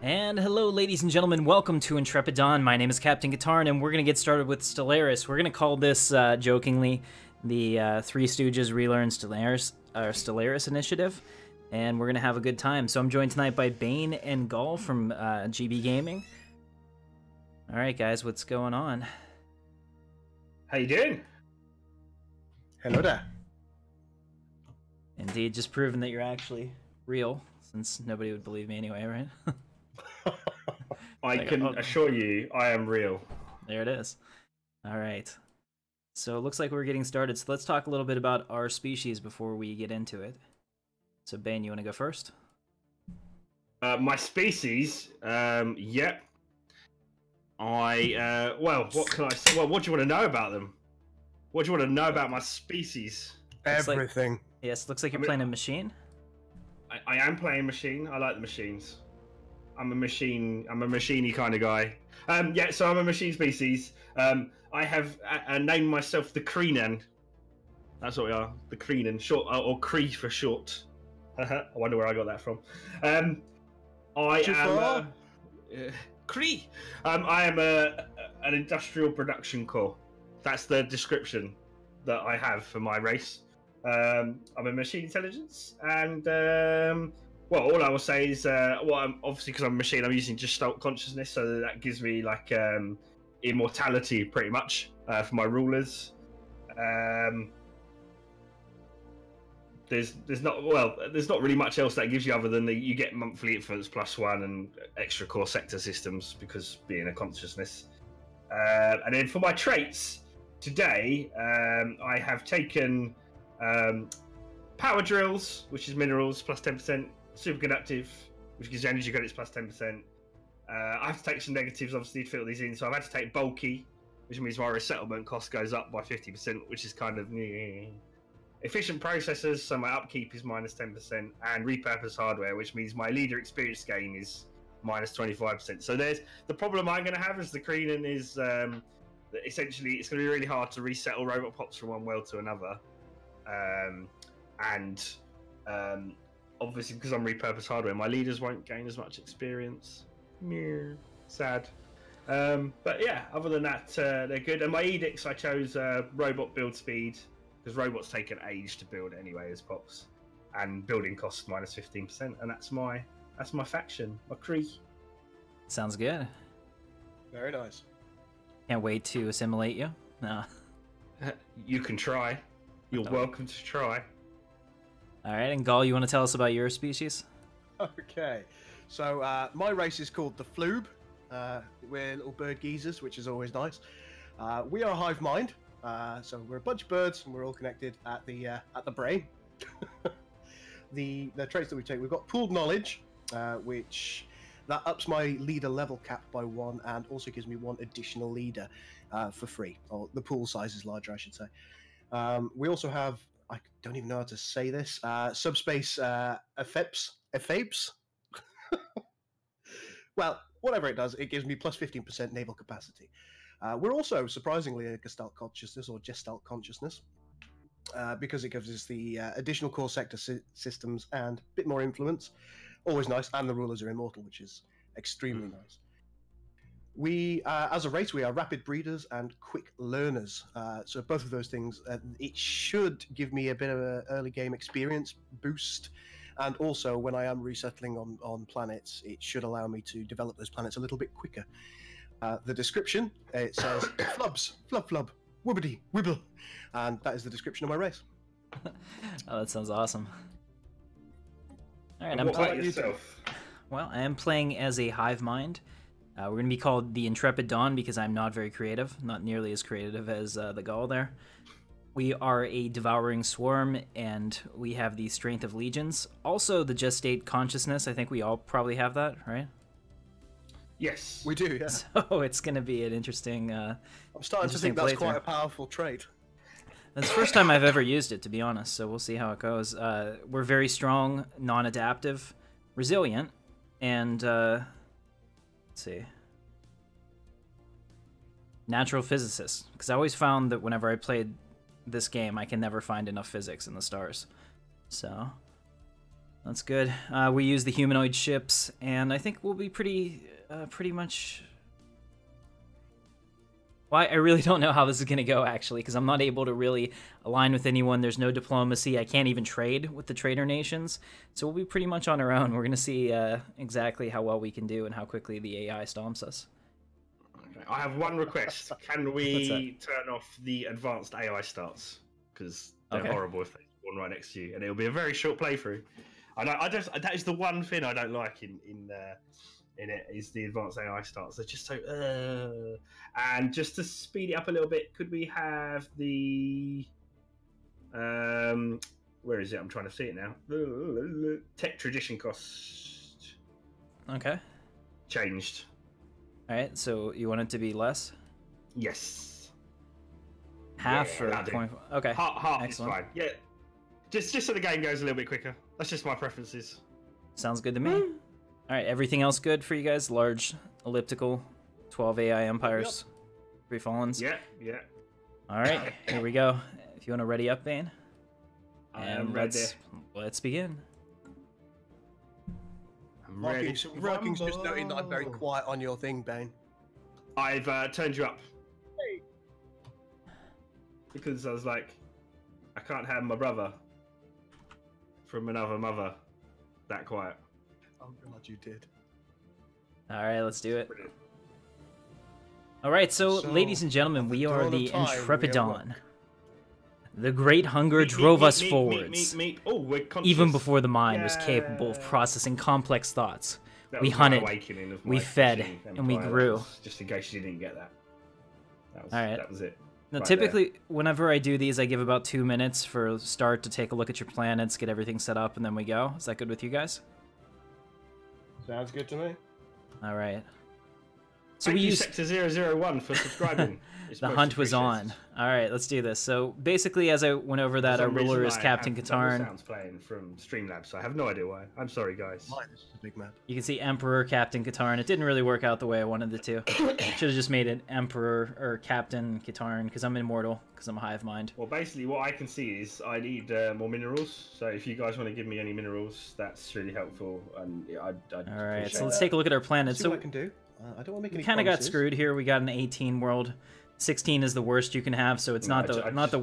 And hello, ladies and gentlemen, welcome to Intrepid Dawn. My name is Captain Katarn, and we're going to get started with Stellaris. We're going to call this, jokingly, the Three Stooges Relearn Stellaris Initiative, and we're going to have a good time. So I'm joined tonight by Bane and Gul from GBGaming. Alright guys, what's going on? How you doing? Hello there. Indeed, just proving that you're actually real, since nobody would believe me anyway, right? I can assure you, I am real. There it is. All right. So it looks like we're getting started. So let's talk a little bit about our species before we get into it. So Bane, you want to go first? My species, yep. Well, what can I say? Well, what do you want to know about them? What do you want to know about my species? Everything. Yes, looks like you're playing a machine. I am playing machine. I like the machines. I'm a machiney kind of guy. Yeah, so I'm a machine species. I have named myself the Kreenan. That's what we are, the Kreenan, short or Kree for short. I wonder where I got that from. I am Kree. I am an industrial production core. That's the description that I have for my race. I'm a machine intelligence, and well, all I will say is, well, I'm, obviously because I'm a machine, I'm using Gestalt consciousness, so that gives me like immortality, pretty much, for my rulers. There's not really much else that gives you other than you get monthly influence +1 and extra core sector systems because being a consciousness. And then for my traits today, I have taken power drills, which is minerals +10%. Superconductive, which gives energy credits +10%. I have to take some negatives, obviously, to fill these in. So I've had to take bulky, which means my resettlement cost goes up by 50%, which is kind of efficient processors. So my upkeep is -10%, and repurpose hardware, which means my leader experience gain is -25%. So there's the problem I'm going to have as the Kreenan is that essentially it's going to be really hard to resettle robot pops from one world to another, obviously, because I'm repurposed hardware, my leaders won't gain as much experience. Sad. But yeah, other than that, they're good. And my edicts, I chose robot build speed, because robots take an age to build anyway as pops, and building costs -15%. And that's my faction, my Kree. Sounds good. Very nice. Can't wait to assimilate you. No. You can try. You're welcome to try. All right, and Gul, you want to tell us about your species? Okay, so my race is called the Floob. We're little bird geezers, which is always nice. We are a hive mind, so we're a bunch of birds, and we're all connected at the brain. The traits that we take, we've got pooled knowledge, which that ups my leader level cap by 1, and also gives me 1 additional leader for free. Or the pool size is larger, I should say. We also have, I don't even know how to say this, subspace ephapes. Well, whatever it does, it gives me +15% naval capacity. We're also, surprisingly, a Gestalt consciousness, because it gives us the additional core sector systems and a bit more influence. Always nice, and the rulers are immortal, which is extremely nice. We, as a race, we are rapid breeders and quick learners. So both of those things, it should give me a bit of an early game experience boost. And also, when I am resettling on planets, it should allow me to develop those planets a little bit quicker. The description, it says, flubs, flub, wibbity, wibble. And that is the description of my race. Oh, that sounds awesome. All right, What about yourself? Well, I am playing as a hive mind. We're going to be called the Intrepid Dawn because I'm not very creative, not nearly as creative as the Gul there. We are a devouring swarm, and we have the strength of legions. Also, the gestate consciousness. I think we all probably have that, right? Yes, we do. Yeah. So it's going to be an interesting. I'm starting to think that's quite a powerful trait. That's the first time I've ever used it, to be honest. So we'll see how it goes. We're very strong, non-adaptive, resilient, and. Let's see. Natural physicist, because I always found that whenever I played this game, I can never find enough physics in the stars. So That's good. We use the humanoid ships, and I think we'll be pretty much... Well, I really don't know how this is going to go, actually, because I'm not able to really align with anyone. There's no diplomacy. I can't even trade with the trader nations. So we'll be pretty much on our own. We're going to see exactly how well we can do and how quickly the AI stomps us. Okay. I have one request. Can we turn off the advanced AI starts? Because they're horrible if they spawn right next to you. And it'll be a very short playthrough. That is the one thing I don't like in it, is the advanced AI starts. They're just so and just to speed it up a little bit, could we have the where is it? I'm trying to see it now. Tech tradition cost. Okay. Changed. All right, so you want it to be less? Yes. Half or 20? Okay. Half excellent. is fine. Yeah. Just so the game goes a little bit quicker. That's just my preferences. Sounds good to me. All right, everything else good for you guys? Large, elliptical, 12 AI empires, 3 fallens. Yeah, yeah. All right, here we go. If you want to ready up, Bane. And let's begin. I'm ready. Rocking's just noting that I'm very quiet on your thing, Bane. I've turned you up. Hey. Because I was like, I can't have my brother from another mother that quiet. Oh god, you did. All right, let's do it. All right, so ladies and gentlemen, we are the Intrepidon. The great hunger drove us forwards. Even before the mind was capable of processing complex thoughts. We hunted, we fed, and we grew. Just in case you didn't get that. That was it. Now, typically, whenever I do these, I give about 2 minutes for a start to take a look at your planets, get everything set up, and then we go. Is that good with you guys? Sounds good to me. All right. So we use Sector 001 for subscribing. The hunt was on. All right, let's do this. So basically, as I went over that, our ruler is Captain Katarn. Sounds playing from Streamlabs, so I have no idea why. I'm sorry, guys. This is a big map. You can see Emperor Captain Katarn. It didn't really work out the way I wanted it to. Should have just made it Emperor or Captain Katarn because I'm immortal because I'm a hive mind. Well, basically, what I can see is I need more minerals. So if you guys want to give me any minerals, that's really helpful. And yeah, I'd all right, so let's take a look at our planet. So what I can do. I don't want to make any. We kind of got screwed here. We got an 18 world. 16 is the worst you can have, so it's not the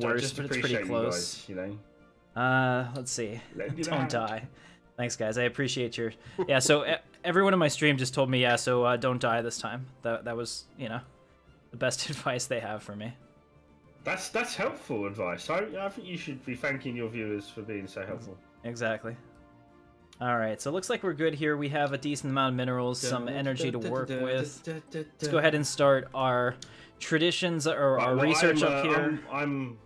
worst, but it's pretty close. You know. Let's see. Don't die. Thanks, guys. I appreciate your. Yeah. So everyone in my stream just told me, yeah. So don't die this time. That was, you know, the best advice they have for me. That's helpful advice. I think you should be thanking your viewers for being so helpful. Exactly. All right, so it looks like we're good here. We have a decent amount of minerals, some energy to work with. Let's go ahead and start our traditions or our research up here. I'm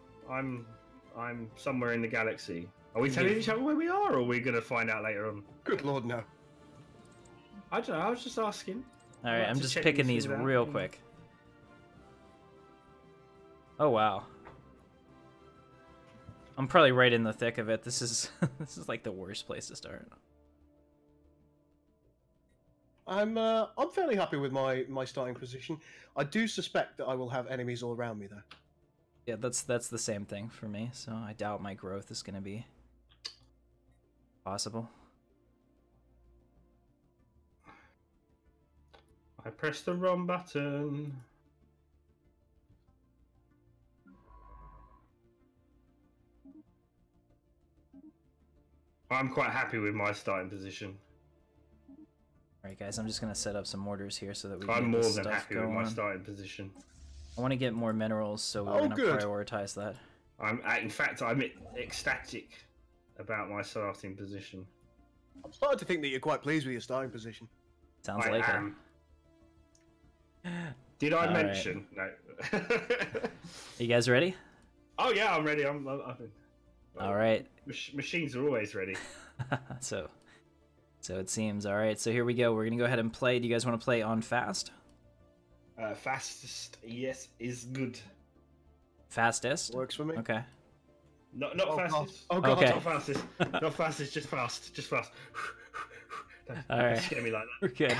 somewhere in the galaxy. Are we telling each other where we are, or are we gonna find out later on? Good lord, no. I don't know. I was just asking. All right, I'm just picking these real quick. Oh wow. I'm probably right in the thick of it. This is like the worst place to start. I'm fairly happy with my starting position. I do suspect that I will have enemies all around me though. Yeah, that's the same thing for me. So I doubt my growth is going to be possible. I pressed the wrong button. I'm quite happy with my starting position. Alright guys, I'm just going to set up some mortars here so that we can I'm get more this than stuff happy going. with my starting position. I want to get more minerals, so we're going to prioritize that. In fact, I'm ecstatic about my starting position. I'm starting to think that you're quite pleased with your starting position. Sounds like it. Did I mention? No. Are you guys ready? Oh yeah, I'm ready. All right. Machines are always ready. So it seems. All right, so here we go. We're going to go ahead and play. Do you guys want to play on fast? Fastest, yes, is good. Fastest? Works for me. Okay. Not fastest. Oh god. Okay. Not fastest. Not fastest, just fast. Just fast. All right. Scare me like that. We're good.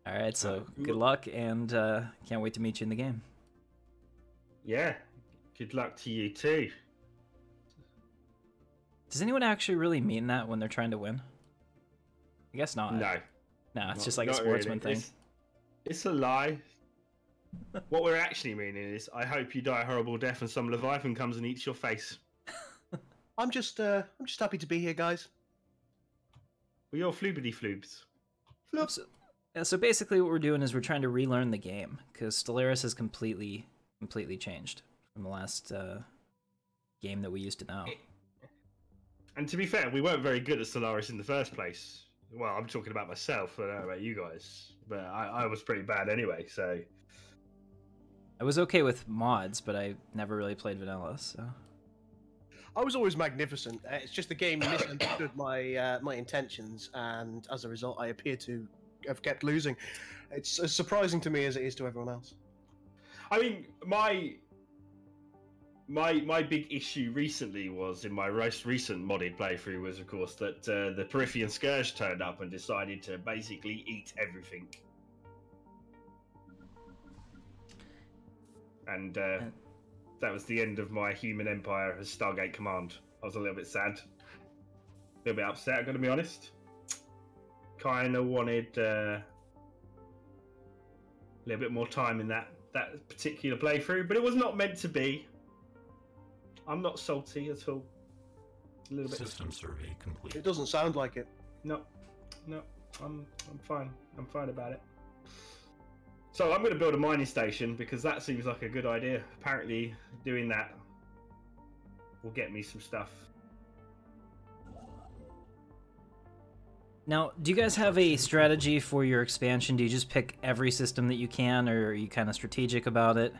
All right, so good luck, and can't wait to meet you in the game. Yeah. Good luck to you too. Does anyone actually really mean that when they're trying to win? I guess not. No. No, it's just like a sportsman thing. It's a lie. What we're actually meaning is, I hope you die a horrible death and some Leviathan comes and eats your face. I'm just happy to be here, guys. We're your floobity floobs. So basically what we're doing is we're trying to relearn the game, because Stellaris has completely changed from the last game that we used to know. And to be fair, we weren't very good at Stellaris in the first place. Well, I'm talking about myself, I don't know about you guys. But I was pretty bad anyway, so... I was okay with mods, but I never really played vanilla, so... I was always magnificent. It's just the game misunderstood my intentions, and as a result, I appear to have kept losing. It's as surprising to me as it is to everyone else. I mean, my big issue recently was, in my most recent modded playthrough, was of course that the Perithian Scourge turned up and decided to basically eat everything. And that was the end of my human empire as Stargate Command. I was a little bit sad. A little bit upset, I'm going to be honest. Kind of wanted a little bit more time in that particular playthrough, but it was not meant to be. I'm not salty at all. A little bit. System survey complete. It doesn't sound like it. No, I'm fine. I'm fine about it. So I'm going to build a mining station because that seems like a good idea. Apparently, doing that will get me some stuff. Now, do you guys have a strategy for your expansion? Do you just pick every system that you can, or are you kind of strategic about it?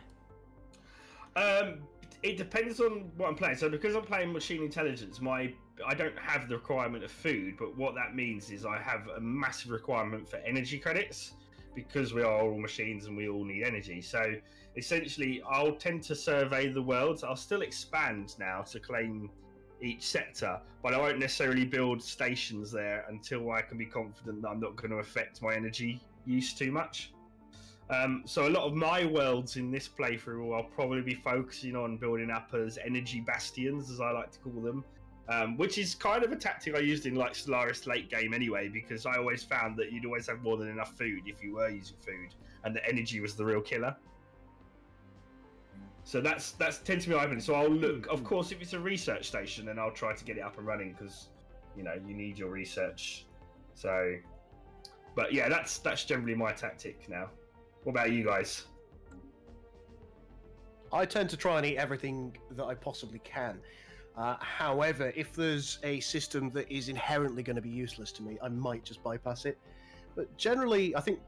It depends on what I'm playing. So because I'm playing machine intelligence, I don't have the requirement of food, but what that means is I have a massive requirement for energy credits because we are all machines and we all need energy. So essentially, I'll tend to survey the world. I'll still expand now to claim each sector, but I won't necessarily build stations there until I can be confident that I'm not going to affect my energy use too much. So a lot of my worlds in this playthrough, I'll probably be focusing on building up as energy bastions, as I like to call them, which is kind of a tactic I used in like Stellaris late game anyway, because I always found that you'd always have more than enough food if you were using food, and the energy was the real killer. So that's tends to be what happens. So I'll look, of course, if it's a research station, then I'll try to get it up and running because you need your research. So, but yeah, that's generally my tactic now. What about you guys? I tend to try and eat everything that I possibly can. However, if there's a system that is inherently going to be useless to me, I might just bypass it. But generally, I think,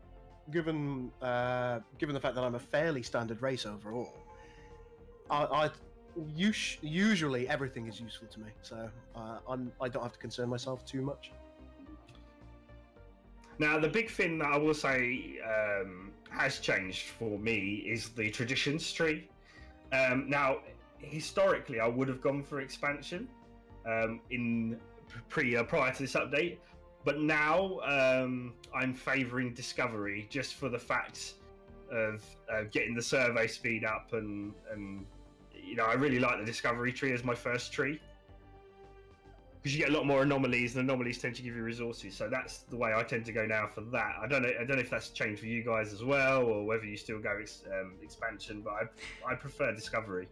given the fact that I'm a fairly standard race overall, usually everything is useful to me, so I don't have to concern myself too much. Now, the big thing that I will say has changed for me is the traditions tree. Now, historically, I would have gone for expansion prior to this update, but now I'm favouring discovery just for the fact of getting the survey speed up, and I really like the discovery tree as my first tree because you get a lot more anomalies, and anomalies tend to give you resources. So that's the way I tend to go now for that. I don't know if that's changed for you guys as well, or whether you still go expansion, but I prefer discovery.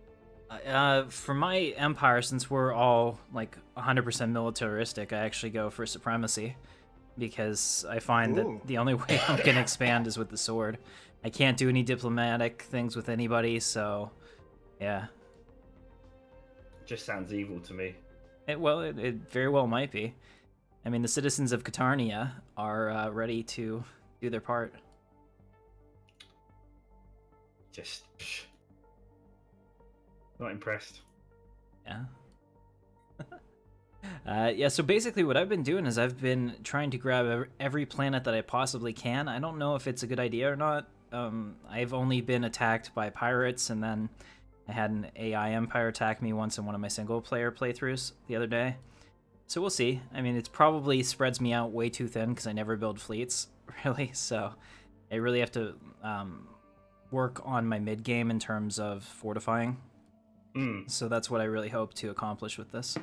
For my empire, since we're all like 100% militaristic, I actually go for supremacy because I find that the only way I can expand is with the sword. I can't do any diplomatic things with anybody, so yeah. Just sounds evil to me. It very well might be. I mean, the citizens of Katarnia are ready to do their part. Just not impressed. Yeah. Yeah, so basically what I've been doing is I've been trying to grab every planet that I possibly can. I don't know if it's a good idea or not. I've only been attacked by pirates, and then I had an AI empire attack me once in one of my single-player playthroughs the other day. So we'll see. I mean, it probably spreads me out way too thin because I never build fleets, really. So I really have to work on my mid-game in terms of fortifying. So that's what I really hope to accomplish with this.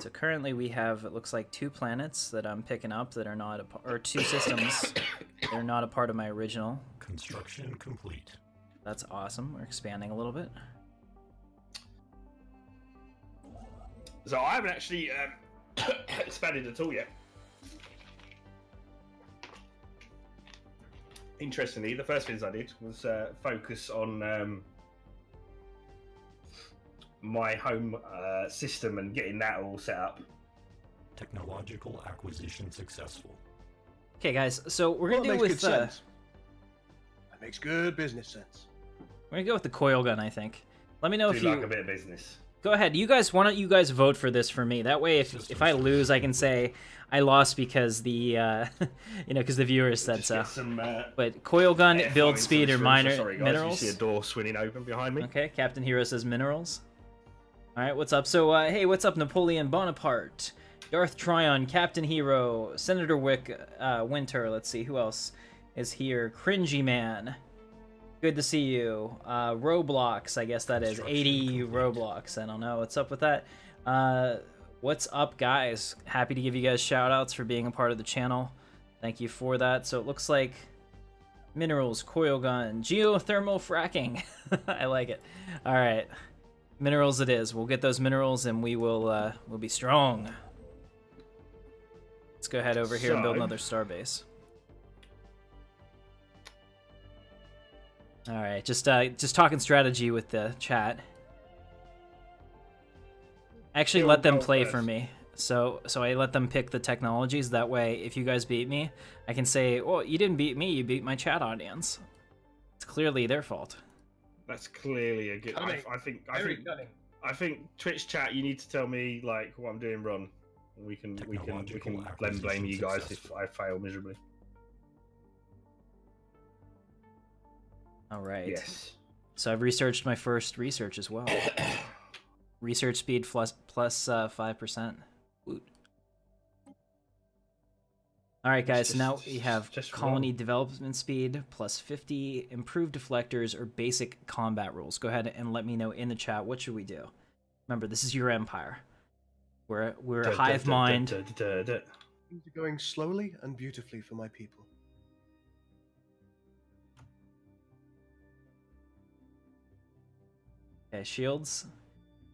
So currently we have, it looks like 2 planets that I'm picking up that are not, or 2 systems that are not a part of my original. Construction complete. That's awesome. We're expanding a little bit. So I haven't actually expanded at all yet. Interestingly, the first things I did was focus on my home system and getting that all set up. Technological acquisition successful. Okay, guys. So we're gonna do with that makes good business sense. we're gonna go with the coil gun. I think. Let me know if you like a bit of business. Go ahead. You guys, why don't you guys vote for this for me? That way, if I lose, I can say I lost because the you know, because the viewers said so. But coil gun, build speed, or minerals. You see a door swinging open behind me. Okay, Captain Hero says minerals. All right, what's up? So, hey, what's up, Napoleon Bonaparte, Darth Tryon, Captain Hero, Senator Winter. Let's see who else is here. Cringy Man. Good to see you. Roblox, I guess that is 80 Roblox. I don't know what's up with that. What's up, guys? Happy to give you guys shout outs for being a part of the channel. Thank you for that. So it looks like minerals, coil gun, geothermal fracking. I like it. All right, minerals it is. We'll get those minerals and we will we'll be strong. Let's go ahead over here and build another starbase. All right, just talking strategy with the chat. Actually, let them play for me. So I let them pick the technologies. That way, if you guys beat me, I can say, "Well, you didn't beat me. You beat my chat audience." It's clearly their fault. That's clearly a good. I think Twitch chat. You need to tell me like what I'm doing wrong. We can then blame you guys if I fail miserably. All right. Yes. So I've researched my first research as well. Research speed plus 5%. Woot. All right, guys. So now we have colony development speed plus 50, improved deflectors, or basic combat rules. Go ahead and let me know in the chat. What should we do? Remember, this is your empire. We're a hive mind. Things are going slowly and beautifully for my people. Okay, shields.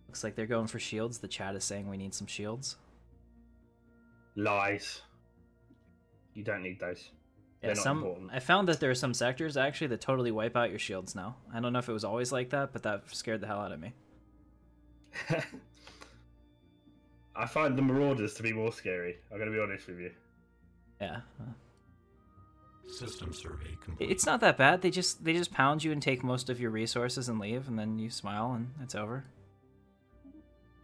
Looks like they're going for shields. The chat is saying we need some shields. Lies. You don't need those. They're not important. I found that there are some sectors actually that totally wipe out your shields now. I don't know if it was always like that, but that scared the hell out of me. I find the Marauders to be more scary. I'm going to be honest with you. Yeah. System survey complete. It's not that bad. They just pound you and take most of your resources and leave, and then you smile and it's over.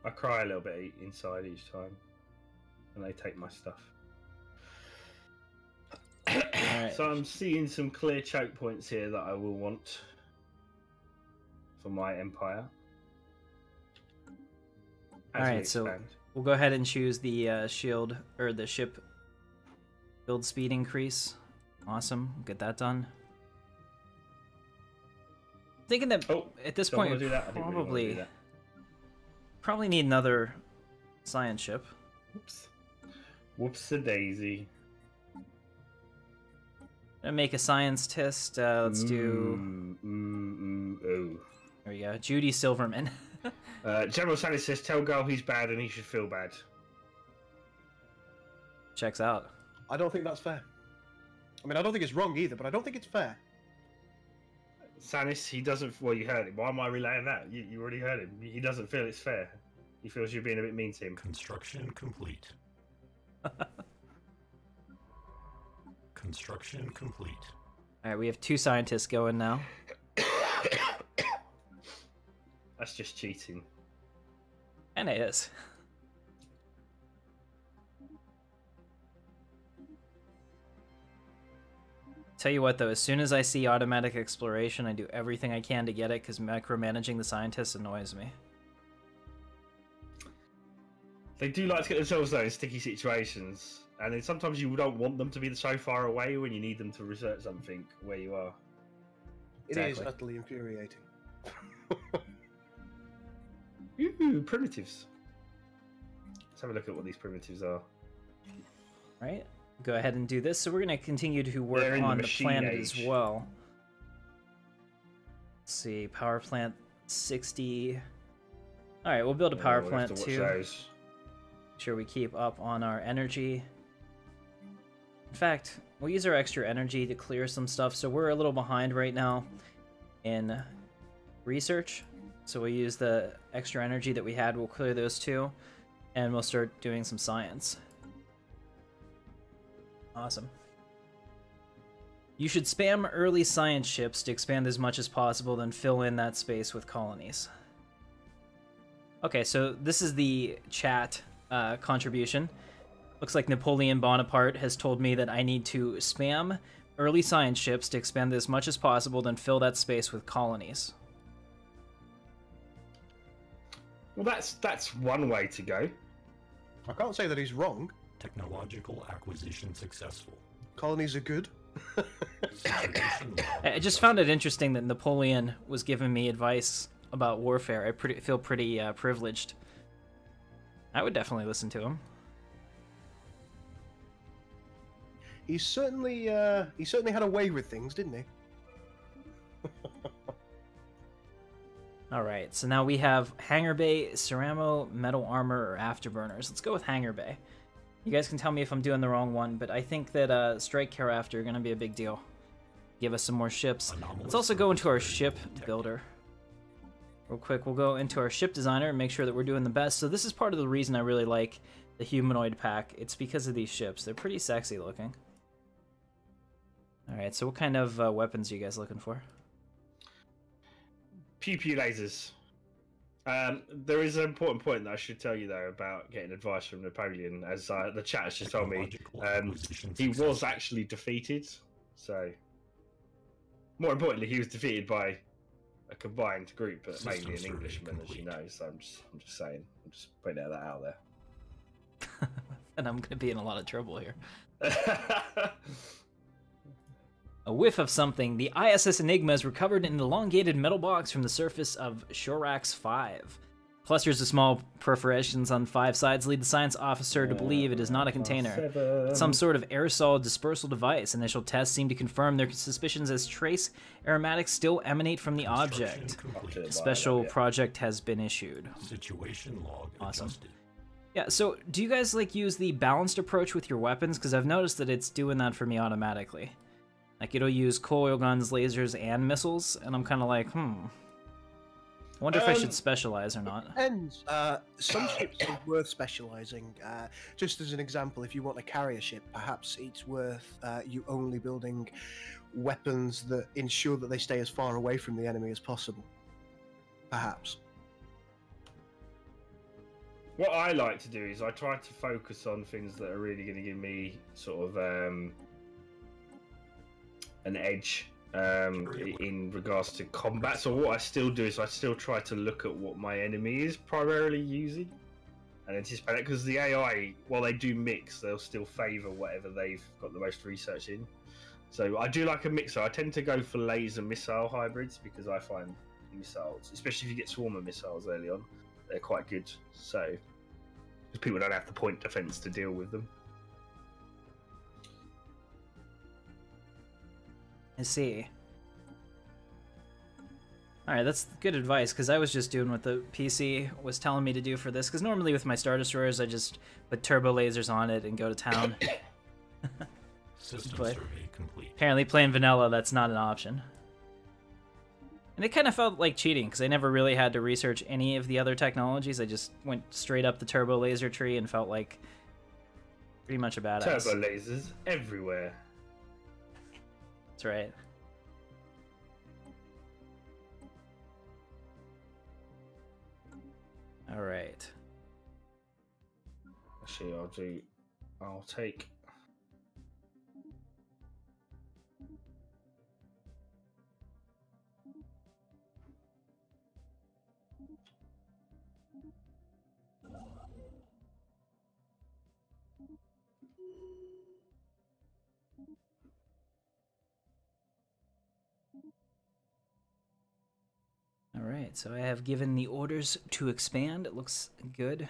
I cry a little bit inside each time, and they take my stuff. Right. So I'm seeing some clear choke points here that I will want for my empire. All right, so we'll go ahead and choose the shield or the ship build speed increase. Awesome, we'll get that done. Thinking that at this point, probably need another science ship. Oops. Whoops-a-daisy. Gonna make a science test. Let's do. Oh. There we go. Judy Silverman. General Sally says, "Tell Gul he's bad and he should feel bad." Checks out. I don't think that's fair. I mean, I don't think it's wrong either, but I don't think it's fair. Sanis, he doesn't. Well, you heard him. Why am I relaying that? You already heard him. He doesn't feel it's fair. He feels you're being a bit mean to him. Construction complete. Construction complete. All right, we have 2 scientists going now. That's just cheating. And it is. Tell you what, though, as soon as I see automatic exploration, I do everything I can to get it, because micromanaging the scientists annoys me. They do like to get themselves though in sticky situations, and then sometimes you don't want them to be so far away when you need them to research something where you are. It is utterly infuriating. Ooh, primitives. Let's have a look at what these primitives are. Right? Go ahead and do this. So we're going to continue to work They're in the on the machine planet age. as well. Let's see, power plant 60. All right, we'll build a power We'll have plant to watch too. those. Make sure we keep up on our energy. In fact, we'll use our extra energy to clear some stuff. So we're a little behind right now in research. So we'll use the extra energy that we had. We'll clear those two, and we'll start doing some science. Awesome. You should spam early science ships to expand as much as possible, then fill in that space with colonies. Okay, so this is the chat contribution. Looks like Napoleon Bonaparte has told me that I need to spam early science ships to expand as much as possible, then fill that space with colonies. Well, that's one way to go. I can't say that he's wrong. Technological acquisition successful. Colonies are good. Situation log. I just found it interesting that Napoleon was giving me advice about warfare. I feel pretty privileged. I would definitely listen to him. He certainly had a way with things, didn't he? All right, so now we have Hangar Bay, Ceramo, Metal Armor, or Afterburners. Let's go with Hangar Bay. You guys can tell me if I'm doing the wrong one, but I think that Strike Carafter are going to be a big deal. Give us some more ships. Let's also go into our ship builder. Real quick, we'll go into our ship designer and make sure that we're doing the best. So this is part of the reason I really like the humanoid pack. It's because of these ships. They're pretty sexy looking. All right, so what kind of weapons are you guys looking for? Pew pew lasers. There is an important point that I should tell you though about getting advice from Napoleon, as the chat has just told me. Technological acquisition He was successful. actually defeated. So, more importantly, he was defeated by a combined group, but System mainly an survey Englishman, as you complete. know. So I'm just saying, I'm just putting that out there. And I'm going to be in a lot of trouble here. A whiff of something. The ISS Enigma is recovered in an elongated metal box from the surface of Shorax 5. Clusters of small perforations on 5 sides lead the science officer to believe it is not a container, but some sort of aerosol dispersal device. Initial tests seem to confirm their suspicions as trace aromatics still emanate from the Construction object. complete. A special project has been issued. Situation log Awesome. adjusted. Yeah, so do you guys like use the balanced approach with your weapons? Because I've noticed that it's doing that for me automatically. Like, it'll use coil guns, lasers, and missiles, and I'm kind of like, I wonder if I should specialize or not. Depends. Some ships are worth specializing. Just as an example, if you want a carrier ship, perhaps it's worth you only building weapons that ensure that they stay as far away from the enemy as possible. Perhaps. What I like to do is I try to focus on things that are really going to give me sort of an edge in regards to combat. So what I still do is I still try to look at what my enemy is primarily using and anticipate it, because the AI, while they do mix, they'll still favour whatever they've got the most research in. So I do like a mixer. I tend to go for laser missile hybrids because I find missiles, especially if you get swarmer missiles early on, they're quite good. So because people don't have the point defense to deal with them. I see. Alright, that's good advice, because I was just doing what the PC was telling me to do for this, because normally with my Star Destroyers, I just put turbo lasers on it and go to town. System But survey complete. apparently playing vanilla, that's not an option. And it kind of felt like cheating, because I never really had to research any of the other technologies. I just went straight up the turbo laser tree and felt like pretty much a badass. Turbo lasers everywhere. That's right. All right. Actually, I'll take. All right, so I have given the orders to expand. It looks good.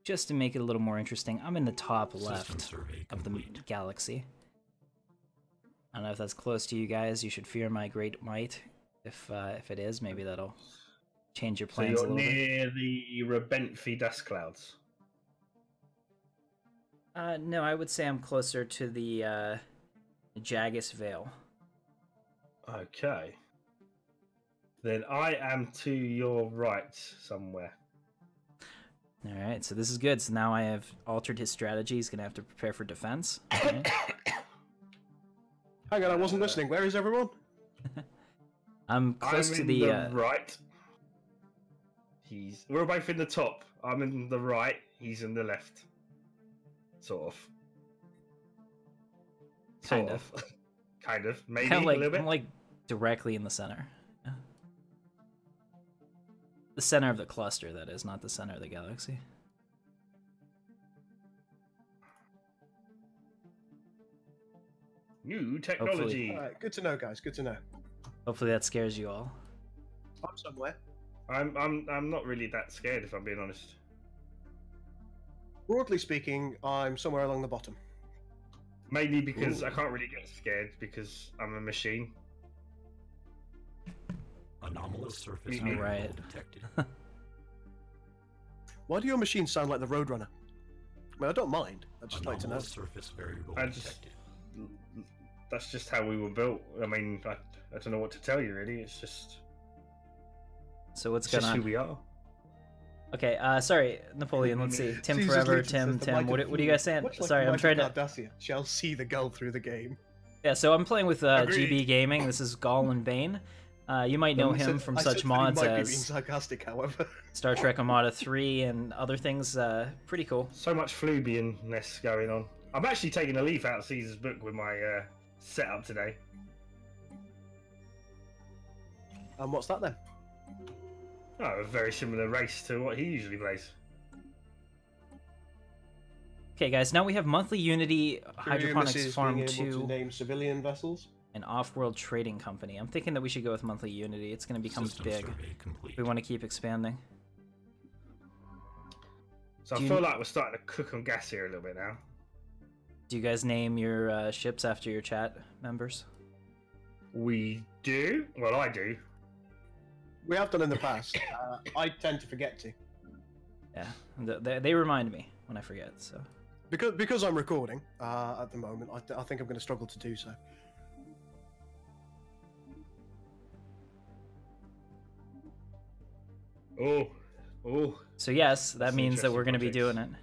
just to make it a little more interesting, I'm in the top System left survey of the complete. galaxy. I don't know if that's close to you guys. You should fear my great might. If it is, maybe that'll change your So plans a you're little bit. near the Rebentfi dust clouds. No, I would say I'm closer to the Jagus Vale. Okay. Then I am to your right somewhere. All right, so this is good. So now I have altered his strategy. He's gonna have to prepare for defense. Okay. Hang on, I wasn't listening. Where is everyone? I'm close I'm to in the. right. We're both in the top. I'm in the right. He's in the left. Sort of. Kind of. Kind of. Maybe Kind of like a little bit. I'm like directly in the center. Yeah. The center of the cluster, that is, not the center of the galaxy. New technology. All right, good to know, guys. Good to know. Hopefully that scares you all. I'm somewhere. I'm not really that scared, if I'm being honest. Broadly speaking, I'm somewhere along the bottom. Mainly because Ooh. I can't really get scared because I'm a machine. Anomalous surface All variable right. detected. Why do your machines sound like the Roadrunner? I mean, I don't mind. I'd just like to know. Anomalous surface variable I just- detected. That's just how we were built. I mean, I don't know what to tell you, really. It's just, So what's it's going just on? who we are. Okay, sorry, Napoleon. Let's see. Tim Jesus Forever, Luton says Tim, the Tim. might What of are you guys saying? much like Sorry, the I'm might trying of to. Cardassian shall see the gull through the game. Yeah, so I'm playing with Agreed. GBGaming. This is Gul and Bane. You might know him from such mods might be being as sarcastic, however. Star Trek Armada 3 and other things. Pretty cool. So much Flubian-ness going on. I'm actually taking a leaf out of Caesar's book with my setup today. And what's that then? Oh, a very similar race to what he usually plays. Okay, guys, now we have monthly Unity Curium Hydroponics is Farm being able 2 to name civilian vessels. and Off-World Trading Company. I'm thinking that we should go with monthly Unity. It's going to become System big. survey complete. We want to keep expanding. So Do I you- feel like we're starting to cook on gas here a little bit now. Do you guys name your ships after your chat members? We do? Well, I do. We have done in the past. I tend to forget to. Yeah, they remind me when I forget, so... Because I'm recording at the moment, I think I'm going to struggle to do so. Oh. So yes, that That's an means that interesting we're going to be doing project. it.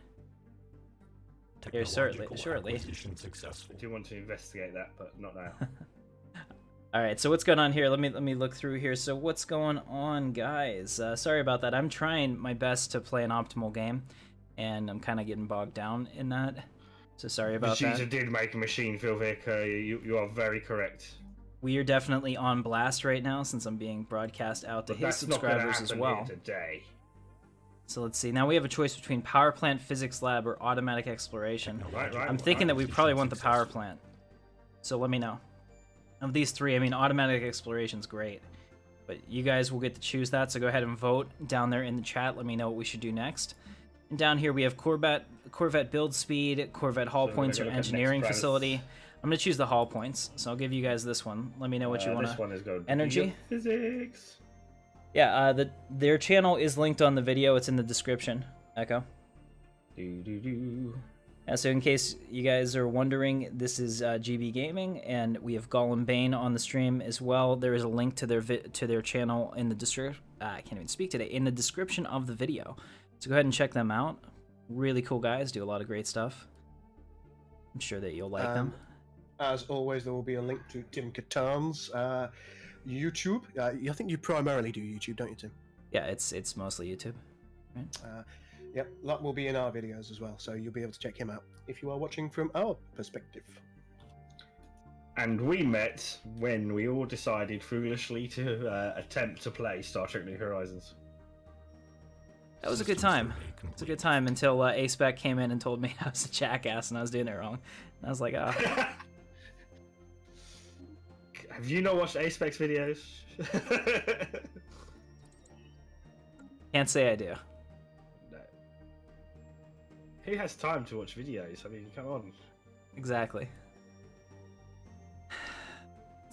Here, Technological shortly. acquisition successful. I do want to investigate that, but not now. All right, so what's going on here? Let me look through here. So what's going on, guys? Sorry about that. I'm trying my best to play an optimal game, and I'm kind of getting bogged down in that. So sorry about Vegeta that. did make a machine, Phil Vick. You are very correct. We are definitely on blast right now since I'm being broadcast out to But his that's not going to subscribers happen as well. here today. So let's see. Now we have a choice between power plant, physics lab, or automatic exploration. Right. I'm thinking that we probably want the power plant. So let me know. Of these three, I mean, automatic exploration's great. But you guys will get to choose that, so go ahead and vote down there in the chat. Let me know what we should do next. And down here we have Corvette build speed, Corvette hull So we're points, or gonna look at engineering next facility. I'm going to choose the hull points, so I'll give you guys this one. Let me know what you want This to... one is going Energy? physics. Yeah, their channel is linked on the video. It's in the description. Echo. Yeah, so in case you guys are wondering, this is GBGaming, and we have Gul and Bane on the stream as well. There is a link to their channel in the description. I can't even speak today. In the description of the video, so go ahead and check them out. Really cool guys, do a lot of great stuff. I'm sure that you'll like them. As always, there will be a link to Tim Katarn's YouTube. I think you primarily do YouTube, don't you, Tim? Yeah, it's mostly YouTube. Right? Yep, that will be in our videos as well, so you'll be able to check him out if you are watching from our perspective. And we met when we all decided foolishly to attempt to play Star Trek New Horizons. That was a good time. It's a good time until ASPEC came in and told me I was a jackass and I was doing it wrong. And I was like, oh. Have you not watched A-Specs videos? Can't say I do. No. Who has time to watch videos? I mean, come on. Exactly.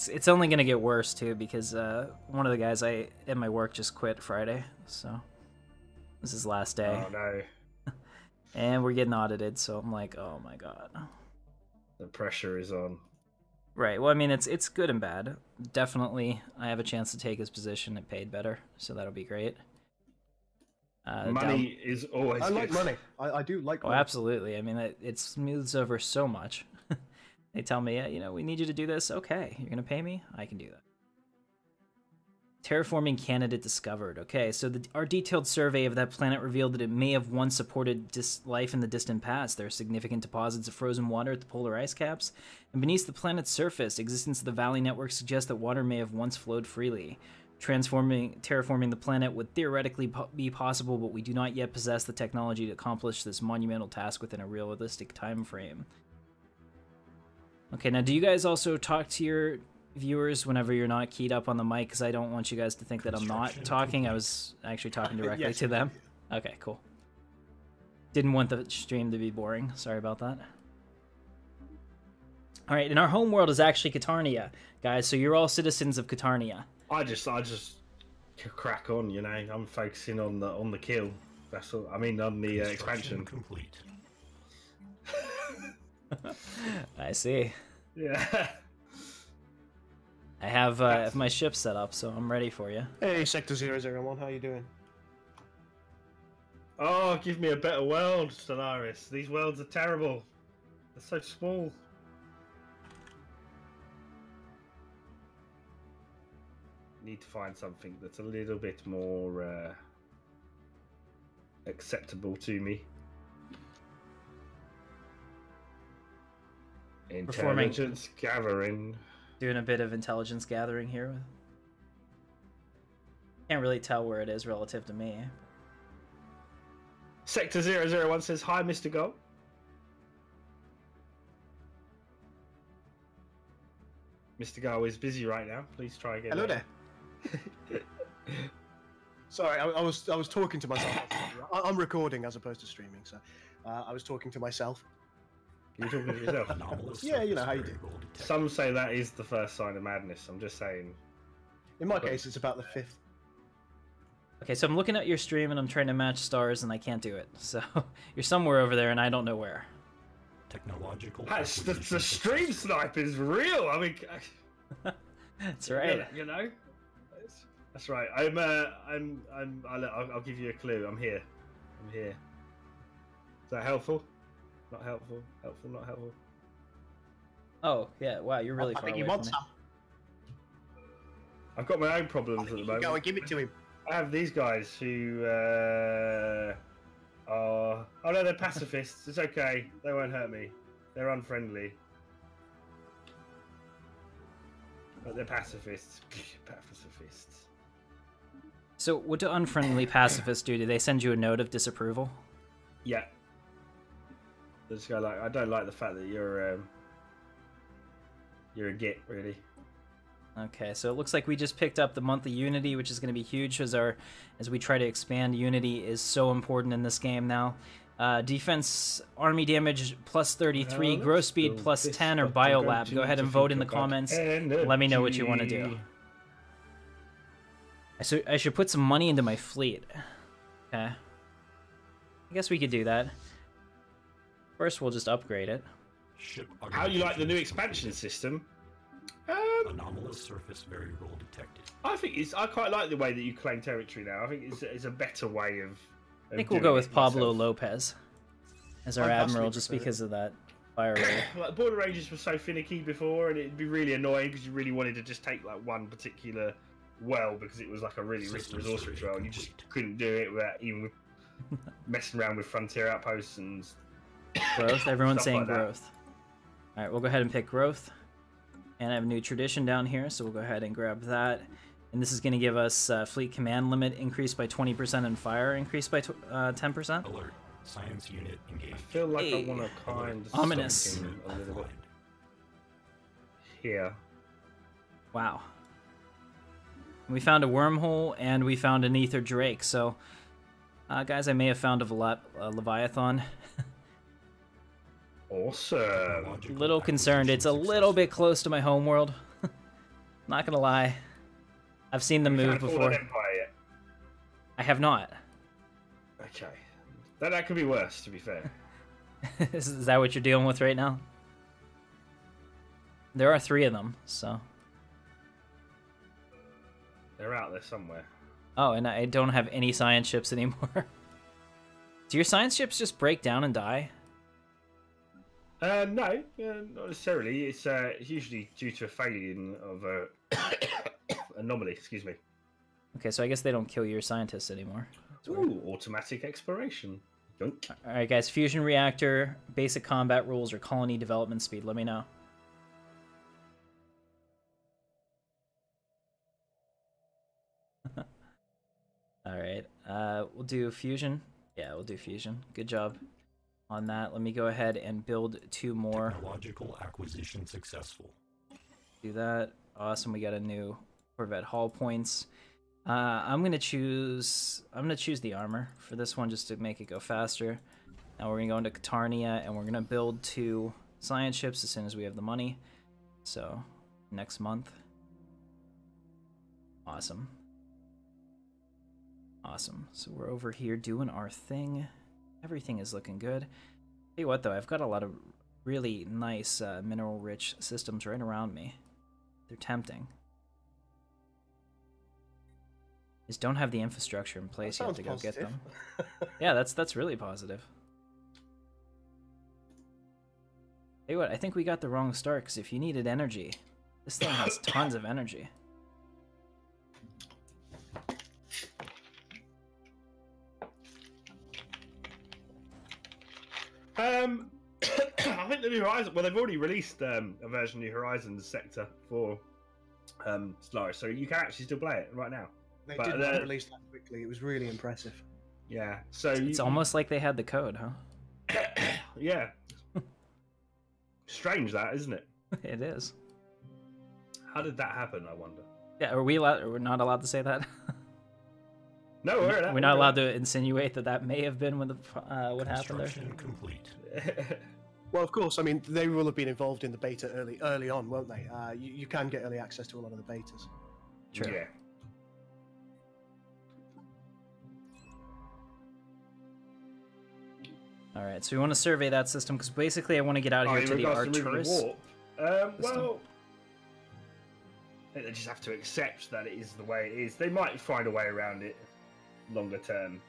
It's only gonna get worse too because one of the guys at my work just quit Friday, so this is his last day. Oh no. And we're getting audited, so I'm like, oh my god. The pressure is on. Right. Well, I mean, it's good and bad. Definitely, I have a chance to take his position. It paid better, so that'll be great. Money is always. I good. like money. I do like Oh, money. absolutely. I mean, it smooths over so much. They tell me, yeah, you know, we need you to do this. Okay, you're gonna pay me. I can do that. Terraforming candidate discovered. Okay, so our detailed survey of that planet revealed that it may have once supported life in the distant past. There are significant deposits of frozen water at the polar ice caps, and beneath the planet's surface, existence of the valley network suggests that water may have once flowed freely. Terraforming the planet would theoretically be possible, but we do not yet possess the technology to accomplish this monumental task within a realistic time frame. Okay, now do you guys also talk to your viewers whenever you're not keyed up on the mic? Because I don't want you guys to think that I'm not talking. I was actually talking directly to them. Okay, cool. Didn't want the stream to be boring. Sorry about that. All right, and our home world is actually Katarnia, guys. So you're all citizens of Katarnia. I just crack on, you know. I'm focusing on the kill. That's all. I mean, on the expansion. Complete. I see. Yeah. I have my ship set up, so I'm ready for you. Hey, Sector 001, how you doing? Oh, give me a better world, Stellaris. These worlds are terrible. They're so small. Need to find something that's a little bit more acceptable to me. Intelligence gathering. Doing a bit of intelligence gathering here. Can't really tell where it is relative to me. Sector 001 says, hi, Mr. Gul. Mr. Gul is busy right now. Please try again. Hello there. Sorry, I was talking to myself. I'm recording as opposed to streaming, so I was talking to myself. You're talking to yourself. Yeah, you know how you do. Some say that is the first sign of madness. I'm just saying. In my case, it's about the 5th. Okay, so I'm looking at your stream and I'm trying to match stars and I can't do it. So you're somewhere over there and I don't know where. Technological. The stream snipe is real. I mean, That's right. You know, that's right. I'll give you a clue. I'm here. I'm here. Is that helpful? Not helpful. Helpful. Not helpful. Oh yeah! Wow, you're really I far think away he wants from me. some. I've got my own problems at the moment. Go and give it to him. I have these guys who are. Oh no, they're pacifists. It's okay. They won't hurt me. They're unfriendly. But they're pacifists. Pacifists. So what do unfriendly pacifists do? Do they send you a note of disapproval? Yeah. They just go like, I don't like the fact that you're a git, really. Okay, so it looks like we just picked up the monthly Unity, which is going to be huge as we try to expand. Unity is so important in this game now. Defense, army damage plus 33, gross speed plus 10, or biolab. Go ahead and vote in the comments. Let me know what you want to do. I should put some money into my fleet. Okay. I guess we could do that. First, we'll just upgrade it. How do you like the new expansion system? Anomalous surface variable detected. I quite like the way that you claim territory now. I think it's a better way of. I think we'll go with Pablo Lopez as our admiral, just because of that fire rate. Like border ranges were so finicky before, and it'd be really annoying because you really wanted to just take like one particular well because it was like a really rich resource rich well, and you just couldn't do it without even with messing around with frontier outposts and growth. Everyone's saying like growth. All right, we'll go ahead and pick growth. And I have a new tradition down here, so we'll go ahead and grab that. And this is going to give us fleet command limit increased by 20% and fire increased by 10%. Alert. Science unit engaged. I feel like I want to kind of ominous. a little bit here. Wow. We found a wormhole and we found an ether drake. So, guys, I may have found a Leviathan. Awesome. Little concerned. It's a little bit close to my homeworld. Not gonna lie. I've seen them move before. Empire yet? I have not. Okay. That could be worse, to be fair. Is that what you're dealing with right now? There are 3 of them, so. They're out there somewhere. Oh, and I don't have any science ships anymore. Do your science ships just break down and die? No, not necessarily. It's usually due to a failure of a anomaly. Excuse me. Okay, so I guess they don't kill your scientists anymore. Ooh, automatic exploration. Dunk. All right, guys. Fusion reactor, basic combat rules, or colony development speed. Let me know. All right. We'll do fusion. Yeah, we'll do fusion. Good job on that. Let me go ahead and build 2 more. Technological acquisition successful. Do that. Awesome. We got a new Corvette hull points. I'm gonna choose the armor for this one just to make it go faster. Now we're gonna go into Katarnia and we're gonna build 2 science ships as soon as we have the money. So next month. Awesome. Awesome. So we're over here doing our thing. Everything is looking good. Tell you what though, I've got a lot of really nice mineral-rich systems right around me. They're tempting. Just don't have the infrastructure in place yet to go get them. Yeah, that's really positive. Tell you what, I think we got the wrong start, because if you needed energy, this thing has tons of energy. I think the New Horizons. Well, they've already released a version of New Horizons sector for Stellaris, so you can actually still play it right now. They did release that quickly. It was really impressive. Yeah, so It's almost like they had the code, huh? Yeah. Strange that, isn't it? It is. How did that happen? I wonder. Yeah, are we allowed? Are we not allowed to say that? No, we're not allowed to insinuate that may have been when what happened there. Construction complete. Well, of course. I mean, they will have been involved in the beta early on, won't they? You can get early access to a lot of the betas. True. Yeah. All right, so we want to survey that system because basically I want to get out here to the Arcturus. Well, I think they just have to accept that it is the way it is. They might find a way around it longer term.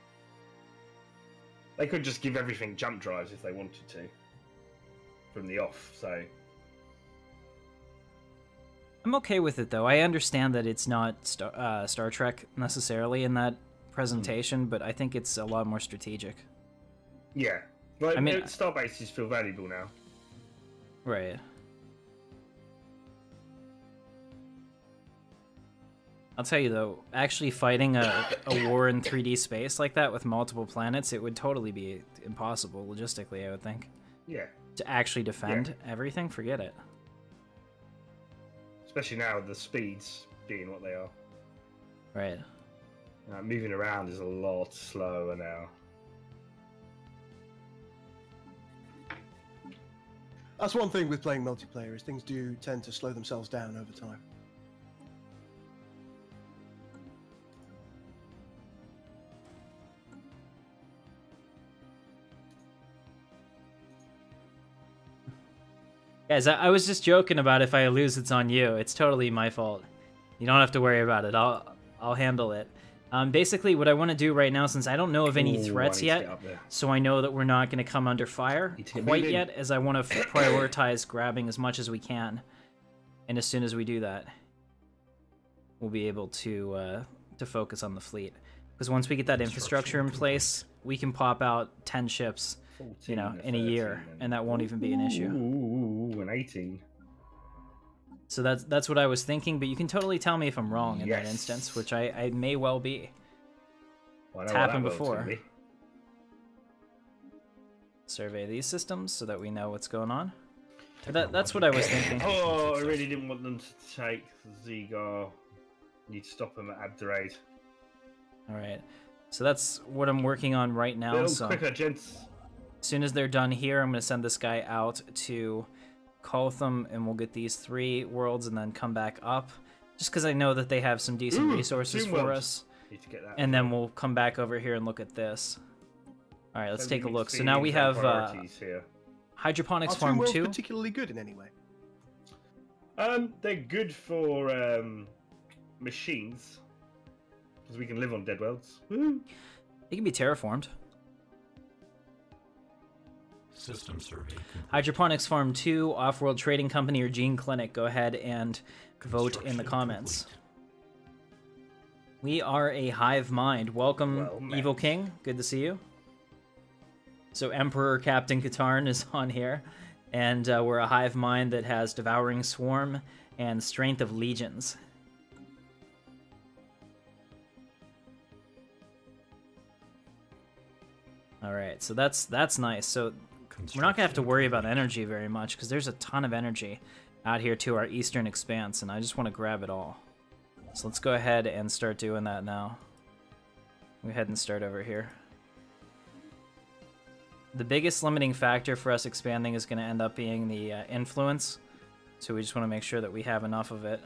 They could just give everything jump drives if they wanted to from the off, so I'm okay with it though. I understand that it's not Star Trek necessarily in that presentation, but I think it's a lot more strategic. yeah. But I mean, starbases feel valuable now. Right. I'll tell you though, actually fighting a war in 3D space like that with multiple planets, it would totally be impossible logistically, I would think. Yeah. To actually defend everything, forget it. Especially now with the speeds being what they are. Right. Moving around is a lot slower now. That's one thing with playing multiplayer, is things do tend to slow themselves down over time. Guys, I was just joking about if I lose, it's on you. It's totally my fault. You don't have to worry about it. I'll handle it. Basically, what I want to do right now, since I don't know of any threats yet, so I know that we're not going to come under fire quite yet, as I want to prioritize grabbing as much as we can. And as soon as we do that, we'll be able to focus on the fleet. Because once we get that infrastructure in place, we can pop out 10 ships, you know, in a year, and that won't even be an issue. Ooh, an 18. So that's what I was thinking, but you can totally tell me if I'm wrong in that instance, which I may well be. It's happened before. Survey these systems so that we know what's going on. That's what I was thinking. Oh, I really didn't want them to take Zigar. Need to stop them at Abderade. All right, so that's what I'm working on right now. Quicker, gents. As soon as they're done here, I'm going to send this guy out to Coltham, and we'll get these 3 worlds and then come back up. Just because I know that they have some decent resources for us. Need to get that And then we'll come back over here and look at this. All right, let's So take a we look. see So now we have priorities here. Hydroponics Are 2 Farm worlds 2. particularly good in any way? They're good for machines because we can live on dead worlds. Woo. They can be terraformed. System survey complete. Hydroponics Farm 2, Off-World Trading Company, or Gene Clinic. Go ahead and vote in the Construction comments. complete. We are a hive mind. Welcome, Well met. Evil King. Good to see you. So Emperor Captain Katarn is on here. And we're a hive mind that has Devouring Swarm and Strength of Legions. Alright, so that's nice. So we're not going to have to worry about energy very much, because there's a ton of energy out here to our eastern expanse, and I just want to grab it all. So let's go ahead and start doing that now. Go ahead and start over here. The biggest limiting factor for us expanding is going to end up being the influence, so we just want to make sure that we have enough of it.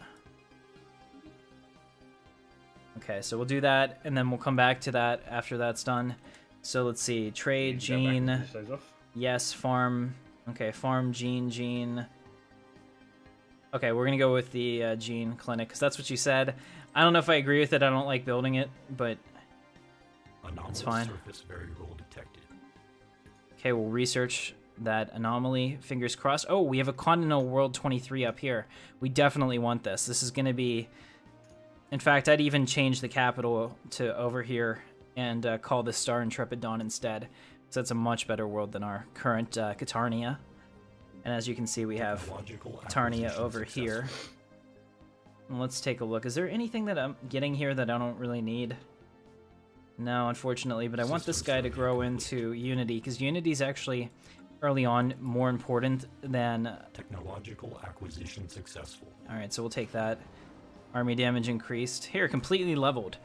Okay, so we'll do that, and then we'll come back to that after that's done. So let's see, trade, Gene, yes, farm, okay, farm, Gene. Okay, we're gonna go with the Gene Clinic, because that's what you said. I don't know if I agree with it, I don't like building it, but it's fine. Surface variable detected. Okay, we'll research that anomaly, fingers crossed. Oh, we have a Continental World 23 up here. We definitely want this. This is gonna be, in fact, I'd even change the capital to over here and call this Star Intrepidon instead. So that's a much better world than our current Katarnia. And as you can see, we have Katarnia over here. And let's take a look. Is there anything that I'm getting here that I don't really need? No, unfortunately, but I want this guy to grow into Unity, because Unity's actually, early on, more important than... Technological acquisition successful. Alright, so we'll take that. Army damage increased. Here, completely leveled.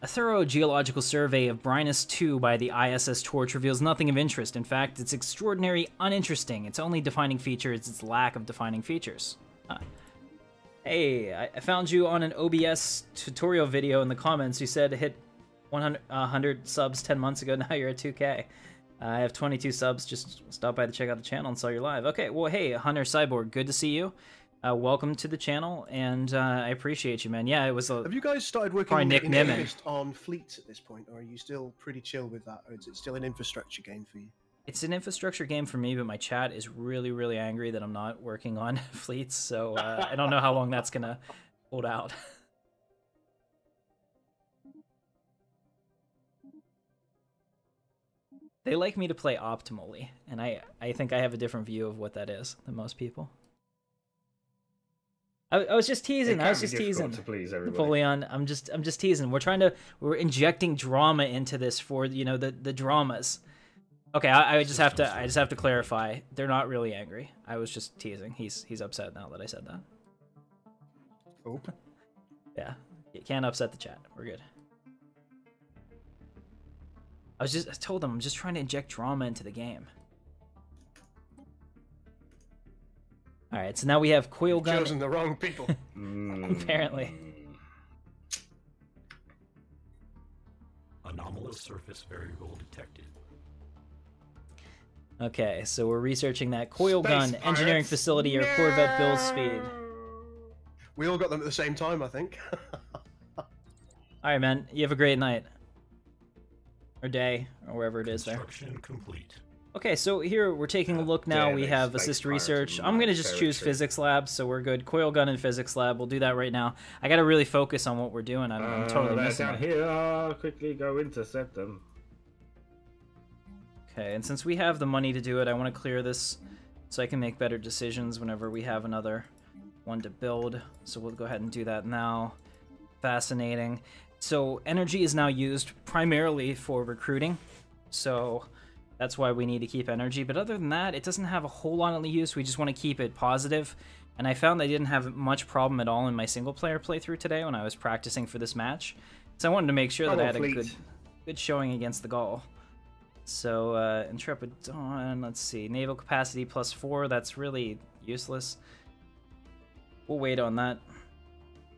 A thorough geological survey of Brynus 2 by the ISS Torch reveals nothing of interest. In fact, it's extraordinary uninteresting. Its only defining feature is its lack of defining features. Huh. Hey, I found you on an OBS tutorial video in the comments. You said hit 100 subs 10 months ago. Now you're at 2K. I have 22 subs. Just stop by to check out the channel and saw you live. Okay, well, hey, Hunter Cyborg, good to see you. Welcome to the channel, and I appreciate you, man. Yeah, it was a... Have you guys started working on fleets at this point, or are you still pretty chill with that, or is it still an infrastructure game for you? It's an infrastructure game for me, but my chat is really, really angry that I'm not working on fleets, so I don't know how long that's going to hold out. They like me to play optimally, and I think I have a different view of what that is than most people. I was just teasing. I was just teasing. To please everybody. Napoleon, I'm just teasing. We're injecting drama into this for, you know, the dramas. Okay, I just have to clarify. They're not really angry. I was just teasing. He's upset now that I said that. Oop. Yeah, you can't upset the chat. We're good. I told him I'm just trying to inject drama into the game. All right, so now we have coil gun. You've chosen the wrong people. Apparently. Anomalous surface variable detected. Okay, so we're researching that coil Space gun, pirates. engineering facility, or Corvette build speed. We all got them at the same time, I think. All right, man. You have a great night. Or day, or wherever it is there. Construction complete. Okay, so here we're taking a look now. dare We they have space assist pirates research. in I'm my gonna just choose territory. physics lab, so we're good. Coil gun and physics lab. We'll do that right now. I gotta really focus on what we're doing. I'm totally they're missing down it. here. I'll quickly go intercept them. Okay, and since we have the money to do it, I want to clear this so I can make better decisions whenever we have another one to build. So we'll go ahead and do that now. Fascinating. So energy is now used primarily for recruiting. So that's why we need to keep energy. But other than that, it doesn't have a whole lot of use. We just want to keep it positive. And I found I didn't have much problem at all in my single-player playthrough today when I was practicing for this match. So I wanted to make sure that I had a good showing against the Gaul. So, Intrepid Dawn, let's see. Naval capacity +4, that's really useless. We'll wait on that.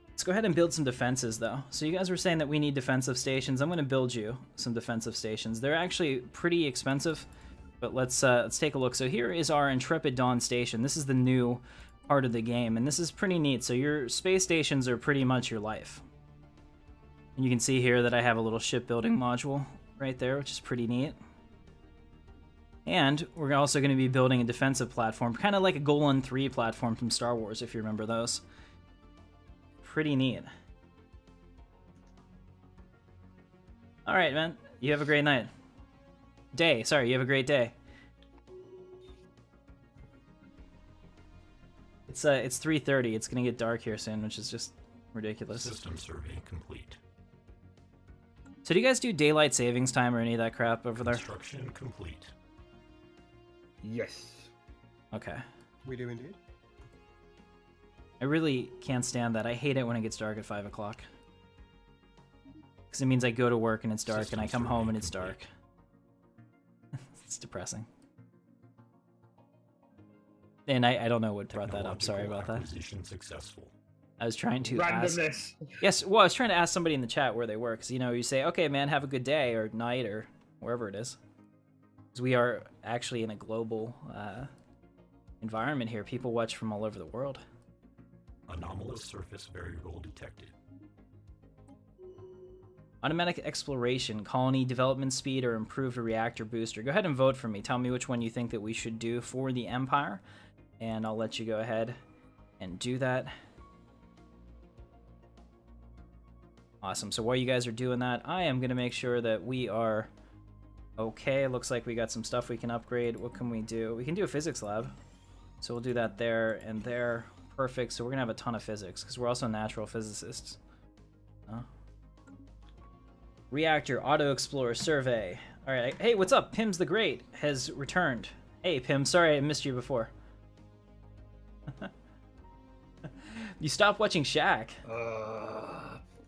Let's go ahead and build some defenses, though. So you guys were saying that we need defensive stations. I'm going to build you some defensive stations. They're actually pretty expensive, but let's take a look. So here is our Intrepid Dawn station. This is the new part of the game, and this is pretty neat. So your space stations are pretty much your life. And you can see here that I have a little shipbuilding module right there, which is pretty neat. And we're also going to be building a defensive platform, kind of like a Golan 3 platform from Star Wars, if you remember those. Pretty neat. Alright, man. You have a great night. Day. Sorry, you have a great day. It's 3:30. It's going to get dark here soon, which is just ridiculous. System survey complete. So do you guys do daylight savings time or any of that crap over there? Construction complete. Yes. Okay. We do indeed. I really can't stand that. I hate it when it gets dark at 5 o'clock. Because it means I go to work and it's dark, and I come home and it's dark. It's depressing. And I don't know what brought that up. Sorry about that. Acquisition successful. I was trying to Randomness. ask... Yes, well, I was trying to ask somebody in the chat where they were. Because, you know, you say, okay, man, have a good day, or night, or wherever it is. Because we are actually in a global environment here. People watch from all over the world. Anomalous surface variable detected. Automatic exploration, colony development speed, or improved reactor booster. Go ahead and vote for me. Tell me which one you think that we should do for the Empire, and I'll let you go ahead and do that. Awesome. So while you guys are doing that, I am going to make sure that we are okay. It looks like we got some stuff we can upgrade. What can we do? We can do a physics lab. So we'll do that there and there. Perfect. So we're going to have a ton of physics because we're also natural physicists. Reactor Auto Explorer Survey. All right. Hey, what's up? Pims the Great has returned. Hey, Pim. Sorry I missed you before. You stopped watching Shaq.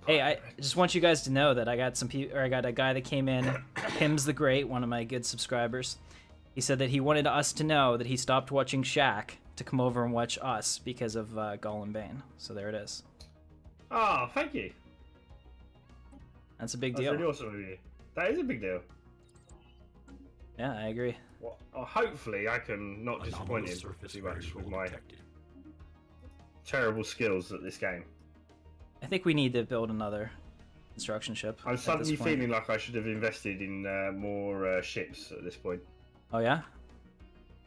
Hey, I just want you guys to know that I got some people, or I got a guy that came in, Pims the Great, one of my good subscribers. He said that he wanted us to know that he stopped watching Shaq to come over and watch us because of Gul and Bane. So there it is. Oh, thank you. That's a big That's deal. really awesome of you. That is a big deal. Yeah, I agree. Well, hopefully I can not disappoint Anomalous him surface too much with variable my detected. terrible skills at this game. I think we need to build another construction ship. I'm at this suddenly point. feeling like I should have invested in more ships at this point. Oh yeah.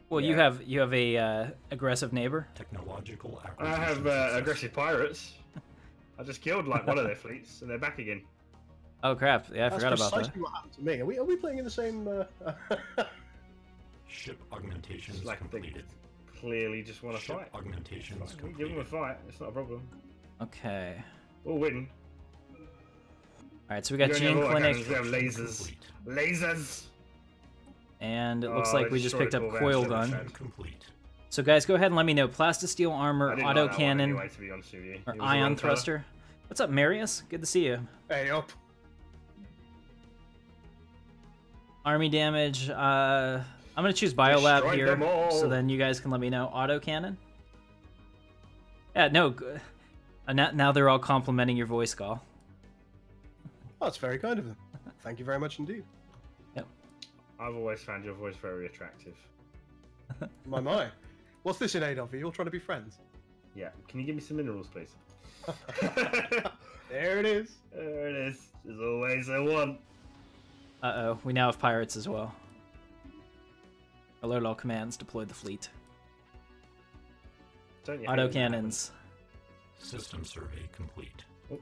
Well, Yeah. you have a aggressive neighbor. Technological I acquisition have successful. aggressive pirates. I just killed like one of their fleets, and they're back again. Oh crap! Yeah, I That's forgot about precisely that. what happened to me. Are we playing in the same? Ship augmentations It's like they completed. clearly just want to Ship fight. augmentations Give them a completed. fight. It's not a problem. Okay. We'll win. All right, so we got We only Gene have Clinic, autocannons, we have lasers. Complete. Lasers. and it looks Oh, like I we just destroyed picked up all their coil Stellaris gun. ships. Complete. So guys, go ahead and let me know. Plastisteel armor, I didn't auto like that one cannon, anyway, to be honest with you. or It was the ion wrong colour. thruster. What's up, Marius? Good to see you. Hey up. Army damage. I'm gonna choose Biolab Destroyed here, them all. so then you guys can let me know. Auto cannon. Yeah, no. Now they're all complimenting your voice, Gul. Oh, that's very kind of them. Thank you very much indeed. I've always found your voice very attractive. My. What's this in aid of? Are you all trying to be friends? Yeah. Can you give me some minerals, please? There it is. There it is. There's always a one. Uh-oh, we now have pirates as well. Alert all commands, deploy the fleet. Don't you hate Auto when that cannons. System survey complete. happens?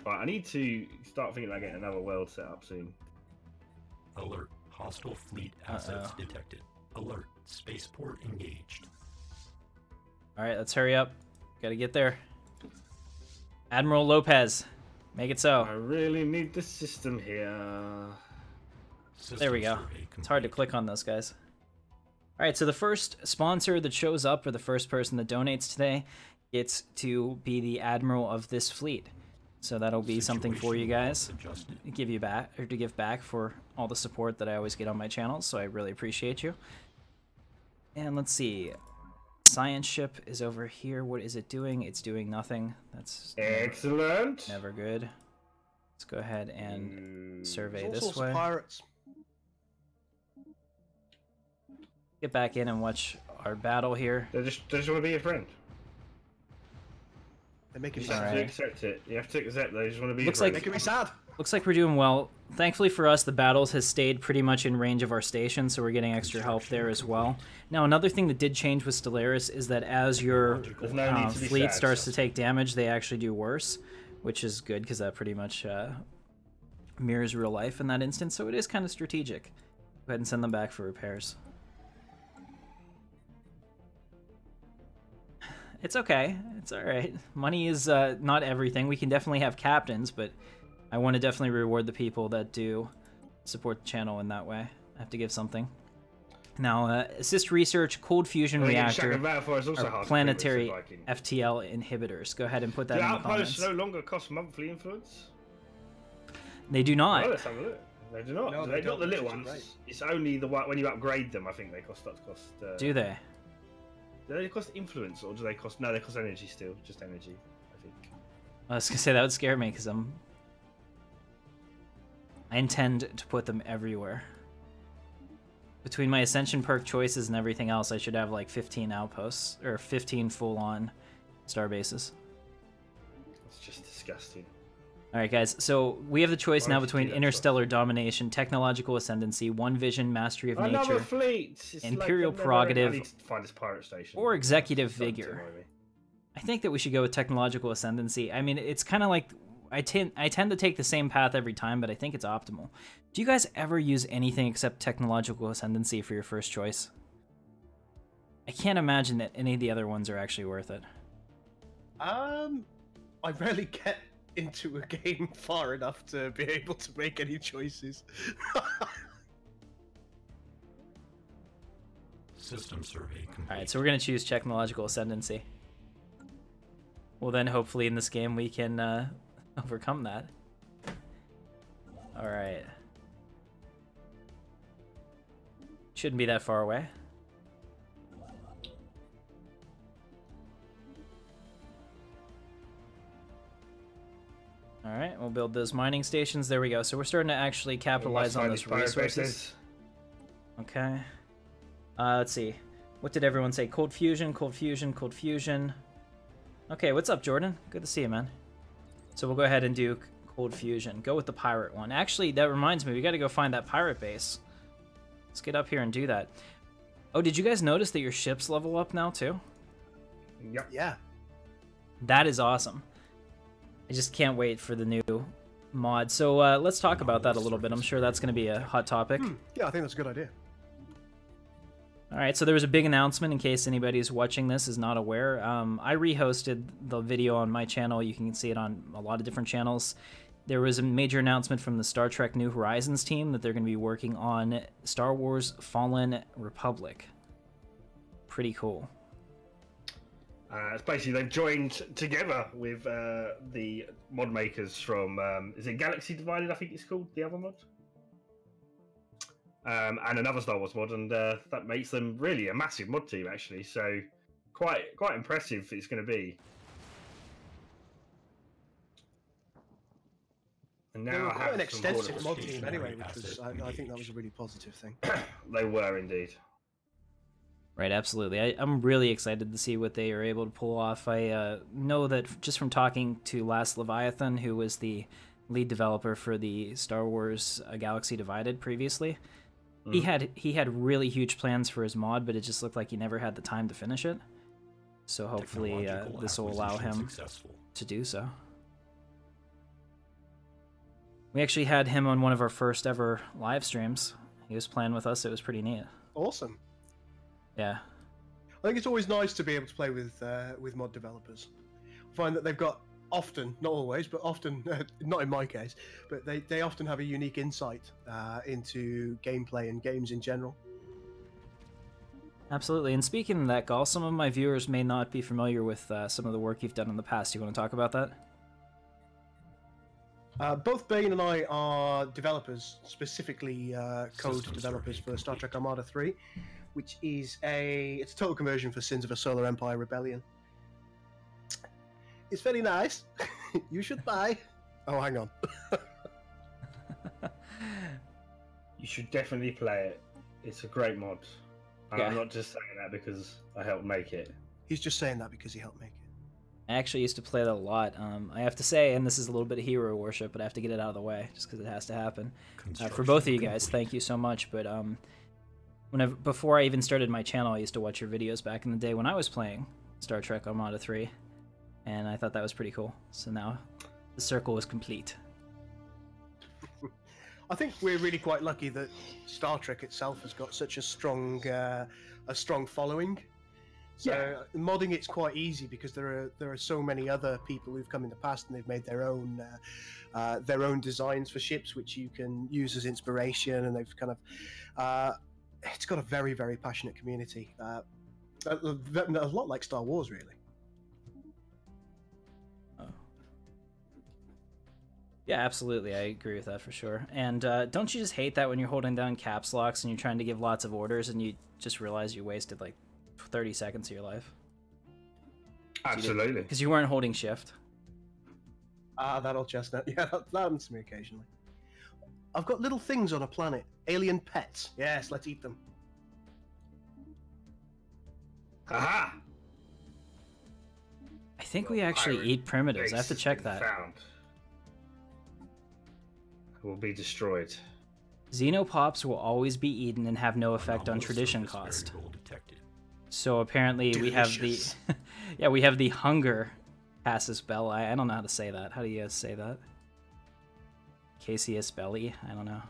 Right, I need to start thinking about getting another world set up soon. Alert. Hostile fleet assets detected. Alert. Spaceport engaged. Alright, let's hurry up. Gotta get there. Admiral Lopez. Make it so. I really need the system here. System There we go. survey It's hard to complete. click on those guys. Alright, so the first sponsor that shows up, or the first person that donates today, gets to be the admiral of this fleet. So that'll be something for you Situation guys. adjusted. Give you back, or to give back for all the support that I always get on my channels, so I really appreciate you. And let's see. Science ship is over here. What is it doing? It's doing nothing. That's excellent. Never good. Let's go ahead and survey There's all this sorts way. of pirates. Get back in and watch our battle here. They just want to be your friend. They're making You me have sad. to accept it. You have to accept they just want to be Looks your like- friend. Making me sad. Looks like we're doing well. Thankfully for us, the battles has stayed pretty much in range of our station, so we're getting extra help there as well. Now, another thing that did change with Stellaris is that as your There's no need to be fleet sad. starts to take damage, they actually do worse, which is good because that pretty much mirrors real life in that instance, so it is kind of strategic. Go ahead and send them back for repairs. It's okay. It's alright. Money is not everything. We can definitely have captains, but I want to definitely reward the people that do support the channel in that way. I have to give something. Now, assist research, cold fusion reactor, or planetary FTL inhibitors. Go ahead and put that Do in the outposts comments. no longer cost monthly influence? They do not. Oh, let's have a look. They do not. No, Do they they not the don't, little which is ones. great. It's only the one when you upgrade them. I think they start to cost. Do they? Do they cost influence or do they cost? No, they cost energy still. Just energy, I think. I was gonna say that would scare me because I intend to put them everywhere. Between my ascension perk choices and everything else, I should have like 15 outposts or 15 full-on star bases. It's just disgusting. All right, guys. So we have the choice Why now would you between do that interstellar domination, technological ascendancy, one vision, mastery of Another nature, fleet. It's Imperial I've never- prerogative, I need to find this pirate station. or executive It's starting to vigor. annoy me. I think that we should go with technological ascendancy. I mean, it's kind of like I tend to take the same path every time, but I think it's optimal. Do you guys ever use anything except technological ascendancy for your first choice? I can't imagine that any of the other ones are actually worth it. I rarely get into a game far enough to be able to make any choices. System survey complete. All right, so we're gonna choose technological ascendancy. Well, then hopefully in this game we can overcome that. All right. Shouldn't be that far away. All right, we'll build those mining stations. There we go. So we're starting to actually capitalize on Let's those find these pirate resources. bases. Okay. Let's see. What did everyone say? Cold fusion, cold fusion, cold fusion. Okay, what's up, Jordan? Good to see you, man. So we'll go ahead and do cold fusion. Go with the pirate one. Actually, that reminds me, we got to go find that pirate base. Let's get up here and do that. Oh, did you guys notice that your ships level up now, too? Yep. Yeah. That is awesome. I just can't wait for the new mod. So let's talk about that a little bit. I'm sure that's going to be a hot topic. Yeah, I think that's a good idea. All right, so there was a big announcement in case anybody who's watching this is not aware. I rehosted the video on my channel. You can see it on a lot of different channels. There was a major announcement from the Star Trek New Horizons team that they're going to be working on Star Wars Fallen Republic. Pretty cool. It's basically they've joined together with the mod makers from is it Galaxy Divided? I think it's called the other mod, and another Star Wars mod, and that makes them really a massive mod team actually. So quite impressive it's going to be. And They now were I quite have an some extensive more- mod team anyway, which was, I think that was a really positive thing. They were indeed. Right, absolutely. I'm really excited to see what they are able to pull off. I know that just from talking to Last Leviathan, who was the lead developer for the Star Wars Galaxy Divided previously, he had really huge plans for his mod, but it just looked like he never had the time to finish it. So hopefully Technological this will allow acquisition him successful. to do so. We actually had him on one of our first ever live streams. He was playing with us. It was pretty neat. Awesome. Yeah. I think it's always nice to be able to play with mod developers. I find that they've got often, not always, but often, not in my case, but they often have a unique insight into gameplay and games in general. Absolutely. And speaking of that, Gul, some of my viewers may not be familiar with some of the work you've done in the past. You want to talk about that? Both Bane and I are developers, specifically code System developers survey for Star complete. Trek Armada 3, which is it's a total conversion for Sins of a Solar Empire Rebellion. It's very nice. You should buy. Oh, hang on. You should definitely play it. It's a great mod. And Yeah. I'm not just saying that because I helped make it. He's just saying that because he helped make it. I actually used to play that a lot. I have to say, and this is a little bit of hero worship, but I have to get it out of the way just because it has to happen. For both of you guys, thank you so much. But before I even started my channel, I used to watch your videos back in the day when I was playing Star Trek Armada 3, and I thought that was pretty cool. So now the circle is complete. I think we're really quite lucky that Star Trek itself has got such a strong following. So modding it's quite easy because there are so many other people who've come in the past and they've made their own designs for ships which you can use as inspiration, and they've kind of it's got a very, very passionate community. A lot like Star Wars, really. Oh. Yeah, absolutely. I agree with that for sure. And don't you just hate that when you're holding down caps locks and you're trying to give lots of orders and you just realize you wasted like 30 seconds of your life? Absolutely. Because you weren't holding shift. That old chestnut. Yeah, that happens to me occasionally. I've got little things on a planet. Alien pets. Yes, let's eat them. Haha! I think we actually eat primitives. I have to check that. Found. Will be destroyed. Xenopops will always be eaten and have no effect on tradition cost. So apparently we have the yeah, we have the hunger casus belli. I don't know how to say that. How do you guys say that? Casus belli? I don't know.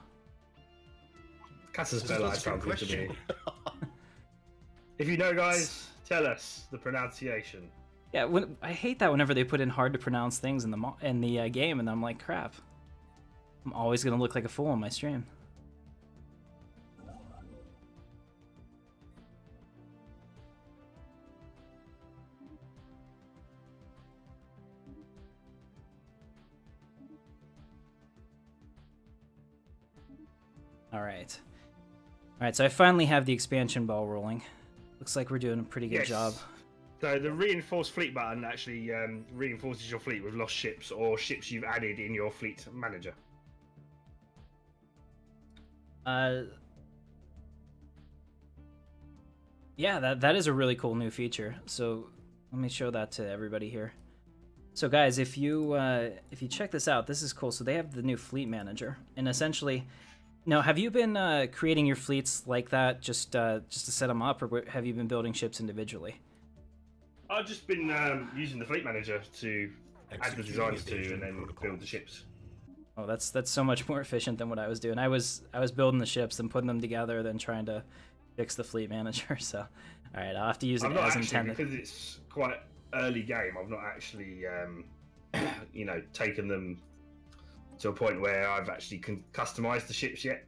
Casus belli sounds good to me. If you know, guys, tell us the pronunciation. Yeah, I hate that whenever they put in hard to pronounce things in the game, and I'm like, crap. I'm always gonna look like a fool on my stream. Alright. Alright, so I finally have the expansion ball rolling. Looks like we're doing a pretty good job. So the reinforced fleet button actually reinforces your fleet with lost ships or ships you've added in your fleet manager. Yeah, that is a really cool new feature. So let me show that to everybody here. So guys, if you check this out, this is cool. So they have the new fleet manager, and essentially, now have you been creating your fleets like that just to set them up, or have you been building ships individually? I've just been using the fleet manager to add the designs to and then build the ships. Oh, that's so much more efficient than what I was doing. I was building the ships and putting them together, then trying to fix the fleet manager. So, all right, I'll have to use it as intended. Because it's quite early game. I've not actually, you know, taken them to a point where I've actually customized the ships yet.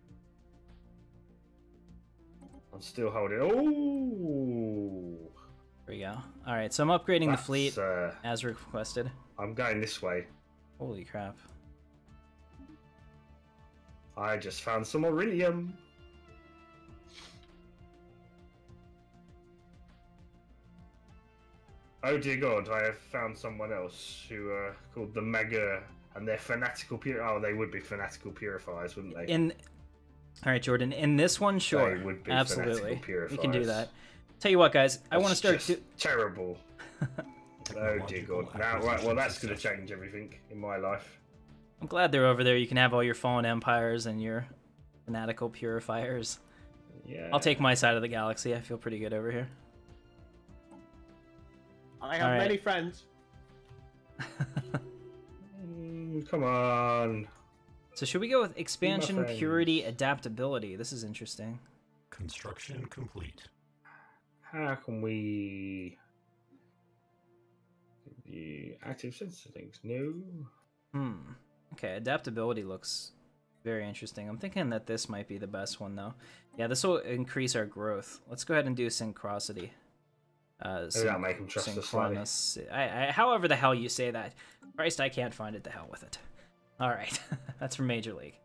I'm still holding. Oh, there we go. All right, so I'm upgrading the fleet as requested. I'm going this way. Holy crap! I just found some Aurelium. Oh dear God, I have found someone else who are called the Mega, and they're fanatical Oh, they would be fanatical purifiers, wouldn't they? All right, Jordan, in this one, sure. They would be absolutely. We can do that. Tell you what, guys, I want to start... terrible. Oh dear God. Now, right, well, that's going to change everything in my life. I'm glad they're over there. You can have all your fallen empires and your fanatical purifiers. Yeah. I'll take my side of the galaxy. I feel pretty good over here. I have many friends. Come on. So should we go with expansion, purity, adaptability? This is interesting. Construction complete. How can we... The active sensor things? No. Okay, adaptability looks very interesting. I'm thinking that this might be the best one, though. Yeah, this will increase our growth. Let's go ahead and do synchronicity. That'll make them trust us slightly. However the hell you say that. Christ, I can't find it. The hell with it. All right, that's from Major League.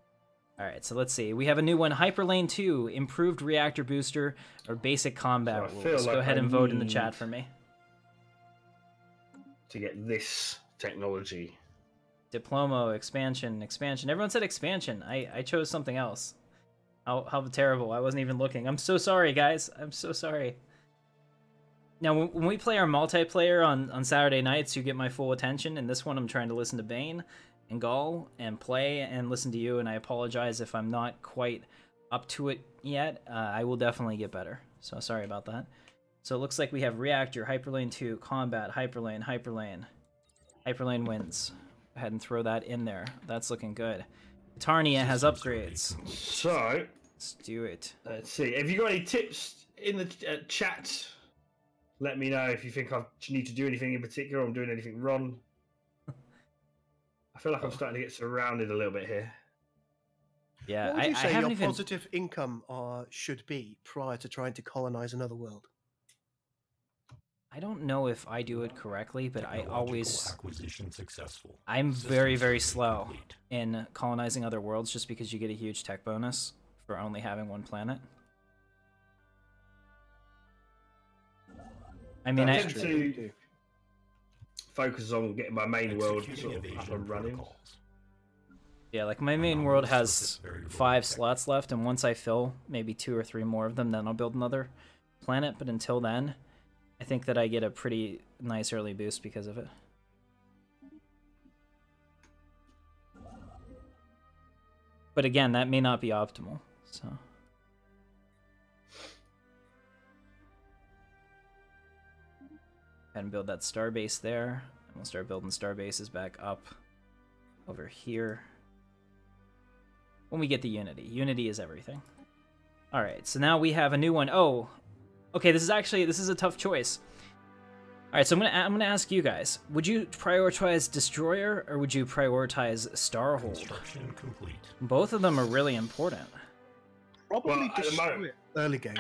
All right, so let's see. We have a new one, Hyperlane 2, improved reactor booster or basic combat So I feel rules. like Go ahead I and vote in the need- chat for me. To get this technology. Diplomo, expansion. Everyone said expansion. I chose something else. How terrible. I wasn't even looking. I'm so sorry, guys. I'm so sorry. Now, when we play our multiplayer on Saturday nights, you get my full attention. And this one, I'm trying to listen to Bane and Gul and play and listen to you. And I apologize if I'm not quite up to it yet. I will definitely get better. So sorry about that. So it looks like we have Reactor, Hyperlane 2, Combat, Hyperlane. Hyperlane wins. Go ahead and throw that in there. That's looking good. Eternia has upgrades. So, Let's do it. let's see. Have you got any tips in the chat? Let me know if you think I need to do anything in particular or I'm doing anything wrong. I feel like I'm starting to get surrounded a little bit here. Yeah, What would you I say haven't your even... positive income should be prior to trying to colonize another world? I don't know if I do it correctly, but I always... Acquisition successful. I'm System very, very survey slow complete. in colonizing other worlds just because you get a huge tech bonus for only having one planet. I mean, I I... tend to focus on getting my main world Executing sort of up evasion and running. protocols. Yeah, like my main world has 5 slots left, and once I fill maybe 2 or 3 more of them, then I'll build another planet. But until then, I think that I get a pretty nice early boost because of it. But again, that may not be optimal, so... And build that star base there, and we'll start building star bases back up over here. When we get the Unity. Unity is everything. Alright, so now we have a new one. Oh, okay, this is a tough choice. Alright, so I'm gonna ask you guys, would you prioritize Destroyer or would you prioritize Starhold? Construction complete. Both of them are really important. Probably Well, at the destroy moment- it early game.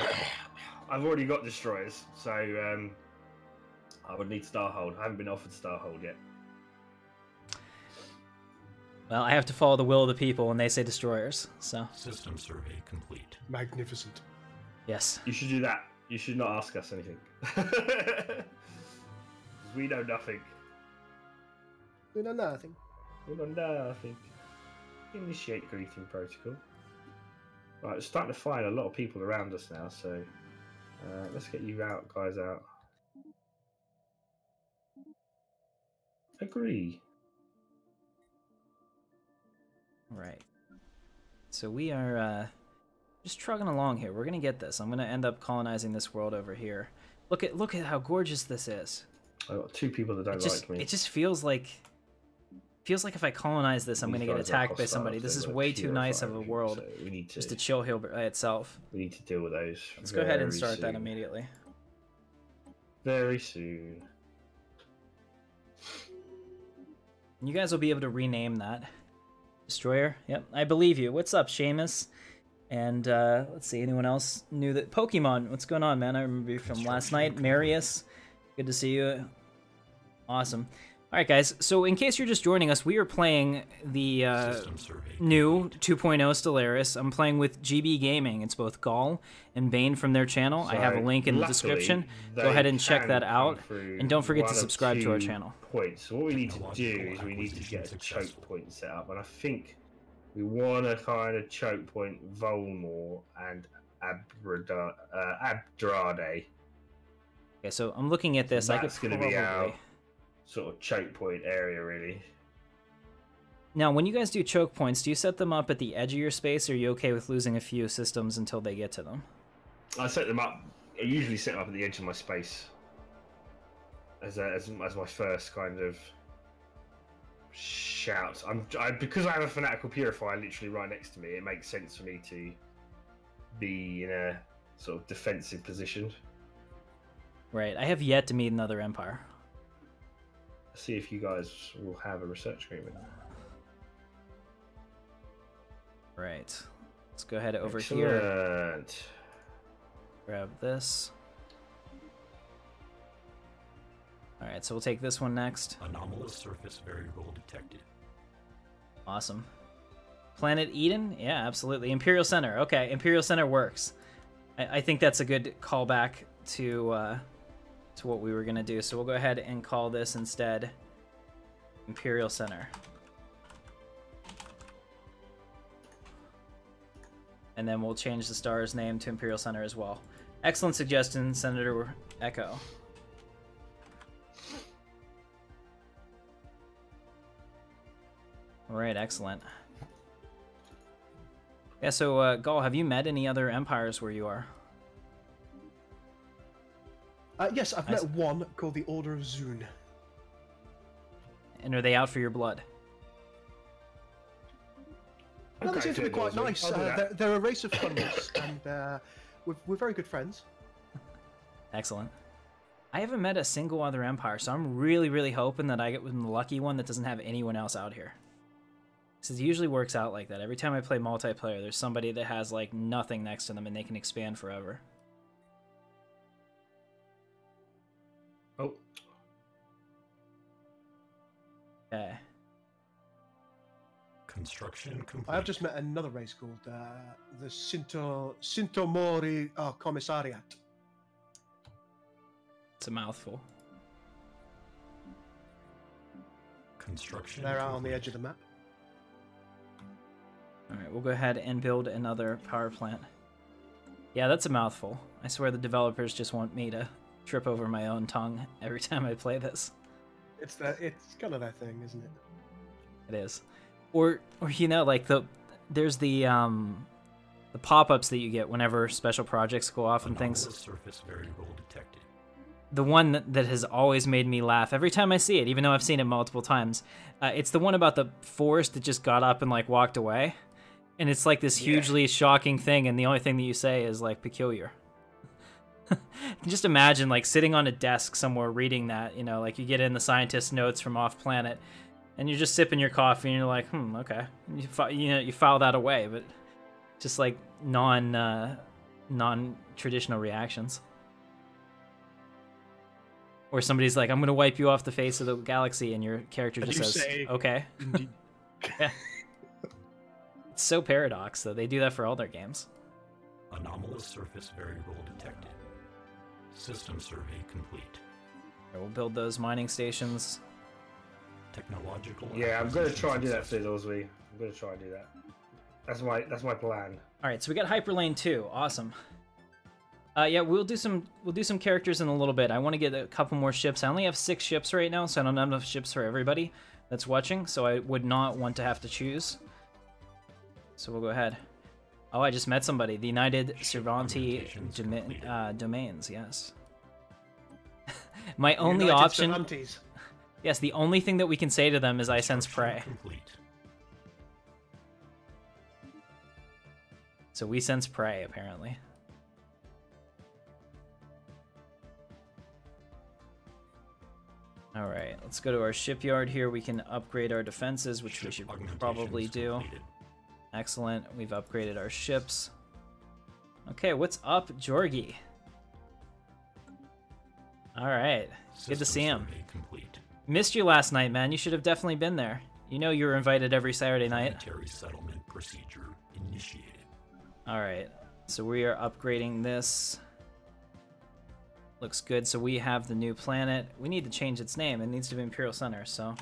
I've already got destroyers, so I would need Starhold. I haven't been offered Starhold yet. Well, I have to follow the will of the people when they say Destroyers, so... System survey complete. Magnificent. Yes. You should do that. You should not ask us anything. We know nothing. We know nothing. We know nothing. Initiate greeting protocol. Right, we're starting to find a lot of people around us now, so let's get you out, guys, out. Agree. Right. So we are just trugging along here. We're gonna get this. I'm gonna end up colonizing this world over here. Look at how gorgeous this is. I've got 2 people that don't like me. It just feels like if I colonize this, I'm These gonna get guys are attacked by hostile, somebody. so This is they're way too nice of a purifying, world so we need to just to chill here by itself. we need to deal with those. Let's go ahead and very start that soon. immediately. Very soon. You guys will be able to rename that. Destroyer? Yep, I believe you. What's up, Seamus? And let's see, anyone else knew that? Pokemon, what's going on, man? I remember you from last night. Marius, good to see you. Awesome. All right, guys, so in case you're just joining us, we are playing the System survey new 2.0 Stellaris. I'm playing with GBGaming. It's both Gul and Bane from their channel. I have a So, link in the luckily, description. they Go ahead and check can that come out. through And don't forget to one of subscribe to our 2 channel. Points. So what we need to do is we need to get a choke point set up, and I think we want to kind of choke point Volmore and Abdrade. Okay, so I'm looking at this. I could That's going to probably... be our sort of choke point area, really. Now, when you guys do choke points, do you set them up at the edge of your space, or are you okay with losing a few systems until they get to them? I set them up. I usually set them up at the edge of my space as my first kind of shout. Because I have a fanatical purifier literally right next to me. It makes sense for me to be in a sort of defensive position. Right. I have yet to meet another empire. See if you guys will have a research agreement. Right. Let's go ahead over here. Excellent. Grab this. Alright, so we'll take this one next. Anomalous surface variable detected. Awesome. Planet Eden? Yeah, absolutely. Imperial Center. Okay, Imperial Center works. I think that's a good callback to what we were gonna do. So we'll go ahead and call this instead Imperial Center. And then we'll change the star's name to Imperial Center as well. Excellent suggestion, Senator Echo. All right, excellent. Yeah, so, Gul, have you met any other empires where you are? Yes, I've met one called the Order of Zune. And are they out for your blood? No, they seem to be quite nice. They're a race of funders, and we're very good friends. Excellent. I haven't met a single other empire, so I'm really, really hoping that I get the lucky one that doesn't have anyone else out here. Because it usually works out like that. Every time I play multiplayer, there's somebody that has, like, nothing next to them, and they can expand forever. Oh. Okay. Construction complete. I've just met another race called the Sintomori Commissariat. It's a mouthful. Construction. They're out on the edge of the map. Alright, we'll go ahead and build another power plant. Yeah, that's a mouthful. I swear the developers just want me to trip over my own tongue every time I play this. It's kind of that thing, isn't it? It is. Or you know, like there's the pop-ups that you get whenever special projects go off and things. Surface variable detected. The one that has always made me laugh every time I see it, even though I've seen it multiple times. It's the one about the forest that just got up and like walked away. And it's like this hugely shocking thing, and the only thing that you say is like peculiar. Just imagine like sitting on a desk somewhere reading that, you know, like you get in the scientist notes from off planet, and you're just sipping your coffee, and you're like, okay. And you file that away, but just like non-traditional reactions. Or somebody's like, I'm gonna wipe you off the face of the galaxy, and your character just says, okay. Yeah. It's so paradox, though. They do that for all their games. Anomalous surface variable detected. System survey complete. Right, we'll build those mining stations. Technological. Yeah, I'm gonna try and do that soon, Osby. I'm gonna try and do that. That's my plan. All right, so we got Hyperlane 2. Awesome. Yeah, we'll do some characters in a little bit. I want to get a couple more ships. I only have 6 ships right now, so I don't have enough ships for everybody that's watching. So I would not want to have to choose. So we'll go ahead. Oh, I just met somebody. The United Cervanti Domains, yes. My only United option... Cervantes. Yes, the only thing that we can say to them is I sense prey. Complete. So we sense prey, apparently. Alright, let's go to our shipyard here. We can upgrade our defenses, which we should probably do. Completed. Excellent. We've upgraded our ships. Okay, what's up, Jorgi? Alright, good to see him. Complete. Missed you last night, man. You should have definitely been there. You know you were invited every Saturday night. Planetary settlement procedure initiated. Alright, so we are upgrading this. Looks good. So we have the new planet. We need to change its name. It needs to be Imperial Center, so...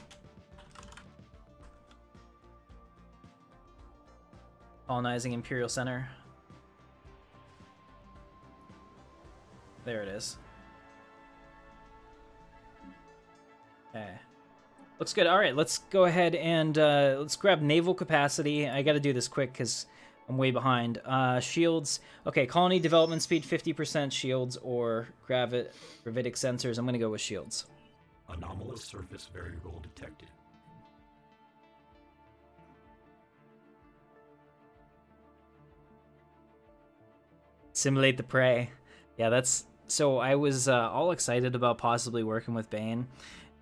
Colonizing Imperial Center. There it is. Okay. Looks good. Alright, let's go ahead and let's grab naval capacity. I gotta do this quick because I'm way behind. Shields. Okay, colony development speed 50% shields or gravitic sensors. I'm gonna go with shields. Anomalous surface variable detected. Simulate the prey. Yeah, that's... So I was all excited about possibly working with Bane,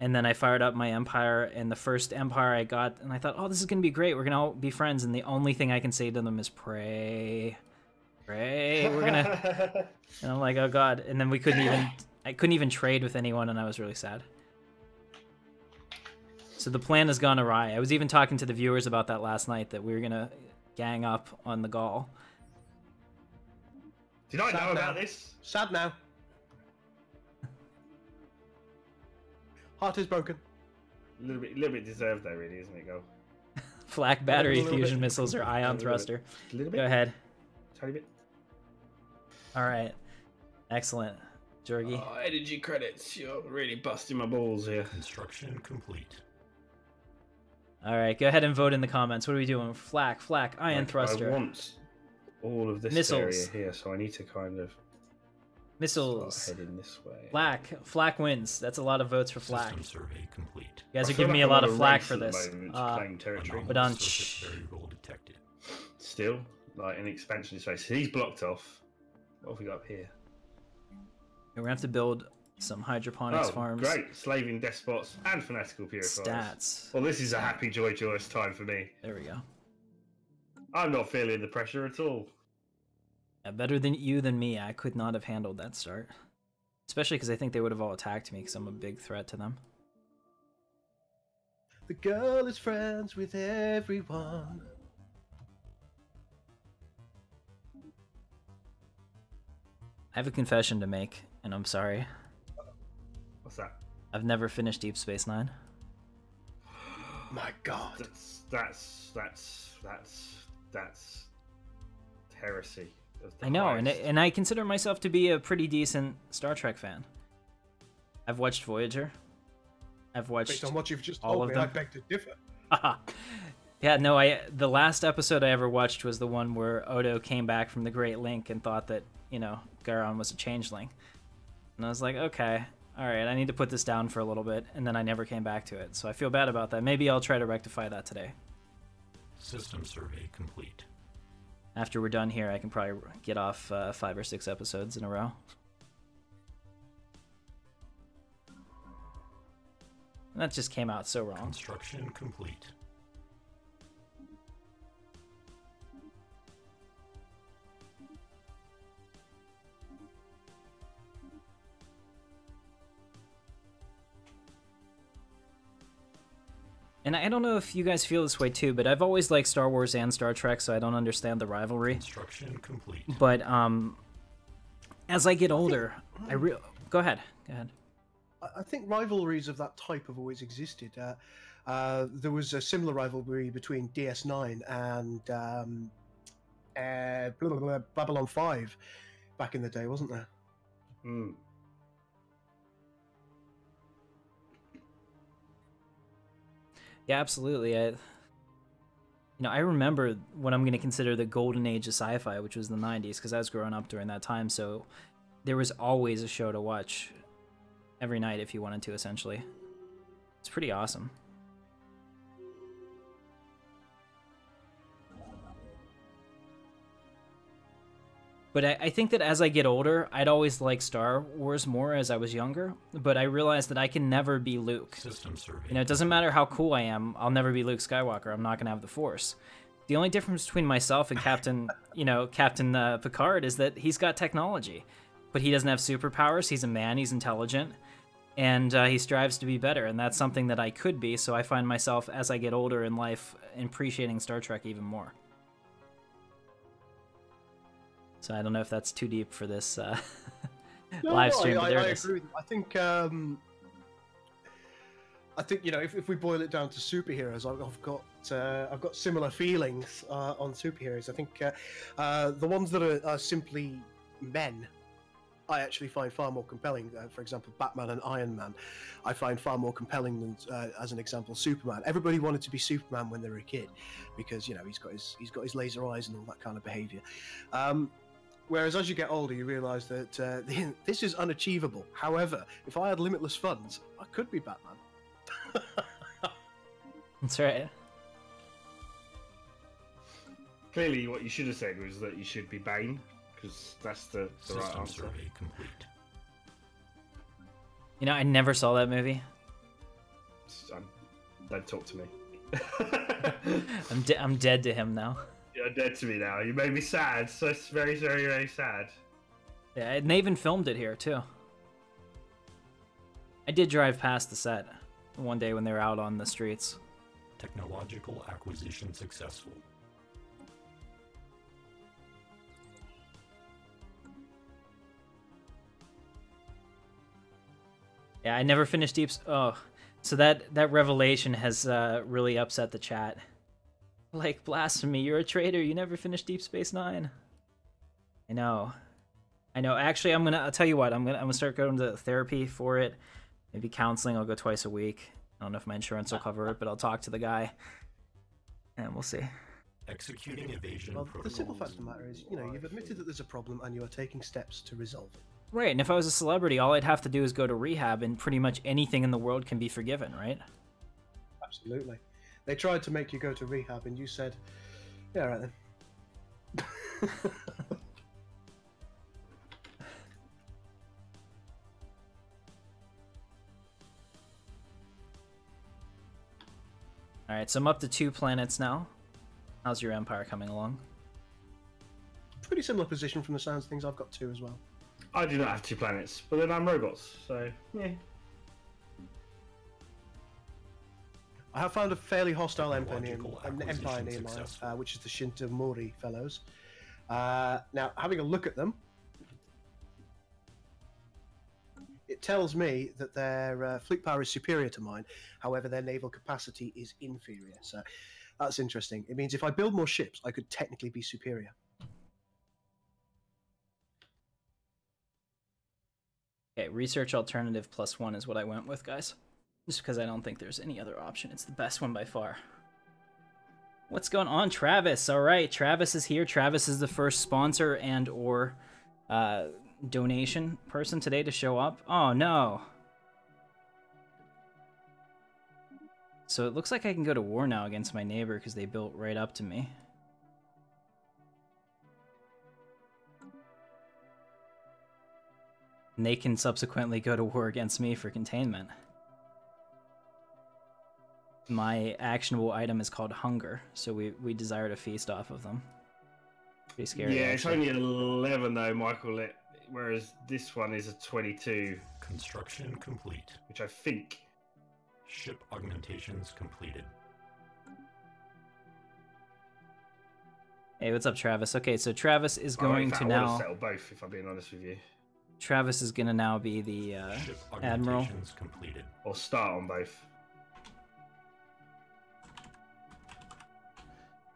and then I fired up my Empire, and the first Empire I got, and I thought, oh, this is going to be great. We're going to all be friends, and the only thing I can say to them is pray. Pray. We're going to... And I'm like, oh, God. And then we couldn't even... I couldn't even trade with anyone, and I was really sad. So So the plan has gone awry. I was even talking to the viewers about that last night, that we were gonna gang up on the Gaul. Did I know about this? Sad now. Heart is broken. A little bit deserved though, really, isn't it, Go? Flak battery, A little fusion bit. missiles, or ion A little thruster. A little bit. Go ahead. Tiny bit. All right. Excellent. Jorgi. Oh, energy credits. You're really busting my balls here. Construction complete. All right, go ahead and vote in the comments. What are we doing? Flak, ion thruster. I want all of this Missiles. area here, so I need to kind of missiles. start heading this way. Flak wins. That's a lot of votes for Flak. System survey complete. You guys I are feel giving like me a I'm lot on of flack race for at the this. moment to claim territory. But on Surface variable detected. Still, like an expansion space. So he's blocked off. What have we got up here? We're gonna have to build some hydroponics farms. Great. Slaving despots and fanatical purifiers. Stats. Well, this is a happy, joyous time for me. There we go. I'm not feeling the pressure at all. Yeah, better than you than me. I could not have handled that start. Especially because I think they would have all attacked me because I'm a big threat to them. The girl is friends with everyone. I have a confession to make, and I'm sorry. What's that? I've never finished Deep Space Nine. My God. That's heresy. Of the I know, highest. and I consider myself to be a pretty decent Star Trek fan. I've watched Voyager. I've watched Based on what you've just all told of me, them. I beg to differ. Yeah, no, the last episode I ever watched was the one where Odo came back from the Great Link and thought that, you know, Garon was a changeling. And I was like, okay, all right, I need to put this down for a little bit, and then I never came back to it. So I feel bad about that. Maybe I'll try to rectify that today. System survey complete. After we're done here, I can probably get off 5 or 6 episodes in a row. That just came out so wrong. Construction complete. And I don't know if you guys feel this way too, but I've always liked Star Wars and Star Trek, so I don't understand the rivalry. Construction complete. But as I get older, go ahead. I think rivalries of that type have always existed. There was a similar rivalry between DS9 and Babylon 5 back in the day, wasn't there? Hmm. Yeah, absolutely. I remember what I'm going to consider the golden age of sci-fi, which was the 90s, because I was growing up during that time, so there was always a show to watch every night if you wanted to, essentially. It's pretty awesome. But I think that as I get older, I'd always like Star Wars more as I was younger, but I realized that I can never be Luke. System survey. You know, it doesn't matter how cool I am, I'll never be Luke Skywalker. I'm not going to have the Force. The only difference between myself and Captain Picard is that he's got technology, but he doesn't have superpowers. He's a man, he's intelligent, and he strives to be better, and that's something that I could be, so I find myself, as I get older in life, appreciating Star Trek even more. So I don't know if that's too deep for this live stream, but there it is. I agree with you. I think if we boil it down to superheroes, I've got similar feelings on superheroes. I think the ones that are simply men, I actually find far more compelling. For example, Batman and Iron Man, I find far more compelling than, as an example, Superman. Everybody wanted to be Superman when they were a kid, because he's got his laser eyes and all that kind of behavior. Whereas as you get older, you realise that this is unachievable. However, if I had limitless funds, I could be Batman. That's right. Clearly, what you should have said was that you should be Bane, because that's the right System answer. survey complete. You know, I never saw that movie. Don't talk to me. I'm dead to him now. You're dead to me now. You made me sad. So it's very, very, very sad. Yeah, and they even filmed it here too. I did drive past the set. one day when they were out on the streets. Technological acquisition successful. Yeah, I never finished Oh, so that revelation has really upset the chat. Like, blasphemy, you're a traitor, you never finished Deep Space Nine. I know. Actually, I'll tell you what, I'm gonna start going to therapy for it. Maybe counseling. I'll go twice a week. I don't know if my insurance will cover it, but I'll talk to the guy and we'll see. Executing evasion Well, protocols. the simple fact of the matter is, you've admitted that there's a problem and you are taking steps to resolve it. Right, and if I was a celebrity, all I'd have to do is go to rehab and pretty much anything in the world can be forgiven, right? Absolutely. They tried to make you go to rehab and you said, yeah, right then. Alright, so I'm up to 2 planets now. How's your empire coming along? Pretty similar position from the sounds of things. I've got 2 as well. I do not have 2 planets, but then I'm robots, so yeah. I have found a fairly hostile empire Technological near acquisition mine, successful. which is the Shintamori fellows. Now, having a look at them, it tells me that their fleet power is superior to mine. However, their naval capacity is inferior. So that's interesting. It means if I build more ships, I could technically be superior. Okay, research alternative +1 is what I went with, guys. Just because I don't think there's any other option. It's the best one by far. What's going on, Travis? All right, Travis is here. Travis is the first sponsor and or donation person today to show up. Oh, no. So it looks like I can go to war now against my neighbor because they built right up to me. And they can subsequently go to war against me for containment. My actionable item is called hunger, so we desire to feast off of them. Pretty scary. Yeah, actually. it's only 11 though, Michael. Whereas this one is a 22, Construction complete. which I think. Ship augmentations completed. Hey, what's up, Travis? Okay, so Travis is Well, in going fact, to I want now. to settle both, if I'm being honest with you, Travis is gonna now be the Ship admiral. augmentations completed. or start on both.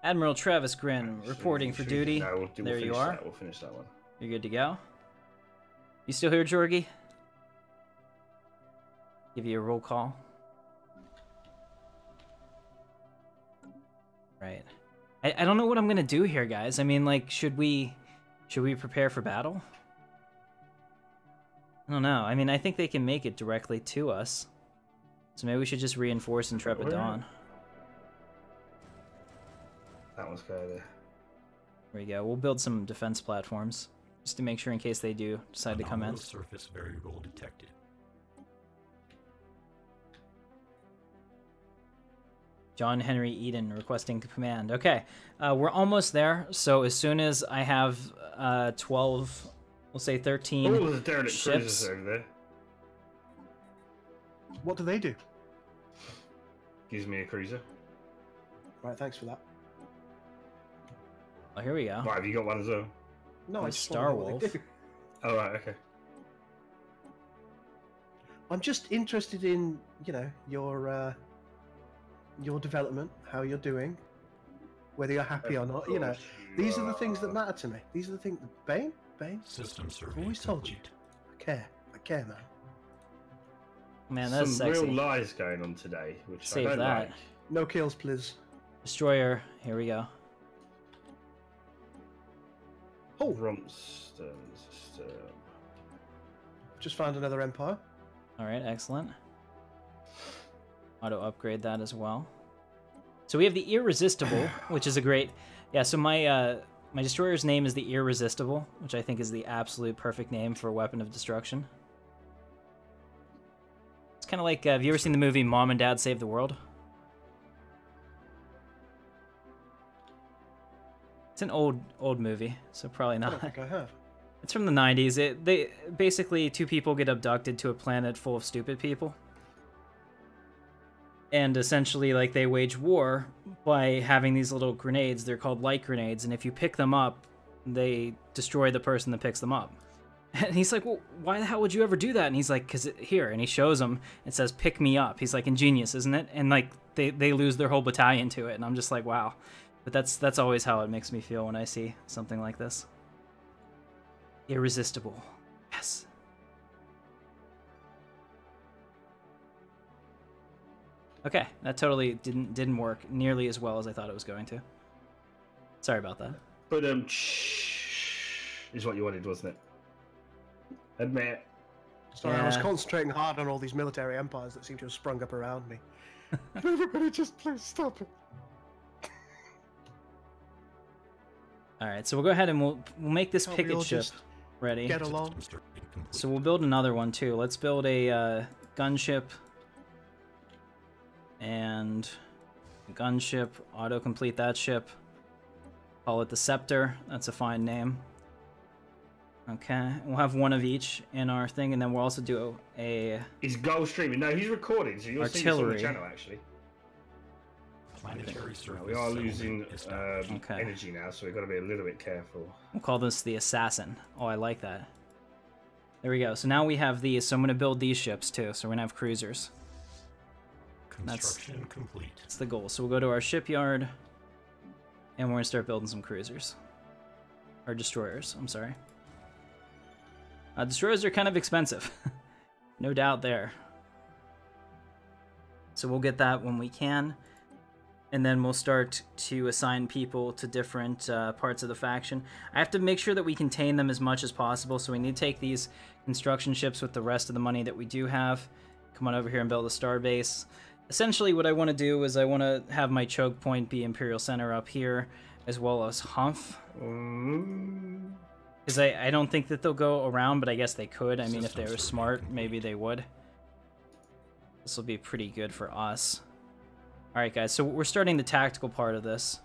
Admiral Travis Grin reporting for duty. No, we'll There you finish are. That. We'll finish that one. You're good to go. You still here, Jorgie? Give you a roll call. Right. I don't know what I'm gonna do here, guys. I mean, like, should we prepare for battle? I don't know. I mean, I think they can make it directly to us. So maybe we should just reinforce Intrepid Dawn. That one's go there. There we go. We'll build some defense platforms just to make sure in case they do decide to come in. Anomalous surface variable detected. John Henry Eden requesting command. Okay, we're almost there. So as soon as I have 12, we'll say 13 Oh, there's a derelict ships. cruisers over there. What do they do? Gives me a cruiser. Right, thanks for that. Oh, here we go. Right, have you got one as well? No, Oh, I just Star wanna know what they Wolf. do. Oh, right, okay. I'm just interested in, your development, how you're doing, whether you're happy or not. These are the things that matter to me. These are the things. Bane, System survey always told you. complete. I care, man. Man, that's Some sexy. real lies going on today, which Save I don't that. like. No kills, please. Destroyer. Here we go. Oh, Romston system. just found another empire. All right, excellent. Auto upgrade that as well. So we have the Irresistible, which is a great. Yeah. So my my destroyer's name is the Irresistible, which I think is the absolute perfect name for a weapon of destruction. It's kind of like, have you ever seen the movie Mom and Dad Save the World? It's an old movie, so probably I don't not. think I have. It's from the 90s. They basically 2 people get abducted to a planet full of stupid people. And essentially, like, they wage war by having these little grenades. They're called light grenades, and if you pick them up, they destroy the person that picks them up. And he's like, well, why the hell would you ever do that? And he's like, because here. And he shows them. It says, pick me up. He's like, ingenious, isn't it? And, like, they lose their whole battalion to it. And I'm just like, wow. But that's always how it makes me feel when I see something like this. Irresistible. Yes. Okay, that totally didn't work nearly as well as I thought it was going to. Sorry about that. But is what you wanted, wasn't it? Admit. Sorry, I was Yeah. concentrating hard on all these military empires that seem to have sprung up around me. Can everybody just please stop it? All right, so we'll go ahead and we'll make this Can't we picket all ship just ready. get along? System survey complete. So we'll build another one too. Let's build a gunship and gunship. Auto-complete that ship. Call it the Scepter. That's a fine name. Okay, we'll have one of each in our thing, and then we'll also do a Is Gul streaming? No, he's recording, so you'll see this on the Artillery. channel, actually. Planetary surface We are settlement losing established. Okay. energy now, so we've got to be a little bit careful. We'll call this the Assassin. Oh, I like that. There we go. So now we have these. So I'm going to build these ships too. So we're going to have cruisers. Construction complete. That's the goal. So we'll go to our shipyard, and we're going to start building some cruisers. Or destroyers, I'm sorry. Destroyers are kind of expensive. No doubt there. So we'll get that when we can. And then we'll start to assign people to different parts of the faction. I have to make sure that we contain them as much as possible, so we need to take these construction ships with the rest of the money that we do have. Come on over here and build a star base. Essentially what I want to do is I want to have my choke point be Imperial Center up here, as well as Humph. Because I don't think that they'll go around, but I guess they could. I mean, if they were smart, maybe they would. This will be pretty good for us. Alright guys, so we're starting the tactical part of this.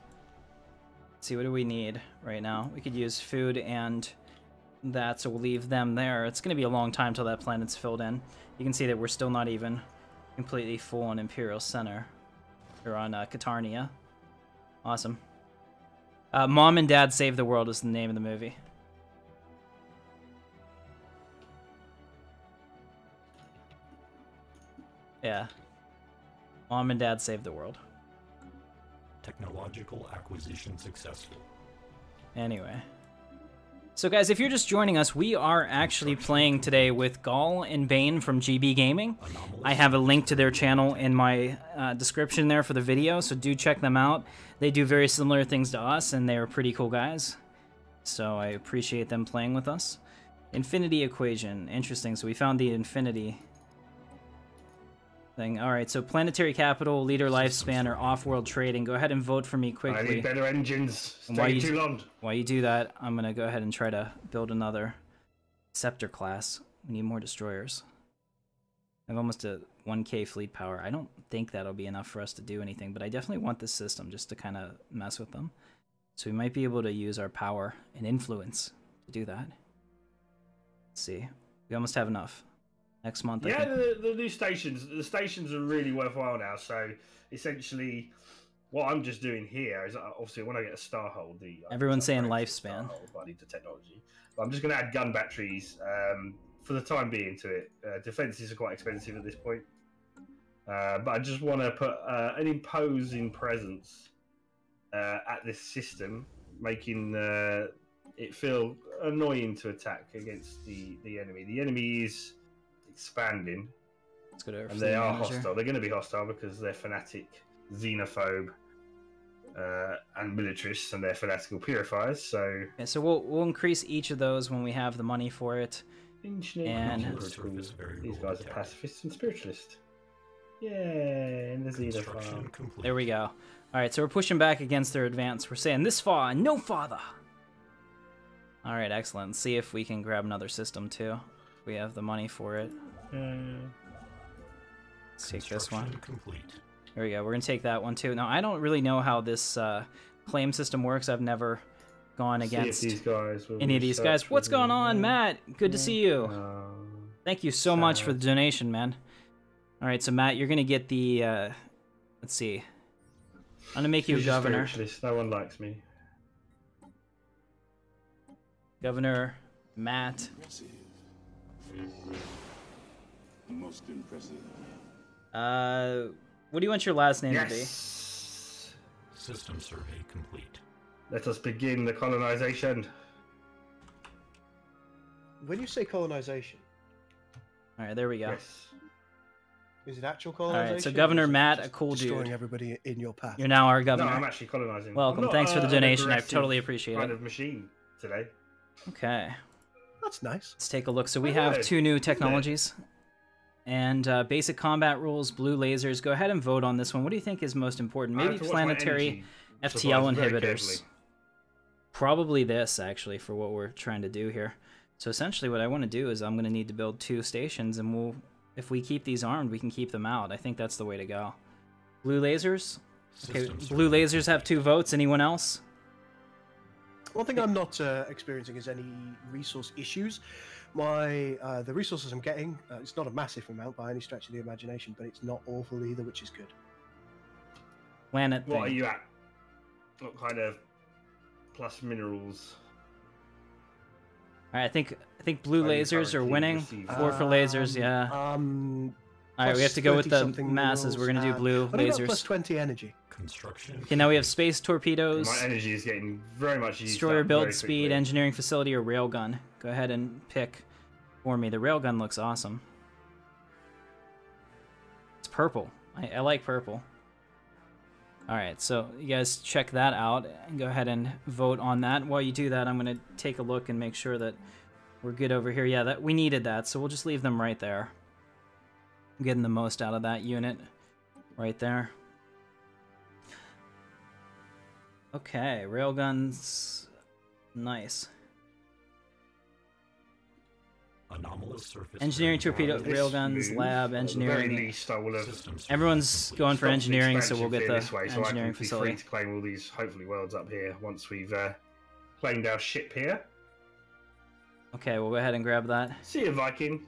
Let's see, what do we need right now? We could use food and that, so we'll leave them there. It's going to be a long time till that planet's filled in. You can see that we're still not even completely full on Imperial Center. Or on Katarnia. Awesome. Mom and Dad Save the World is the name of the movie. Yeah. Mom and Dad Save the World. Technological acquisition successful. Anyway. So guys, if you're just joining us, we are actually playing today with Gul and Bane from GBGaming. I have a link to their channel in my description there for the video, so do check them out. They do very similar things to us, and they are pretty cool guys. So I appreciate them playing with us. Infinity equation. Interesting. So we found the infinity thing. Alright, so planetary capital, leader lifespan, or off-world trading. Go ahead and vote for me I quickly. need better engines. And It's taking too long. While you do that, I'm going to go ahead and try to build another Scepter class. We need more destroyers. I have almost a 1k fleet power. I don't think that'll be enough for us to do anything, but I definitely want this system just to kind of mess with them. So we might be able to use our power and influence to do that. Let's see. We almost have enough. Next month, I Yeah, think. the new stations. The stations are really worthwhile now. So essentially, what I'm just doing here is obviously when I get a star hold, Everyone's saying upgrade to the lifespan. star hold, but I need the technology. But I'm just going to add gun batteries for the time being to it. Defenses are quite expensive at this point, but I just want to put an imposing presence at this system, making it feel annoying to attack against the enemy. The enemy is expanding, Let's go to our and fleet they are manager. hostile. They're going to be hostile because they're fanatic, xenophobe, and militarists, and they're fanatical purifiers. So, Yeah, so we'll increase each of those when we have the money for it. engineering And- protocol. These guys are pacifists and spiritualists. Yeah, and the Construction xenophobe. complete. There we go. Alright, so we're pushing back against their advance. We're saying this far, no farther. Alright, excellent. See if we can grab another system too. We have the money for it. Let's take this one. Construction complete. There we go. We're going to take that one too. Now, I don't really know how this claim system works. I've never gone against these guys will any of these guys. research What's with going me. on, Matt? Good to see you. Thank you so much for the sad. donation, man. Alright, so Matt, you're going to get the Let's see. I'm gonna make you a governor. No one likes me. Governor Matt. Most impressive. What do you want your last name to be? System survey complete. Let us begin the colonization. When you say colonization, All right, there we go. Yes. is it actual All colonization? right, so or Governor is it Matt, a just cool destroying dude. everybody in your path. You're now our No, governor. I'm actually colonizing. Welcome. I'm not, Thanks for the an donation. I aggressive totally appreciate kind it. of machine today. Okay, That's nice. let's take a look. So we Oh, have yeah, 2 new isn't it? technologies. And basic combat rules, blue lasers. Go ahead and vote on this one. What do you think is most important? I have Maybe to watch my planetary energy FTL supplies very inhibitors. carefully. Probably this, actually, for what we're trying to do here. So essentially what I want to do is I'm going to need to build 2 stations, and if we keep these armed, we can keep them out. I think that's the way to go. Blue lasers? Okay, blue lasers have 2 votes. Anyone else? One thing I'm not experiencing is any resource issues. The resources I'm getting, it's not a massive amount by any stretch of the imagination, but it's not awful either, which is good. Planet What are thing. you at? What kind of plus minerals? All right, I think blue Are you lasers are currently winning. receiving? 4 for lasers, yeah. All right, we have to go with the masses. We're going to do blue Plus lasers. 20 energy. Construction. Okay, now we have space torpedoes, My energy is getting very much used destroyer up build very speed, quickly. engineering facility, or railgun. Go ahead and pick for me. The railgun looks awesome. It's purple. I like purple. All right, so you guys check that out and go ahead and vote on that. While you do that, I'm going to take a look and make sure that we're good over here. Yeah, we needed that, so we'll just leave them right there. I'm getting the most out of that unit right there. Okay, railguns. Nice. Anomalous surface. Engineering torpedo, This railguns, move, lab, at the engineering. very least, I will have Systems Everyone's going for stopped engineering, so we'll expansion get the this way, so I engineering can be facility. free to claim all these, hopefully, worlds up here once we've claimed our ship here. Okay, we'll go ahead and grab that. See you, Viking.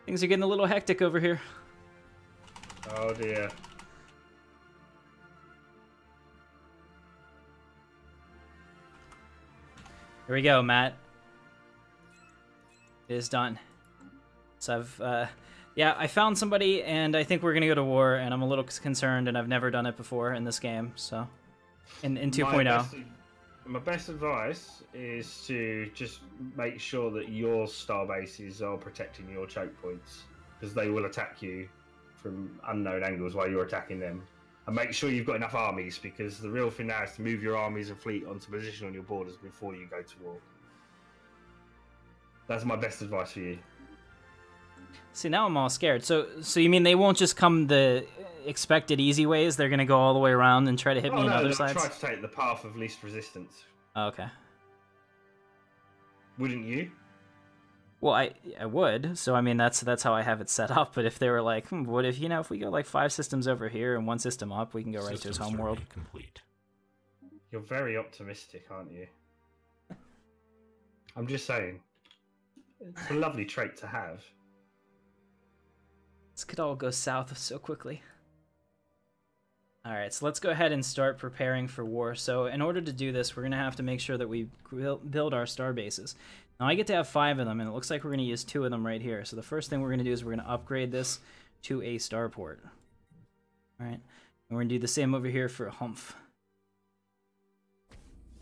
Things are getting a little hectic over here. Oh dear. Here we go, Matt. It is done. So yeah, I found somebody, and I think we're gonna go to war, and I'm a little concerned, and I've never done it before in this game, so... In 2.0. My best advice is to just make sure that your star bases are protecting your choke points, because they will attack you from unknown angles while you're attacking them. And make sure you've got enough armies, because the real thing now is to move your armies and fleet onto position on your borders before you go to war. That's my best advice for you. See, now I'm all scared. So you mean they won't just come the expected easy ways? They're gonna go all the way around and try to hit me on other they'll sides? try to take the path of least resistance. Oh, okay. Wouldn't you? Well, I would. So I mean, that's how I have it set up. But if they were like, what if if we go like 5 systems over here and 1 system up, we can go right to his home world. Complete. You're very optimistic, aren't you? I'm just saying. It's a lovely trait to have. This could all go south so quickly. Alright, so let's go ahead and start preparing for war. So in order to do this, we're going to have to make sure that we build our star bases. Now I get to have 5 of them, and it looks like we're going to use 2 of them right here. So the first thing we're going to do is we're going to upgrade this to a starport. Alright, and we're going to do the same over here for Humph.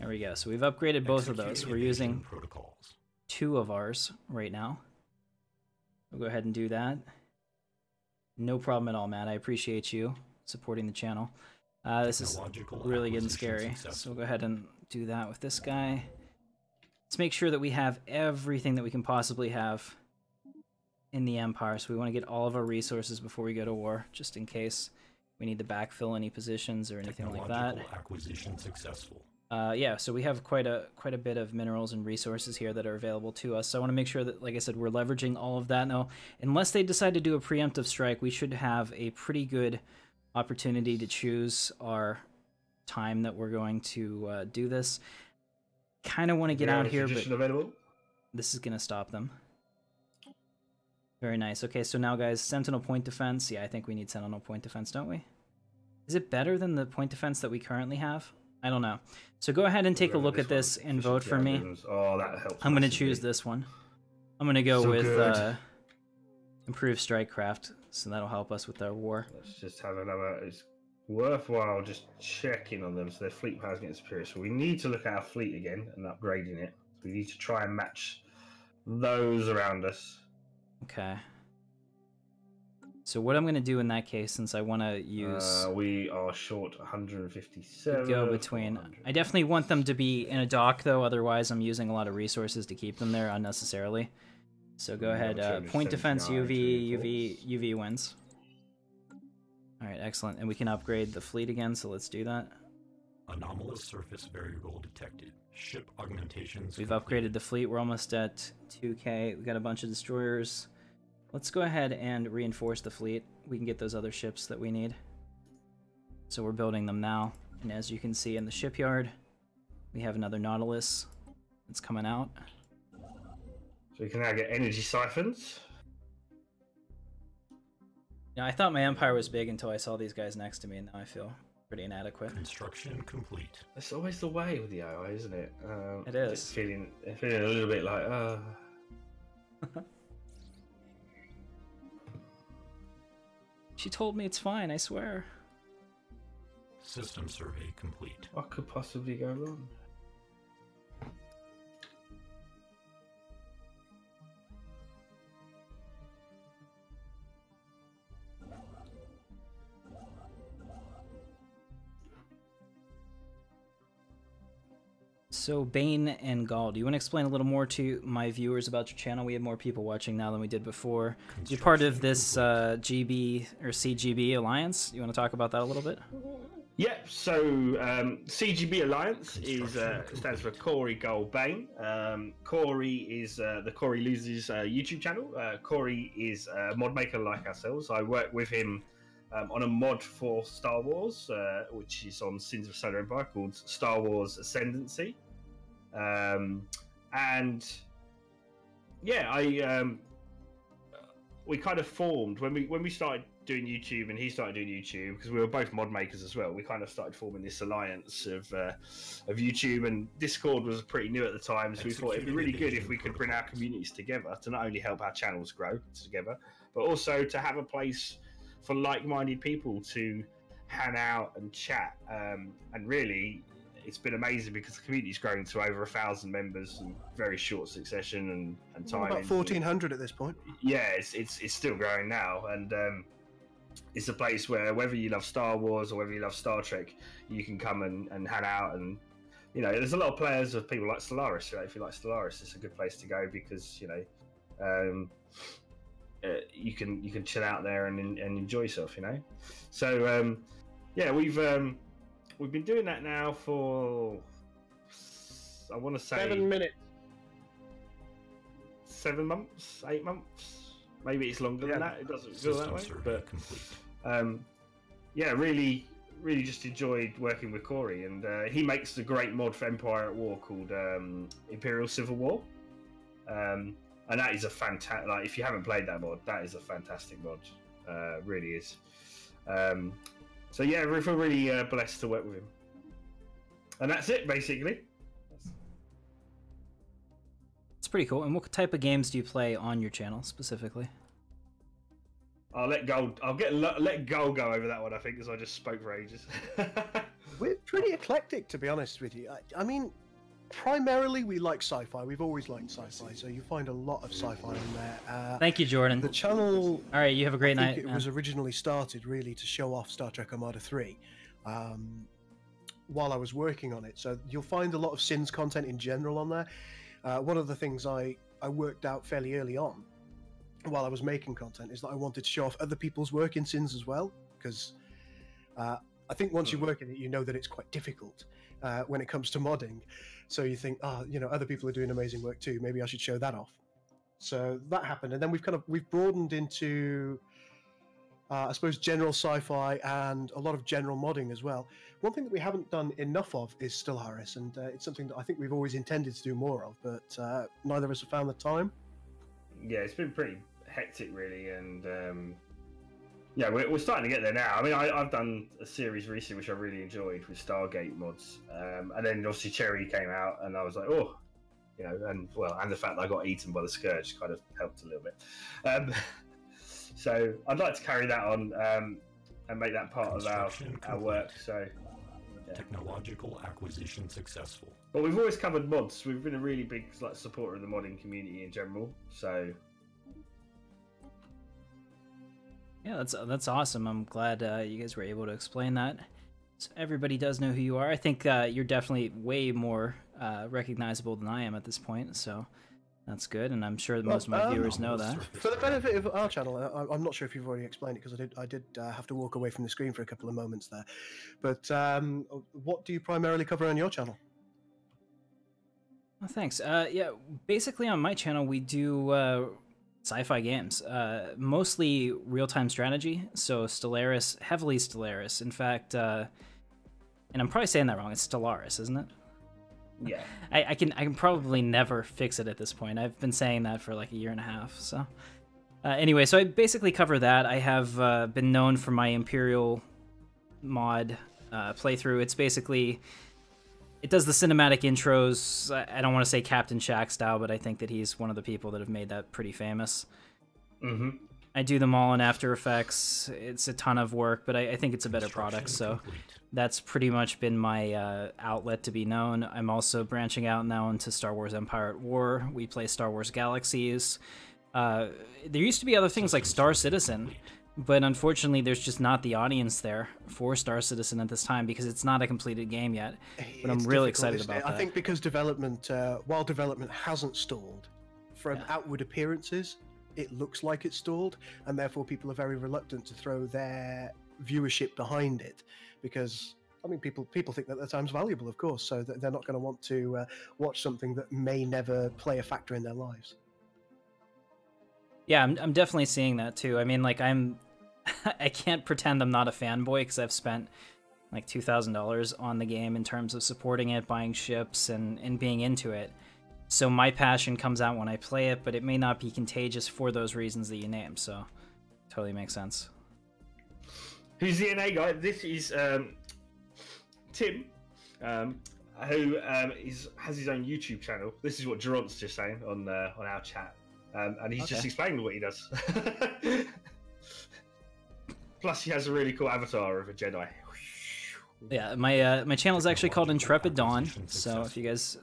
There we go. So we've upgraded both of those. We're using protocols. 2 of ours right now. We'll go ahead and do that. No problem at all, Matt. I appreciate you supporting the channel. This is really getting scary. So we'll go ahead and do that with this guy. Let's make sure that we have everything that we can possibly have in the Empire. So we want to get all of our resources before we go to war, just in case we need to backfill any positions or anything like that. Acquisition successful. Yeah, so we have quite a bit of minerals and resources here that are available to us. So I want to make sure that, like I said, we're leveraging all of that. Now, unless they decide to do a preemptive strike, we should have a pretty good opportunity to choose our time that we're going to do this. Kind of want to get out here, but available? this is going to stop them. Very nice. Okay, so now, guys, Sentinel point defense. Yeah, I think we need Sentinel point defense, don't we? Is it better than the point defense that we currently have? I don't know. So go ahead and take a look at this and vote for me. Oh, that helps. I'm going to choose this one. I'm going to go with improved strikecraft, so that'll help us with our war. Let's just have another. It's worthwhile just checking on them so their fleet power is getting superior. So we need to look at our fleet again and upgrading it. We need to try and match those around us. Okay. So what I'm going to do in that case, since I want to use... we are short 157. Go between... I definitely want them to be in a dock, though. Otherwise, I'm using a lot of resources to keep them there unnecessarily. So go ahead. Point defense, UV wins. All right, excellent. And we can upgrade the fleet again, so let's do that. Anomalous surface variable detected. Ship augmentations. We've upgraded the fleet. We're almost at 2K. We got a bunch of destroyers. Let's go ahead and reinforce the fleet. We can get those other ships that we need. So we're building them now. And as you can see in the shipyard, we have another Nautilus that's coming out. So we can now get energy siphons. Now, I thought my empire was big until I saw these guys next to me, and now I feel pretty inadequate. Construction complete. That's always the way with the AI, isn't it? It is. Just feeling a little bit like, She told me it's fine, I swear. System survey complete. what could possibly go wrong? So, Bane and Gul, do you want to explain a little more to my viewers about your channel? We have more people watching now than we did before. You're part of this GB or CGB Alliance. You want to talk about that a little bit? Yep, so CGB Alliance stands for Corey, Gul, Bane. Corey is the Corey Loses YouTube channel. Corey is a mod maker like ourselves. I work with him on a mod for Star Wars, which is on Sins of Solar Empire, called Star Wars Ascendancy. And yeah, we kind of formed when we started doing YouTube and he started doing YouTube, because we were both mod makers as well. We kind of started forming this alliance of YouTube, and Discord was pretty new at the time, so we thought it'd be really good if we could bring our communities together to not only help our channels grow together, but also to have a place for like-minded people to hang out and chat. And really, it's been amazing because the community's grown to over 1,000 members in very short succession and time. About 1,400 at this point. Yeah, it's still growing now, and it's a place where whether you love Star Wars or whether you love Star Trek, you can come and hang out. And you know, there's a lot of players of people like Stellaris. You know, if you like Stellaris, it's a good place to go because you know. You can chill out there and enjoy yourself, you know. So yeah, we've been doing that now for I want to say 7 minutes, 7 months, 8 months. Maybe it's longer than that. It doesn't feel that way, but yeah, really just enjoyed working with Corey, and he makes a great mod for Empire at War called Imperial Civil War. And that is a fantastic. Like, if you haven't played that mod, that is a fantastic mod. Really is. So yeah, we feel really blessed to work with him. And that's it, basically. It's pretty cool. And what type of games do you play on your channel specifically? I'll let Gul. Let Gul go over that one, I think, because I just spoke for ages. We're pretty eclectic, to be honest with you. I mean, primarily we like sci-fi. We've always liked sci-fi, so you find a lot of sci-fi in there. Thank you, Jordan. The channel. All right, you have a great night. It was originally started really to show off Star Trek Armada 3 while I was working on it. So you'll find a lot of Sins content in general on there. One of the things I worked out fairly early on while I was making content is that I wanted to show off other people's work in Sins as well, because I think once you work in it, you know that it's quite difficult when it comes to modding. So you think, you know, other people are doing amazing work too. Maybe I should show that off. So that happened, and then we've broadened into, I suppose, general sci-fi and a lot of general modding as well. One thing that we haven't done enough of is Stellaris, and it's something that I think we've always intended to do more of, but neither of us have found the time. Yeah, it's been pretty hectic, really, and yeah, we're starting to get there now. I mean, I've done a series recently which I really enjoyed with Stargate mods, and then obviously Cherry came out, and I was like, oh, you know, and the fact that I got eaten by the Scourge kind of helped a little bit. So I'd like to carry that on and make that part of our work. So yeah. Technological acquisition successful. But we've always covered mods. We've been a really big supporter of the modding community in general. So yeah, that's awesome. I'm glad you guys were able to explain that. So everybody does know who you are. I think you're definitely way more recognizable than I am at this point. So that's good, and I'm sure that most of my viewers know that. For the benefit of our channel, I'm not sure if you've already explained it because I did have to walk away from the screen for a couple of moments there. But what do you primarily cover on your channel? Oh, thanks. Yeah, basically on my channel we do sci-fi games, mostly real-time strategy. So Stellaris, heavily Stellaris. In fact, and I'm probably saying that wrong. It's Stellaris, isn't it? yeah. I can probably never fix it at this point. I've been saying that for like a year and a half. So anyway, so I basically cover that. I have been known for my Imperial mod playthrough. It's basically, it does the cinematic intros. I don't want to say Captain Shack style, but I think that he's one of the people that have made that pretty famous. Mm-hmm. I do them all in After Effects. It's a ton of work, but I think it's a better product, so that's pretty much been my outlet to be known. I'm also branching out now into Star Wars Empire at War. We play Star Wars Galaxies. There used to be other things like Star Citizen, but unfortunately there's just not the audience there for Star Citizen at this time because it's not a completed game yet. But I'm really excited about that. I think because development, while development hasn't stalled, from outward appearances, it looks like it's stalled, and therefore people are very reluctant to throw their viewership behind it because, I mean, people think that their time's valuable, of course, so that they're not going to want to watch something that may never play a factor in their lives. Yeah, I'm definitely seeing that too. I mean, like, I can't pretend I'm not a fanboy because I've spent like $2,000 on the game in terms of supporting it, buying ships, and being into it. So my passion comes out when I play it, but it may not be contagious for those reasons that you named, so totally makes sense. Who's the NA guy? This is Tim, who has his own YouTube channel. This is what Durant's just saying on our chat, and he's just explaining what he does. Plus, he has a really cool avatar of a Jedi. Yeah, my channel is actually called Intrepid Dawn, so if you guys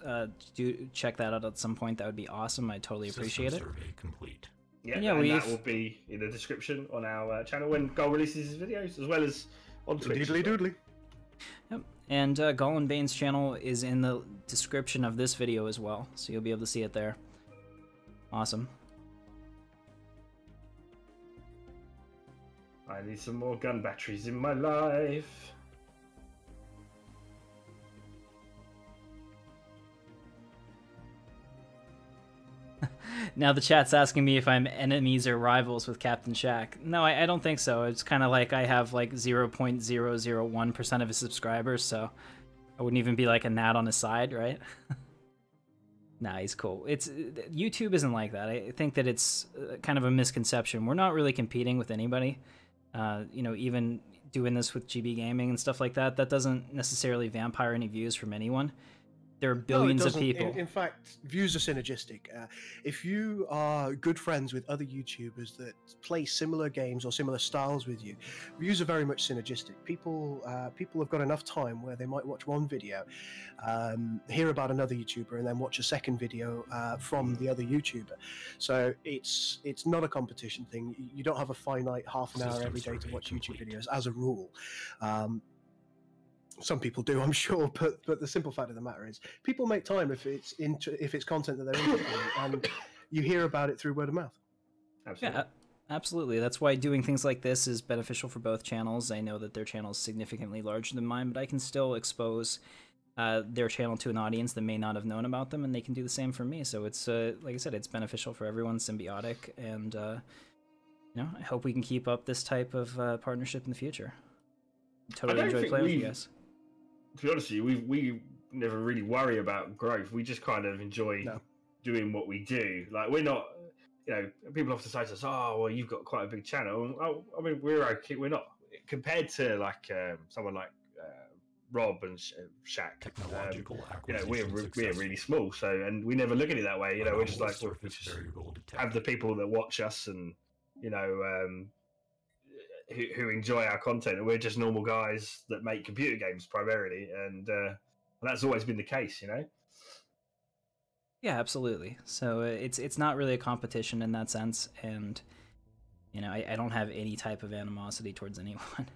do check that out at some point, that would be awesome. I totally appreciate it. Survey complete. Yeah, and that will be in the description on our channel when Gul releases his videos, as well as on Twitch. Doodly doodly. Yep, and Gul and Bane's channel is in the description of this video as well, so you'll be able to see it there. Awesome. I need some more gun batteries in my life. Now the chat's asking me if I'm enemies or rivals with Captain Shack. No, I don't think so. It's kind of like I have like 0.001% of his subscribers, so I wouldn't even be like a gnat on his side, right? Nah, he's cool. YouTube isn't like that. I think that it's kind of a misconception. We're not really competing with anybody. You know, even doing this with GBGaming and stuff like that, that doesn't necessarily vampire any views from anyone. There are billions of people. In fact, views are synergistic. If you are good friends with other YouTubers that play similar games or similar styles with you, views are very much synergistic. People have got enough time where they might watch one video, hear about another YouTuber, and then watch a second video from the other YouTuber. So it's not a competition thing. You don't have a finite half an hour every day to watch YouTube videos as a rule. Some people do, I'm sure, but the simple fact of the matter is, people make time if it's content that they're interested in, and you hear about it through word of mouth. Absolutely. Yeah, absolutely. That's why doing things like this is beneficial for both channels. I know that their channel is significantly larger than mine, but I can still expose their channel to an audience that may not have known about them, and they can do the same for me. So it's like I said, it's beneficial for everyone, symbiotic, and you know, I hope we can keep up this type of partnership in the future. Totally enjoy playing with you guys. To be honest with you, we never really worry about growth. We just kind of enjoy doing what we do. Like, we're not you know, people often say to us, "Oh, well, you've got quite a big channel." Oh, I mean, we're okay. We're not compared to like someone like Rob and Shaq. Technological You know, acquisition we're really small, so and we never look at it that way. You know, we're just like we just have the people that watch us, and you know, who enjoy our content, and we're just normal guys that make computer games primarily, and that's always been the case. You know. Yeah, absolutely. So it's not really a competition in that sense, and you know, I don't have any type of animosity towards anyone.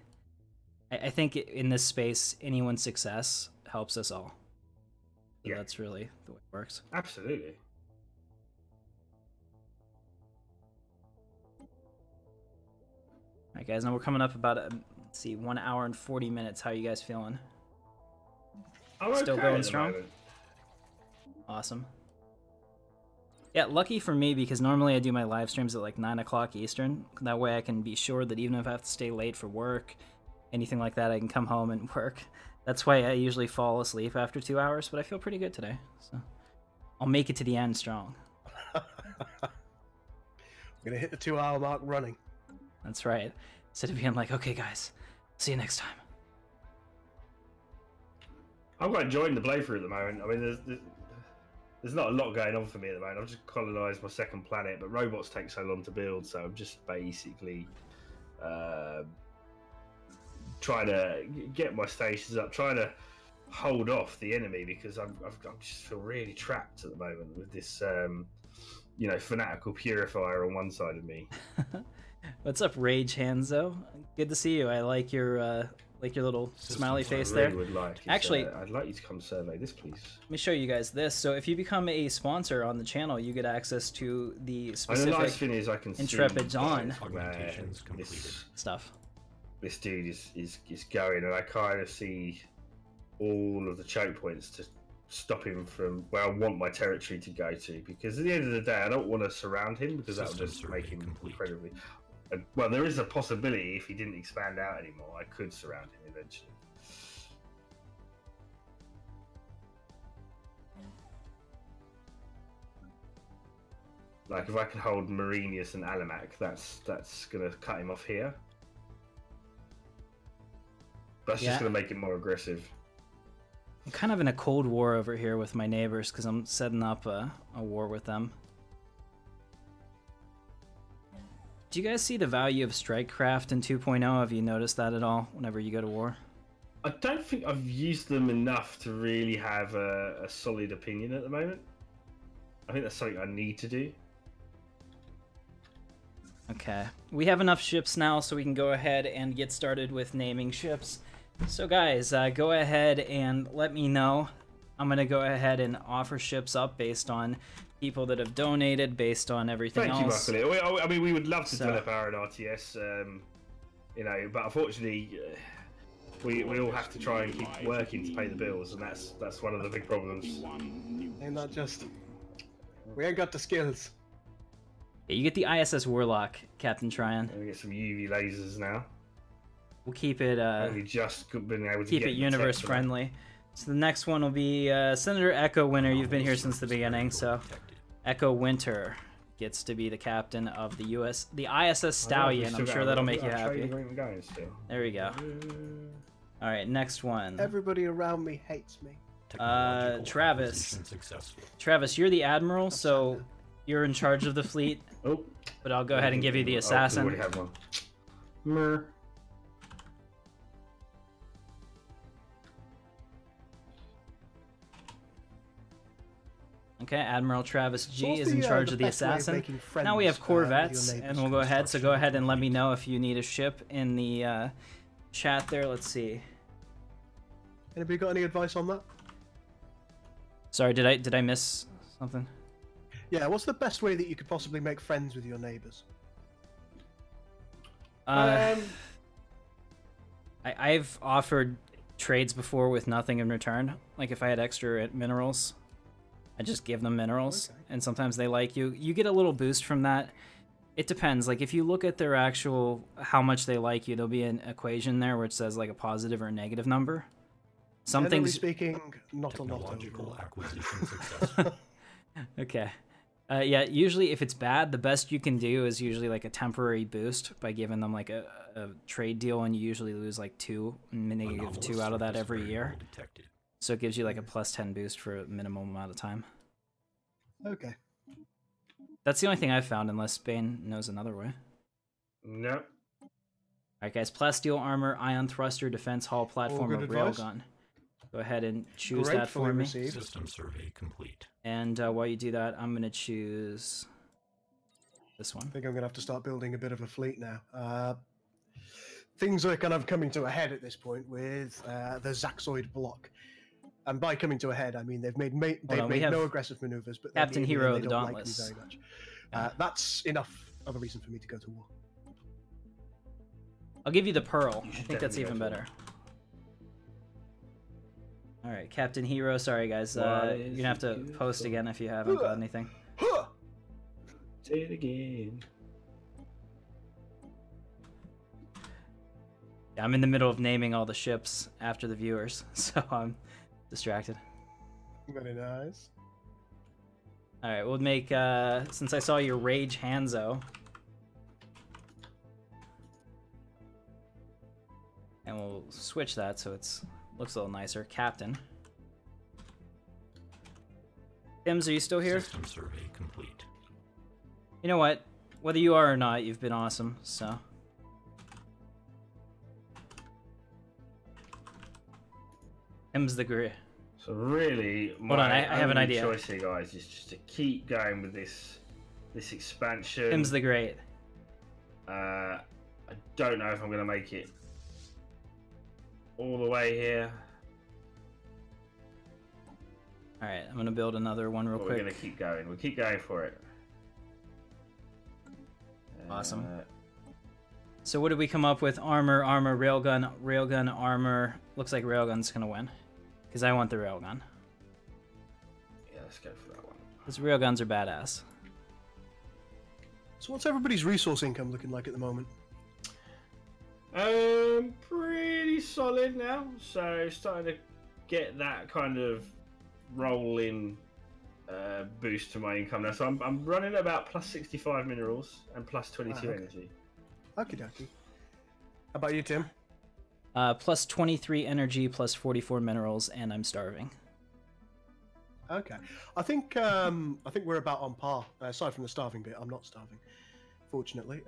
I think in this space, anyone's success helps us all. So Yeah. that's really the way it works. Absolutely. All right, guys, now we're coming up about, let's see, 1 hour and 40 minutes. How are you guys feeling? I'm Still okay going at the strong? moment. Awesome. Yeah, lucky for me, because normally I do my live streams at like 9 o'clock Eastern. That way I can be sure that even if I have to stay late for work, anything like that, I can come home and work. That's why I usually fall asleep after 2 hours, but I feel pretty good today. So I'll make it to the end strong. I'm gonna hit the 2-hour mark running. That's right. Instead of being like, okay, guys, see you next time. I'm quite enjoying the playthrough at the moment. I mean, there's not a lot going on for me at the moment. I've just colonised my second planet, but robots take so long to build, so I'm just basically trying to get my stations up, trying to hold off the enemy, because I just feel really trapped at the moment with this, you know, fanatical purifier on one side of me. What's up, Rage Hanzo? Good to see you. I like your little smiley face there. Would like is, Actually, I'd like you to come survey this, please. Let me show you guys this. So if you become a sponsor on the channel, you get access to the And specific the nice thing is I can Intrepid see Dawn Augmentations completed. stuff. This dude is going, and I kind of see all of the choke points to stop him from where I want my territory to go to, because at the end of the day I don't want to surround him, because that would System just make survey him complete. incredibly well, there is a possibility if he didn't expand out anymore I could surround him eventually. Like if I can hold Marinius and Alamac, that's gonna cut him off here. That's Yeah. just gonna make it more aggressive. I'm kind of in a cold war over here with my neighbors because I'm setting up a war with them. Do you guys see the value of Strikecraft in 2.0? Have you noticed that at all whenever you go to war? I don't think I've used them enough to really have a solid opinion at the moment. I think that's something I need to do. Okay. We have enough ships now, so we can go ahead and get started with naming ships. So guys, go ahead and let me know. I'm going to go ahead and offer ships up based on people that have donated, based on everything Thank else. you, Buckley. I mean, we would love to So- develop our own RTS, you know, but unfortunately, we all have to try and keep working to pay the bills, and that's one of the big problems. Ain't that just? We ain't got the skills. Yeah, you get the ISS Warlock, Captain Tryon. And we get some UV lasers now. We'll keep it Only just been able to keep get it the universe tech for that. friendly. So the next one will be Senator Echo Winter. You've been here since the beginning, so Echo Winter gets to be the captain of the ISS Stallion. I'm sure that'll make you happy. There we go. All right, next one. Everybody around me hates me. Technological Travis. acquisition successful. Travis, you're the admiral, so you're in charge of the fleet. Oh, But I'll go ahead and give you the Oh, assassin. we already have one. Mer. Okay, Admiral Travis G What's is in the, charge the of the best way of assassin. making friends, Now we have with your corvettes, neighbours' and we'll go ahead. So go construction? ahead and let me know if you need a ship in the chat there. Let's see. Anybody got any advice on that? Sorry, did I miss something? Yeah, what's the best way that you could possibly make friends with your neighbours? I've offered trades before with nothing in return. Like if I had extra minerals, I just give them minerals, Okay. and sometimes they like you. You get a little boost from that. It depends. Like if you look at their actual how much they like you, there'll be an equation there where it says like a positive or a negative number. Some Generally things. speaking, not a lot. Technological overall. acquisition successful. Okay. Yeah, usually if it's bad, the best you can do is usually like a temporary boost by giving them like a trade deal, and you usually lose like -2 out of that every year. Detected. So it gives you like a +10 boost for a minimum amount of time. Okay. That's the only thing I've found, unless Bane knows another way. No. Alright guys, plasteel armor, ion thruster, defense hull, platform, or good advice. railgun. Go ahead and choose that Gratefully for me. received. System survey complete. And while you do that, I'm going to choose this one. I think I'm going to have to start building a bit of a fleet now. Things are kind of coming to a head at this point with the Zaxoid block. And by coming to a head, I mean they've made no aggressive maneuvers, but Captain Hero they of the don't Dauntless. like me very much. That's enough of a reason for me to go to war. I'll give you the Pearl. I should think that's even definitely go better. Alright, Captain Hero. Sorry guys, you're going to have to post again if you haven't got anything. Say it again. Yeah, I'm in the middle of naming all the ships after the viewers, so I'm distracted. Very nice. Alright, we'll make, since I saw your Rage Hanzo, and we'll switch that so it's looks a little nicer. Captain. Tim's, are you still here? System survey complete. You know what? Whether you are or not, you've been awesome, so. Tim's the great. So really, Hold on, I have an idea. choice here, guys, is just to keep going with this expansion. Tim's the great. I don't know if I'm going to make it all the way here. Alright, I'm gonna build another one real But quick. we're going to keep going. We'll keep going for it. Awesome. So what did we come up with? Armor, armor, railgun, railgun, armor. Looks like railgun's gonna win. Because I want the railgun. Yeah, let's go for that one. Because railguns are badass. So what's everybody's resource income looking like at the moment? Pretty solid now. So starting to get that kind of rolling boost to my income now. So I'm running at about plus 65 minerals and plus 22 energy. Okie dokie. How about you, Tim? Plus 23 energy, plus 44 minerals, and I'm starving. Okay. I think we're about on par. Aside from the starving bit, I'm not starving, fortunately.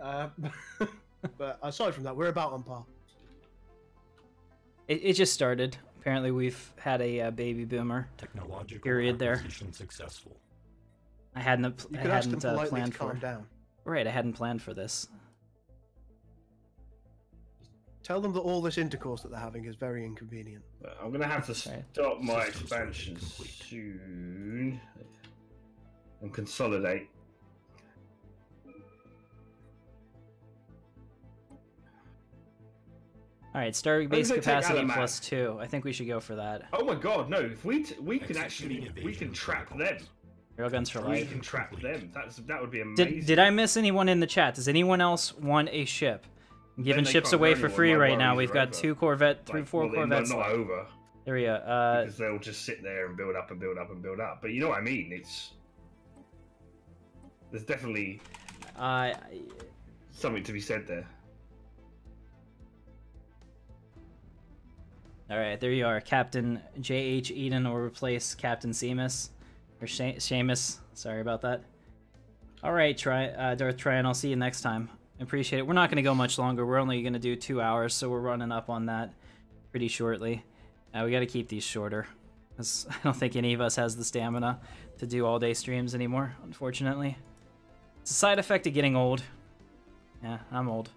But aside from that, we're about on par. It just started. Apparently, we've had a baby boomer Technological period there. acquisition successful. I hadn't You could ask them politely to planned calm for. down. Right, I hadn't planned for this. Tell them that all this intercourse that they're having is very inconvenient. I'm going to have to Right. stop my System expansion complete. soon and consolidate. All right, starting base I'm gonna take capacity Alamak. plus 2. I think we should go for that. Oh my god, no! If we can Executing actually evasion trap them. protocols. Railguns for We life. can trap them. That would be amazing. Did I miss anyone in the chat? Does anyone else want a ship? I'm giving they ships can't away go for anywhere, free my right now. worries We've are got over. 2 Corvette, Like, 4 well, they're Corvettes. not left. over There we go. because they'll just sit there and build up and build up and build up. But you know what I mean? There's definitely something to be said there. All right, there you are. Captain J.H. Eden will replace Captain Seamus. Or Seamus. Sorry about that. All right, Darth Tryon, I'll see you next time. I appreciate it. We're not going to go much longer. We're only going to do 2 hours, so we're running up on that pretty shortly. We got to keep these shorter, because I don't think any of us has the stamina to do all-day streams anymore, unfortunately. It's a side effect of getting old. Yeah, I'm old.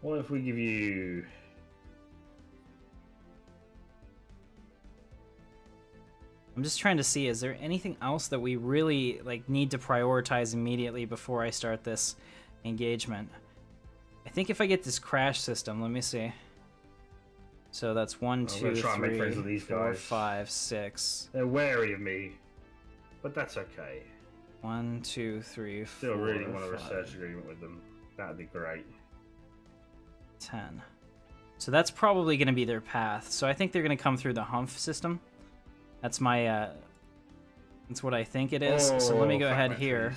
What if we give you... I'm just trying to see, is there anything else that we really need to prioritize immediately before I start this engagement? I think if I get this crash system, let me see. So that's 1, I'm 2, gonna try and make friends 3, with these 4, guys. 5, 6. They're wary of me, but that's okay. 1, 2, 3, 4, Still really want a 5, research agreement with them. That'd be great. 10. So that's probably going to be their path. So I think they're going to come through the Humph system. That's my... that's what I think it is. So let me go ahead here.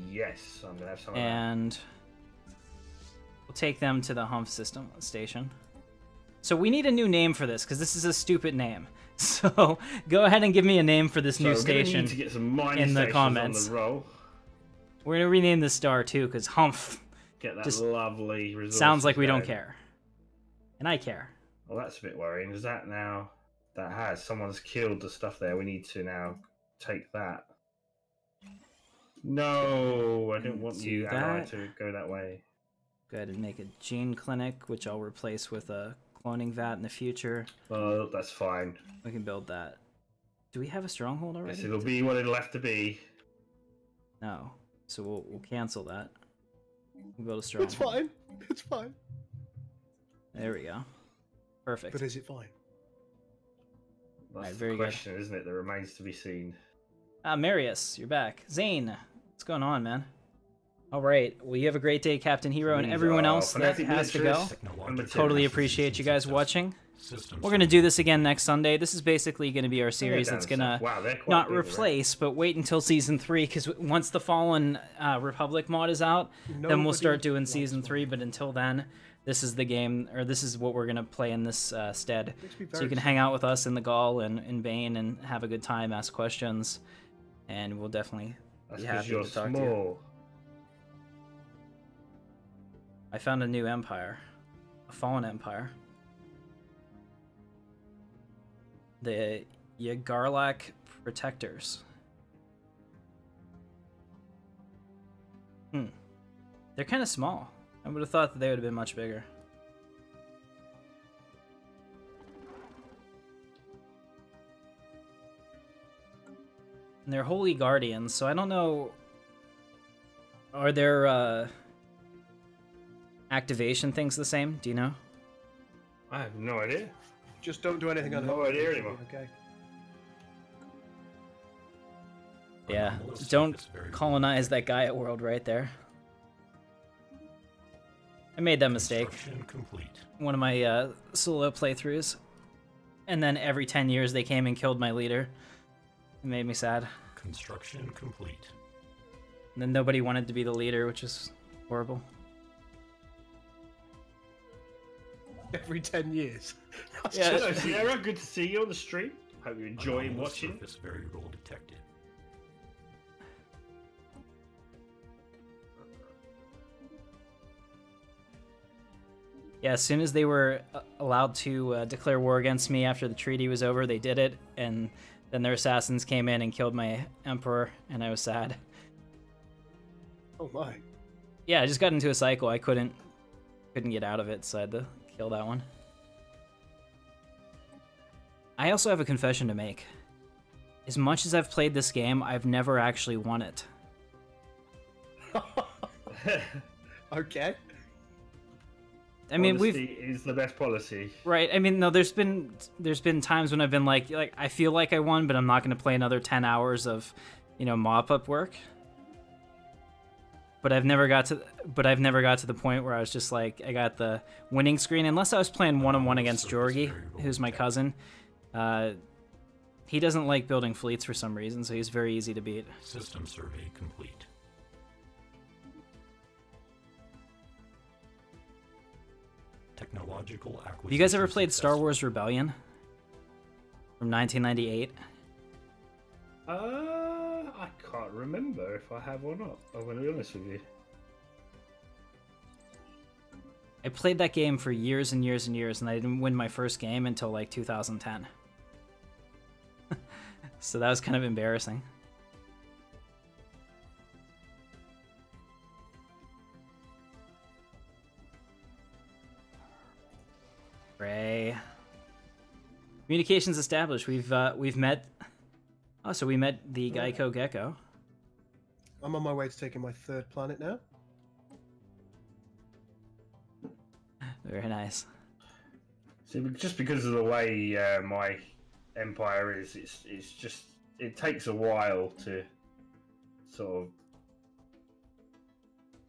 Yes, I'm going to have some and we'll take them to the Humph system station. So we need a new name for this, because this is a stupid name. So go ahead and give me a name for this new station need to get some in the comments. On the roll. We're going to rename the star too, because Humph get that lovely resource. Sounds like we don't care. And I care. Well, that's a bit worrying. Is that now... That has. Someone's killed the stuff there. We need to now take that. No, I didn't want you ally to go that way. Go ahead and make a gene clinic, which I'll replace with a cloning vat in the future. Well, that's fine. We can build that. Do we have a stronghold already? Yes, it'll be what it'll have to be. No. So we'll cancel that. We'll build a stronghold. It's fine. It's fine. There we go. Perfect. But is it fine? That's the question, isn't it? That remains to be seen. Marius, you're back. Zane, what's going on, man? All right. Well, you have a great day, Captain Hero, and everyone else that has to go. Totally appreciate you guys watching. We're going to do this again next Sunday. This is basically going to be our series that's going to not replace, but wait until Season 3, because once the Fallen Republic mod is out, then we'll start doing Season 3, but until then, this is the game, or this is what we're going to play in this stead. So you can hang out with us in the Gul and in Bane and have a good time, ask questions, and we'll definitely be happy to talk to you. I found a new empire. A fallen empire. The Galactic Protectors. They're kind of small. I would have thought that they would have been much bigger. And they're holy guardians, so I don't know... Are there, activation things the same? Do you know? I have no idea. Just don't do anything on no idea anymore. Okay. Yeah, don't colonize that Gaia world right there. I made that mistake. One of my solo playthroughs. And then every 10 years they came and killed my leader. It made me sad. Construction complete. And then nobody wanted to be the leader, which is horrible. Every 10 years. Yeah, hello Sierra, good to see you on the stream. Hope you're enjoying watching. This very role detected. Yeah, as soon as they were allowed to declare war against me after the treaty was over, they did it, and then their assassins came in and killed my emperor, and I was sad. Oh my. Yeah, I just got into a cycle. I couldn't get out of it, so I had to kill that one. I also have a confession to make. As much as I've played this game, I've never actually won it. Okay. I mean, Honesty is the best policy. Right. I mean, no, there's been times when I've been like I feel like I won, but I'm not going to play another 10 hours of, mop-up work. But I've never got to the point where I was just like, I got the winning screen, unless I was playing one-on-one against Georgi, who's my cousin. He doesn't like building fleets for some reason, so he's very easy to beat. System survey complete. Technological acquisition. Have you guys ever played Star Wars Rebellion from 1998? I can't remember if I have or not. I'm going to be honest with you. I played that game for years and years and years, and I didn't win my first game until like 2010. So that was kind of embarrassing. Ray. Communications established. We've met. Oh, so we met the Geico Gecko. I'm on my way to taking my third planet now. Very nice. See, just because of the way my empire is, it takes a while to sort of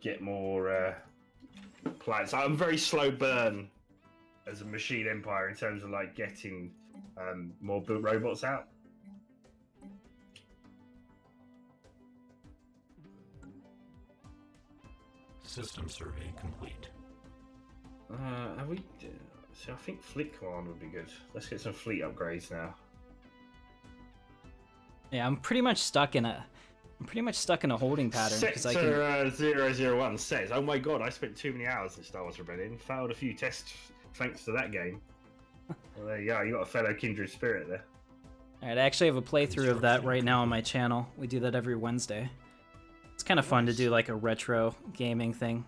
get more planets. I'm very slow burn as a machine empire in terms of like getting more built robots out. System survey complete. Have we? So I think fleet command would be good. Let's get some fleet upgrades now. Yeah, I'm pretty much stuck in a holding pattern because I can. Sector 001 says, "Oh my god, I spent too many hours in Star Wars Rebellion. Failed a few tests thanks to that game." Well, there you go. You got a fellow kindred spirit there. All right, I actually have a playthrough of that right now on my channel. We do that every Wednesday. It's kind of fun to do like a retro gaming thing.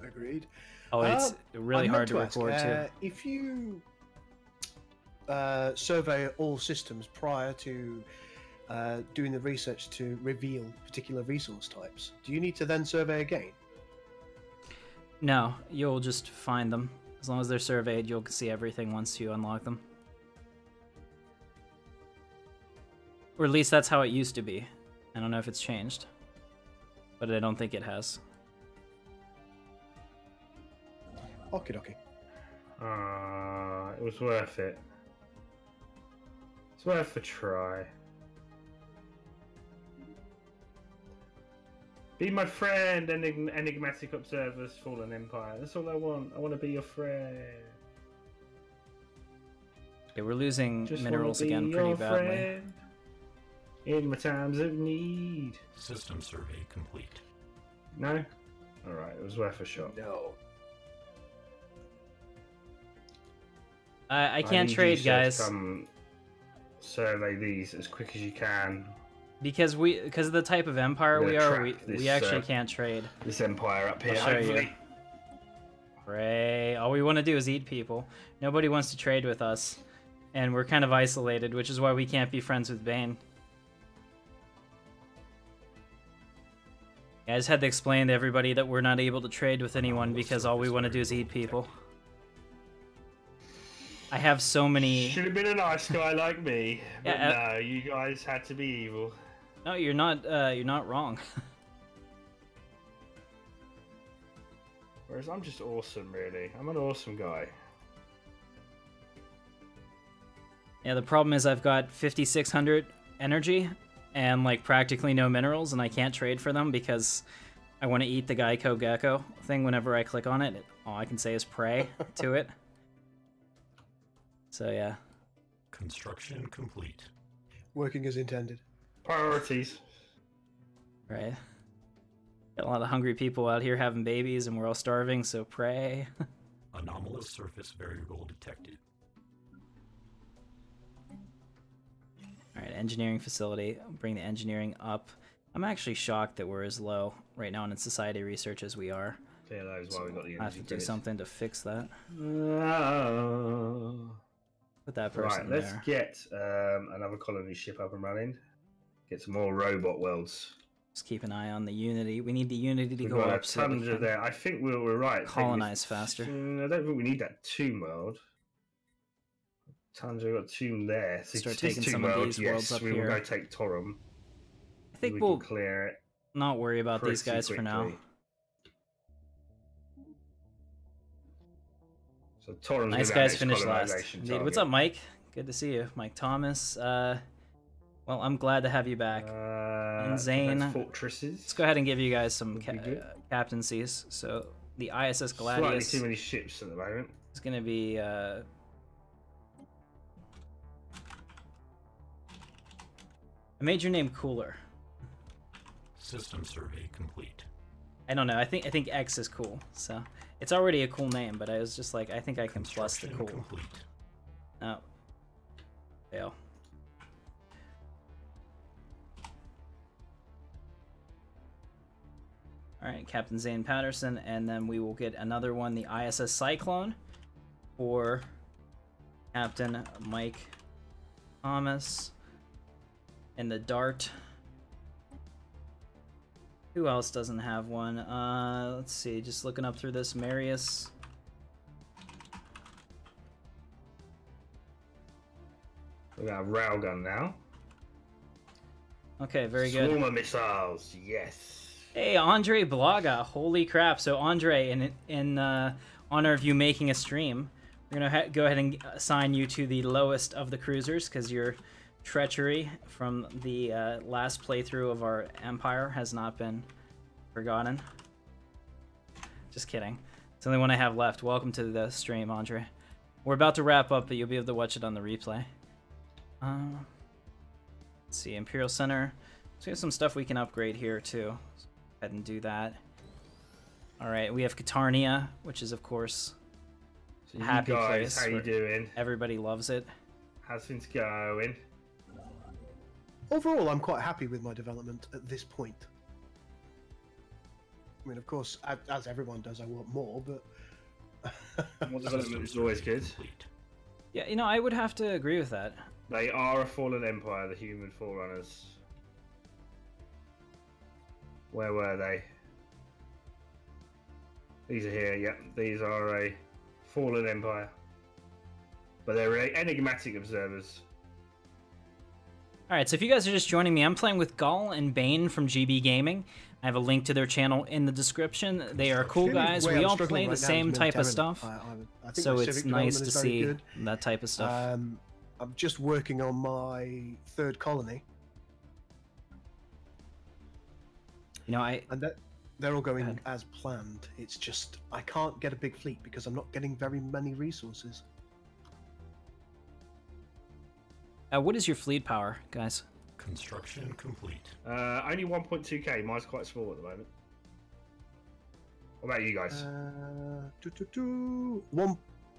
Agreed. Oh, it's really hard to record too. If you survey all systems prior to doing the research to reveal particular resource types, do you need to then survey again? No, you'll just find them. As long as they're surveyed, you'll see everything once you unlock them. Or at least that's how it used to be. I don't know if it's changed, but I don't think it has. Okie dokie. It was worth it. It's worth a try. Be my friend, enigmatic observers, fallen empire. That's all I want. I want to be your friend. Yeah, we're losing Just minerals wanna be again pretty your badly. friend in my times of need. System survey complete. No? Alright, it was worth a shot. No. I I can't need trade, you to guys, come survey these as quick as you can. because of the type of empire I'm we gonna are. track We this, actually can't trade. This empire up here, I'll show you. hopefully. Right. All we want to do is eat people. Nobody wants to trade with us, and we're kind of isolated, which is why we can't be friends with Bane. I just had to explain to everybody that we're not able to trade with anyone because all we want to do is eat people. I have so many. Should have been a nice guy like me, but Yeah, no, you guys had to be evil. No, you're not. You're not wrong. Whereas I'm just awesome, really. I'm an awesome guy. Yeah, the problem is I've got 5,600 energy and like practically no minerals, and I can't trade for them because I want to eat the Geico Gecko thing whenever I click on it. All I can say is pray to it. So yeah. Construction complete. Working as intended. Priorities. Right. Got a lot of hungry people out here having babies, and we're all starving, so pray. Anomalous surface variable detected. Alright, engineering facility. I'll bring the engineering up. I'm actually shocked that we're as low right now in society research as we are. Yeah, that is why we got the energy I have to do credits. something to fix that. Oh. Put that person Right, let's there. get another colony ship up and running. Get some more robot worlds. Just keep an eye on the Unity. We need the Unity to We've go got up a so we tundra can there. I think we're right. colonize faster. I don't think we need that tomb world. Tundra got tomb there. So Start this taking tomb some of world, these yes, worlds up we will here. go take Torum. I think we we'll can clear it. not worry about these pretty guys for now. quickly. So Torum's Nice gonna be our guys next finished last. colonisation Indeed. What's target. up, Mike? Good to see you. Mike Thomas. Well, I'm glad to have you back. And Zane. defense fortresses. Let's go ahead and give you guys some Would be good. captaincies. So the ISS Slightly Gladius too many ships at the moment. is going to be... I made your name cooler. System survey complete. I don't know. I think X is cool. So it's already a cool name, but I was just like, I think I can plus the Construction cool. complete. Oh. Fail. Alright, Captain Zane Patterson, and then we will get another one, the ISS Cyclone, for Captain Mike Thomas, and the Dart. Who else doesn't have one? Let's see, just looking up through this, Marius. We got a railgun now. Okay, very good. Swarmer missiles, yes. Hey, Andre Blaga, holy crap. So Andre, in honor of you making a stream, We're gonna go ahead and assign you to the lowest of the cruisers because your treachery from the last playthrough of our Empire has not been forgotten. Just kidding. It's the only one I have left. Welcome to the stream, Andre. We're about to wrap up, but you'll be able to watch it on the replay. Let's see, Imperial Center. So we have some stuff we can upgrade here too. So go ahead and do that. All right, we have Katarnia, which is of course a happy place. How you doing? Everybody loves it. How's things going? Overall, I'm quite happy with my development at this point. I mean, of course, as everyone does, I want more, but... More development is always good. Yeah, you know, I would have to agree with that. They are a fallen empire, the human forerunners. Where were they? These are here, yep. These are a fallen empire. But they're enigmatic observers. Alright, so if you guys are just joining me, I'm playing with Gul and Bane from GBGaming. I have a link to their channel in the description. They are cool guys. We all play the same type of stuff. I think so it's nice to see good. that type of stuff. I'm just working on my 3rd colony. You know, and they're all going as planned. It's just I can't get a big fleet because I'm not getting very many resources. What is your fleet power, guys? Construction complete. Only 1.2k. Mine's quite small at the moment. What about you guys?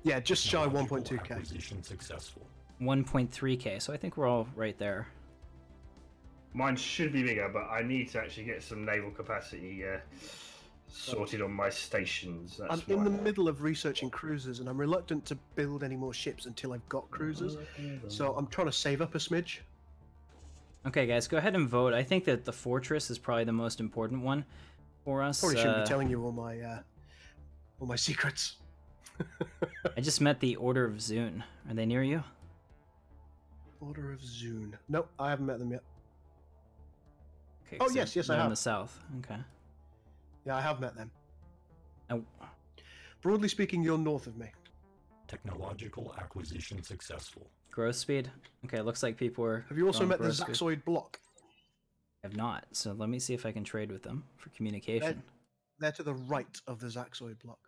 Yeah, just shy of 1.2k. Acquisition successful. 1.3k. So I think we're all right there. Mine should be bigger, but I need to actually get some naval capacity sorted on my stations. I'm in the middle of researching cruisers, and I'm reluctant to build any more ships until I've got cruisers. So I'm trying to save up a smidge. Okay, guys, go ahead and vote. I think that the fortress is probably the most important one for us. Probably shouldn't be telling you all my secrets. I just met the Order of Zune. Are they near you? Order of Zune. Nope, I haven't met them yet. Okay, oh yes, I have. In the south. Okay. Yeah, I have met them. Oh. Broadly speaking, you're north of me. Technological acquisition successful. Growth speed? Okay, looks like people were... Have you also met the Zaxoid block? I have not, so let me see if I can trade with them for communication. They're to the right of the Zaxoid block.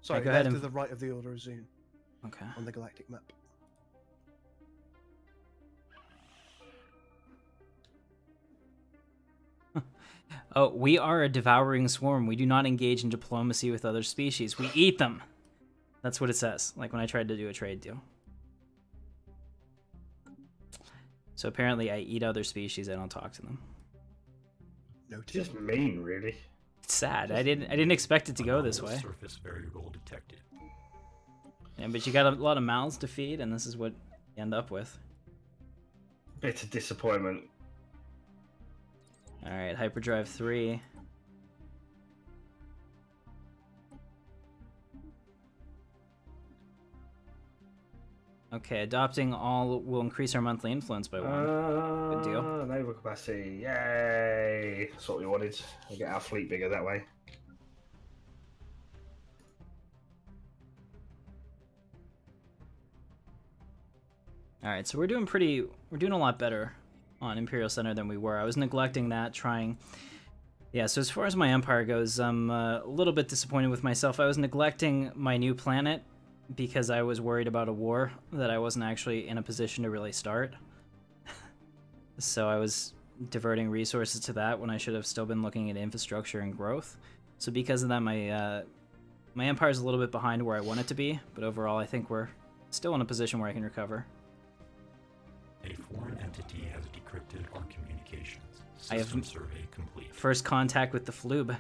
Sorry, okay, they're to the right of the Order of Zune. Okay. On the galactic map. Oh, we are a devouring swarm. We do not engage in diplomacy with other species. We eat them. That's what it says, like when I tried to do a trade deal. So apparently I eat other species, I don't talk to them. No, just mean, really. It's sad. I didn't expect it to go this way. Surface variable detected. Yeah, but you got a lot of mouths to feed, and this is what you end up with. Bitter disappointment. Alright, Hyperdrive 3. Okay, adopting all will increase our monthly influence by 1. Good deal. Naval capacity, yay! That's what we wanted. We'll get our fleet bigger that way. Alright, so we're doing a lot better on Imperial Center than we were. I was neglecting that, trying... Yeah, so as far as my empire goes, I'm a little bit disappointed with myself. I was neglecting my new planet because I was worried about a war that I wasn't actually in a position to really start. So I was diverting resources to that when I should have still been looking at infrastructure and growth. So because of that, my empire is a little bit behind where I want it to be, but overall I think we're still in a position where I can recover. A foreign entity has decrypted our communications. I have survey complete. First contact with the Floob.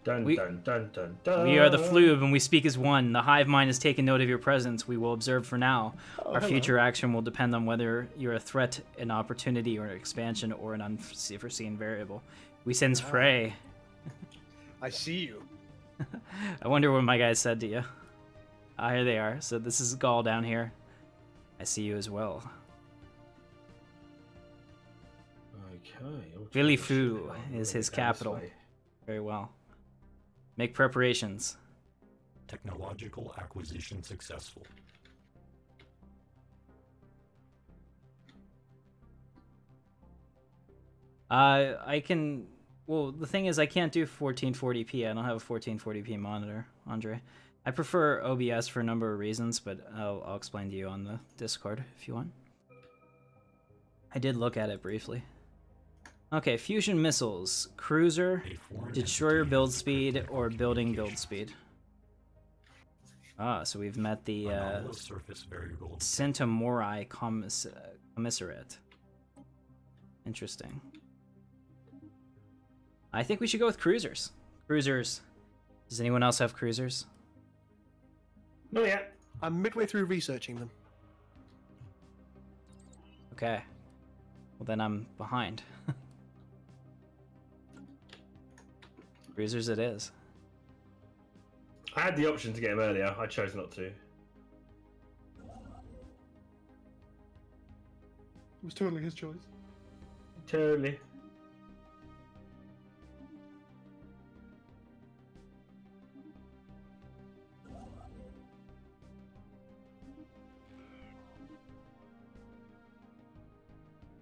Dun, dun, dun, dun, dun. We are the Floob, and we speak as one. The hive mind has taken note of your presence. We will observe for now. Our future action will depend on whether you're a threat, an opportunity, or an expansion, or an unforeseen variable. We sense prey. I see you. I wonder what my guys said to you. Ah, here they are. So this is Gul down here. I see you as well. Okay. Vilifu is his capital. Very well. Make preparations. Technological acquisition successful. I can. Well, the thing is, I can't do 1440p. I don't have a 1440p monitor, Andre. I prefer OBS for a number of reasons, but I'll explain to you on the Discord if you want. I did look at it briefly. Okay, fusion missiles, cruiser, destroyer build speed, or building build speed. Ah, so we've met the Centauri Commissariat. Interesting. I think we should go with cruisers. Cruisers. Does anyone else have cruisers? Not yet. I'm midway through researching them. Okay. Well, then I'm behind. Cruisers it is. I had the option to get him earlier. I chose not to. It was totally his choice. Totally.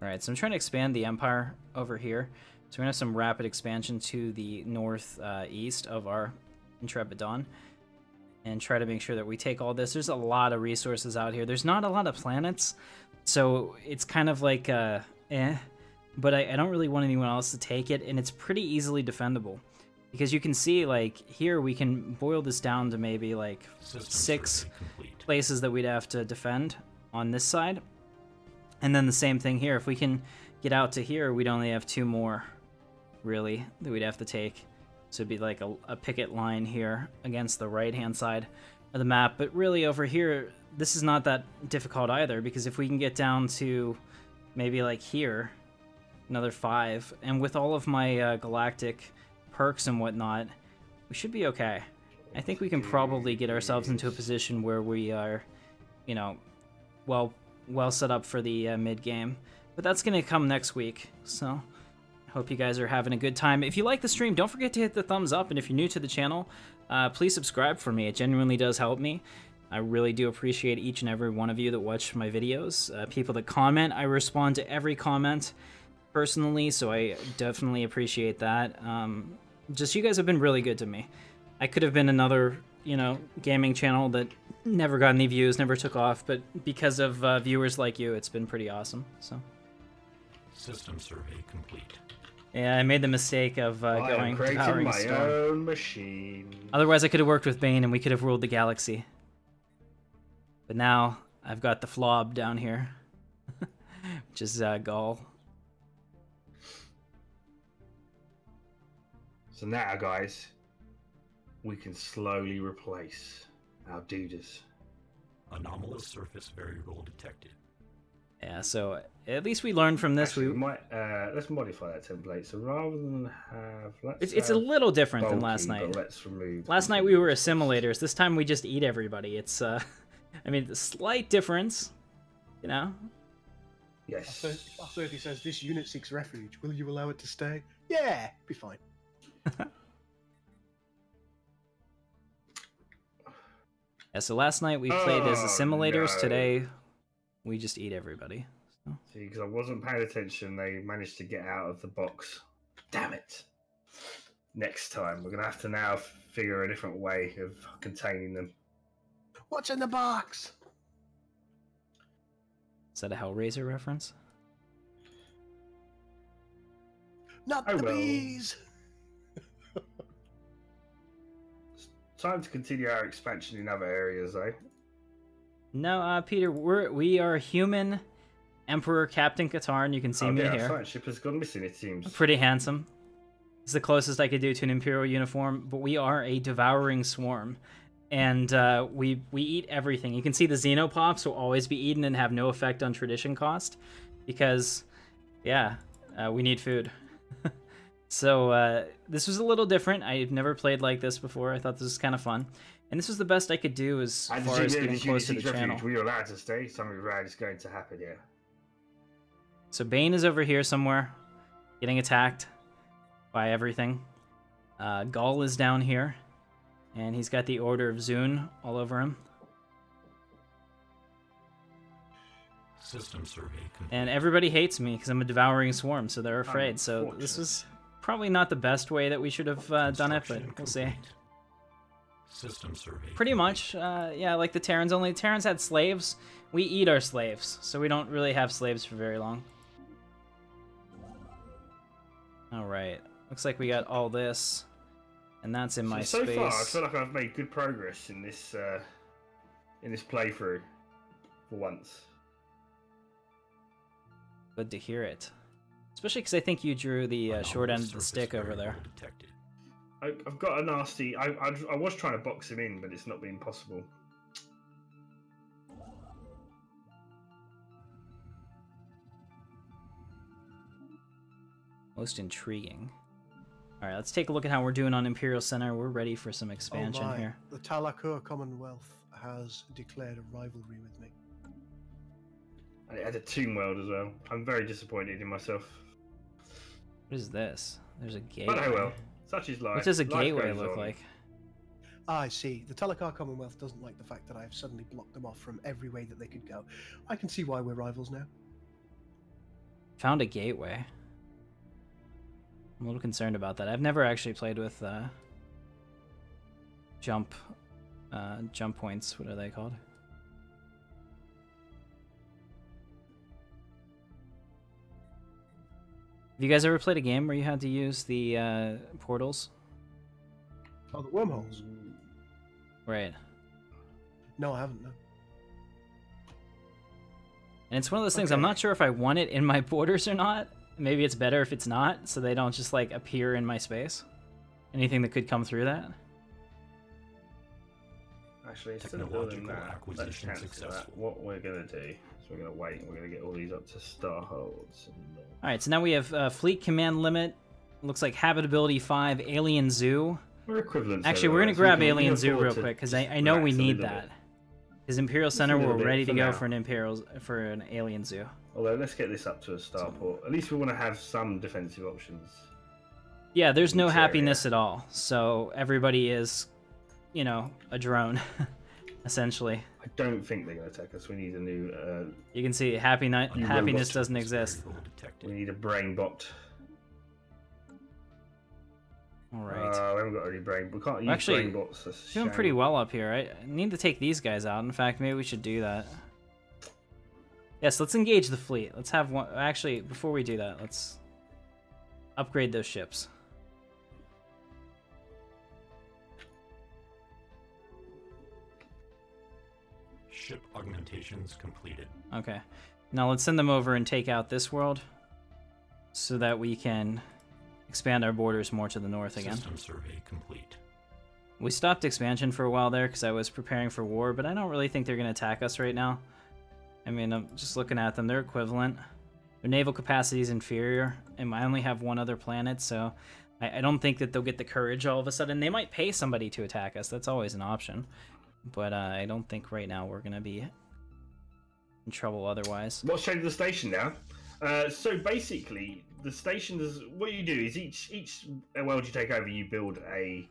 Alright, so I'm trying to expand the Empire over here. So we're going to have some rapid expansion to the northeast of our Intrepidon. And try to make sure that we take all this. There's a lot of resources out here. There's not a lot of planets. So it's kind of like, But I don't really want anyone else to take it. And it's pretty easily defendable. Because you can see, like, here we can boil this down to maybe, like, 6 places that we'd have to defend on this side. And then the same thing here. If we can get out to here, we'd only have 2 more, really, that we'd have to take. So it'd be like a picket line here against the right-hand side of the map. But really, over here, this is not that difficult either, because if we can get down to maybe like here, another 5, and with all of my Galactic perks and whatnot, we should be okay. I think we can probably get ourselves into a position where we are, you know, well set up for the mid-game. But that's going to come next week, so I hope you guys are having a good time. If you like the stream, don't forget to hit the thumbs up, and if you're new to the channel, please subscribe for me. It genuinely does help me. I really do appreciate each and every one of you that watch my videos. People that comment, I respond to every comment personally, so I definitely appreciate that. Just you guys have been really good to me. I could have been another, you know, gaming channel that never got any views, never took off, but because of viewers like you, it's been pretty awesome. So, system survey complete. Yeah, I made the mistake of going powering my Storm. own machine. Otherwise, I could have worked with Bane and we could have ruled the galaxy. But now I've got the flob down here, which is Gul. So now, guys, we can slowly replace our dudes. Anomalous surface variable detected. Yeah, so at least we learned from this. Actually, we might let's modify that template. So rather than have, it's a little different than bulky, last night. but let's remove. Last night we were assimilators. This time we just eat everybody. It's I mean, the slight difference, you know. Yes. After he says this unit seeks refuge, will you allow it to stay? Yeah, be fine. Yeah, so last night we played as assimilators. No. Today we just eat everybody. So. See, because I wasn't paying attention, they managed to get out of the box. Damn it! Next time, we're gonna have to now figure a different way of containing them. What's in the box? Is that a Hellraiser reference? Not Oh, the well. bees! Time to continue our expansion in other areas, eh? No, Peter, we are human Emperor Captain Katarn. You can see me Our here. science ship has gone missing, it seems. Pretty handsome. It's the closest I could do to an Imperial uniform, but we are a devouring swarm. And we eat everything. You can see the Xenopops will always be eaten and have no effect on tradition cost. Because, yeah, we need food. So this was a little different. I've never played like this before. I thought this was kind of fun. And this was the best I could do as far as getting close to the channel. We were allowed to stay. Something rad is going to happen here. So Bane is over here somewhere, getting attacked by everything. Gul is down here. And he's got the Order of Zune all over him. System survey complete. And everybody hates me because I'm a devouring swarm, so they're afraid. So this was probably not the best way that we should have done it, but we'll see. System survey. Pretty much, yeah, like the Terrans. Only Terrans had slaves. We eat our slaves, so we don't really have slaves for very long. All right, looks like we got all this, and that's in my so space. far, I feel like I've made good progress in this playthrough for once. Good to hear it, especially because I think you drew the short end of the stick over there. Detected. I've got a nasty. I was trying to box him in, but it's not been possible. Most intriguing. All right, let's take a look at how we're doing on Imperial Center. We're ready for some expansion here. The Talakur Commonwealth has declared a rivalry with me. And it had a tomb world as well. I'm very disappointed in myself. What is this? There's a gateway. But oh well, such is life. What does a Life gateway goes look on. like? I see. The Talakar Commonwealth doesn't like the fact that I've suddenly blocked them off from every way that they could go. I can see why we're rivals now. Found a gateway. I'm a little concerned about that. I've never actually played with jump points. What are they called? Have you guys ever played a game where you had to use the portals? Oh, the wormholes? Right. No, I haven't, no. And it's one of those things, I'm not sure if I want it in my borders or not. Maybe it's better if it's not, so they don't just, like, appear in my space. Anything that could come through that. Actually, instead of building Technological that, let's acquisition cancel that. successful. What we're going to do is we're going to wait and we're going to get all these up to Starholds. Alright, so now we have Fleet Command Limit. Looks like Habitability 5, Alien Zoo. We're equivalent. Actually, we're going to grab Alien Zoo real quick, because I know we need that. Because Imperial Center, we're ready to go for an Alien Zoo. Although, let's get this up to a starport. At least we want to have some defensive options. Yeah, there's no Each happiness at all. So everybody is, you know, a drone, essentially. I don't think they're going to attack us. We need a new... You can see happiness doesn't exist. we need a brain bot. Alright. We haven't got any brain... We can't use Actually, brain bots. That's a doing shame. pretty well up here. I need to take these guys out. In fact, maybe we should do that. Yes, let's engage the fleet. Let's have one... Actually, before we do that, let's upgrade those ships. Ship augmentations completed. Okay. Now let's send them over and take out this world so that we can expand our borders more to the north again. System survey complete. We stopped expansion for a while there because I was preparing for war, but I don't really think they're going to attack us right now. I mean, I'm just looking at them. They're equivalent. Their naval capacity is inferior, and I only have one other planet, so I don't think that they'll get the courage all of a sudden. They might pay somebody to attack us. That's always an option. But I don't think right now we're going to be in trouble otherwise. What's changed the station now? So basically, the station is what you do is each world you take over, you build a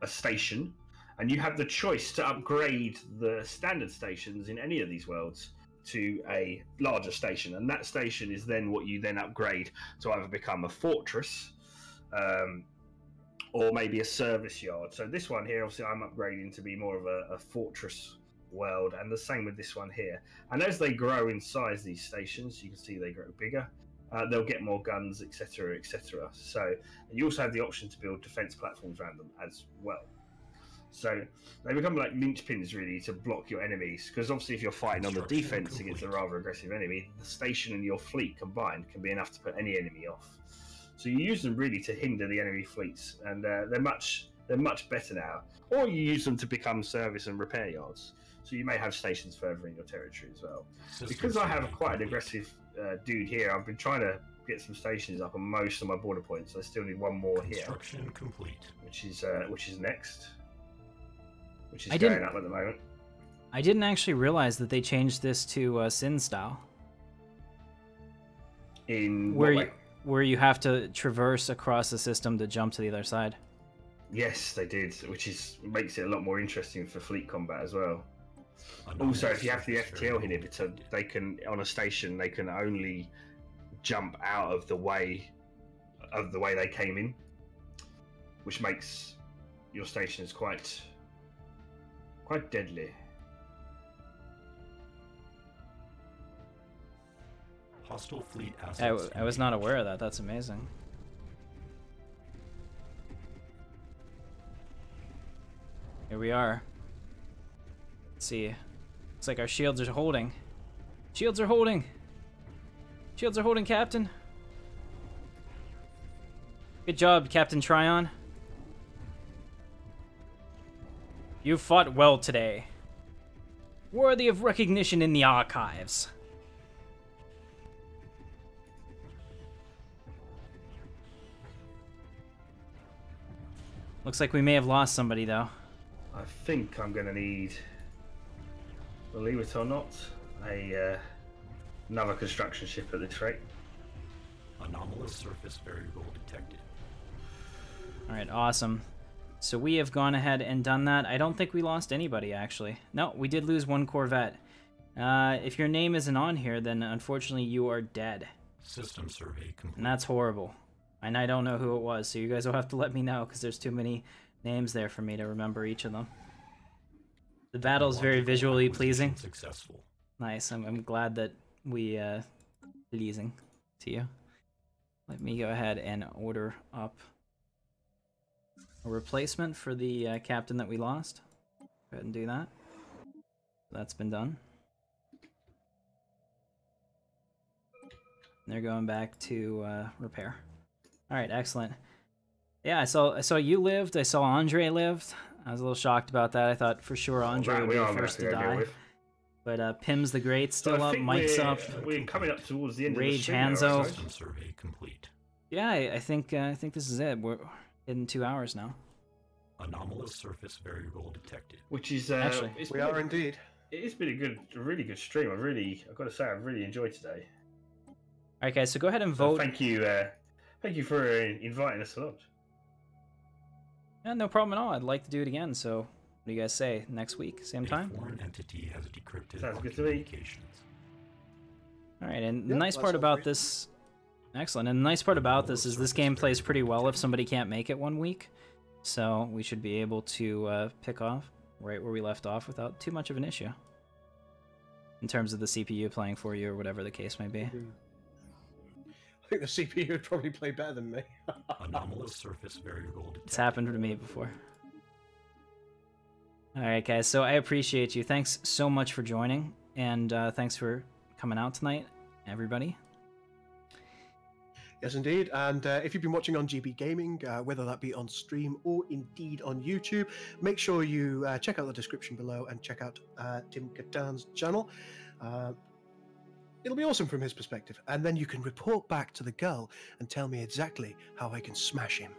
station, and you have the choice to upgrade the standard stations in any of these worlds to a larger station, and that station is then what you then upgrade to either become a fortress, or maybe a service yard. So this one here, obviously, I'm upgrading to be more of a fortress world, and the same with this one here. And as they grow in size, these stations, you can see they grow bigger. They'll get more guns, etc., etc. So, and you also have the option to build defense platforms around them as well. So they become like linchpins, really, to block your enemies. Because obviously, if you're fighting on the defense against a rather aggressive enemy, the station and your fleet combined can be enough to put any enemy off. So you use them really to hinder the enemy fleets, and they're much better now. Or you use them to become service and repair yards. So you may have stations further in your territory as well. Because I have quite an aggressive dude here, I've been trying to get some stations up on most of my border points. I still need one more here, Construction complete. which is next, which is going up at the moment. I didn't actually realize that they changed this to Sin style. In Where what way? where you have to traverse across the system to jump to the other side. Yes, they did, which makes it a lot more interesting for fleet combat as well. Also, if you have the FTL inhibitor, they can on a station they can only jump out of the way they came in, which makes your stations quite deadly. Hostile fleet assets. I was not aware of that. That's amazing. Here we are. Let's see. Looks like our shields are holding. Shields are holding. Shields are holding, Captain. Good job, Captain Tryon. You fought well today. Worthy of recognition in the archives. Looks like we may have lost somebody, though. I think I'm going to need, believe it or not, another construction ship at this rate. Anomalous surface variable detected. Alright, awesome. So we have gone ahead and done that. I don't think we lost anybody, actually. No, we did lose one Corvette. If your name isn't on here, then unfortunately you are dead. System survey complete. And that's horrible. And I don't know who it was, so you guys will have to let me know, because there's too many names there for me to remember each of them. The battle's very visually pleasing. Successful. Nice. I'm glad that we pleasing to you. Let me go ahead and order up a replacement for the captain that we lost. Go ahead and do that. That's been done. They're going back to repair. All right, excellent. Yeah, I saw you lived. I saw Andre lived. I was a little shocked about that. I thought for sure Andre would be the first to die. But Pim's the Great still up. Mike's up. We're coming up towards the end Rage of the stream. Hanzo. System survey complete. Yeah, I think this is it. We're in 2 hours now. Anomalous surface variable detected. Which is Actually, We are indeed. It's been a really good stream. I've got to say, I've really enjoyed today. All right, guys. So go ahead and So vote. thank you for inviting us along. Yeah, no problem at all. I'd like to do it again. So, what do you guys say? Next week, same time? A foreign entity has decrypted Sounds our good to me. communications. All right, and the Yep, nice that part sounds about great. this, excellent. And the nice part about this is this game plays pretty well if somebody can't make it 1 week. So we should be able to pick off right where we left off without too much of an issue. In terms of the CPU playing for you or whatever the case may be. I think the CPU would probably play better than me. Anomalous surface variable detected. It's happened to me before. Alright guys, so I appreciate you. Thanks so much for joining, and thanks for coming out tonight, everybody. Yes, indeed. And if you've been watching on GBGaming, whether that be on stream or indeed on YouTube, make sure you check out the description below and check out Tim Katarn's channel. It'll be awesome from his perspective. And then you can report back to the girl and tell me exactly how I can smash him.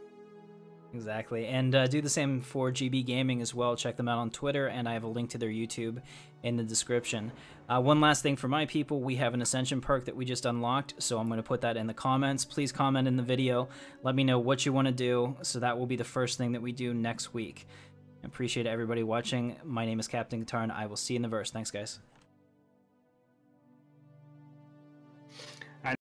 Exactly, and do the same for GBGaming as well. Check them out on Twitter, and I have a link to their YouTube in the description. One last thing for my people, we have an Ascension perk that we just unlocked, so I'm going to put that in the comments. Please comment in the video. Let me know what you want to do, so that will be the first thing that we do next week. I appreciate everybody watching. My name is Captain Katarn. I will see you in the verse. Thanks, guys.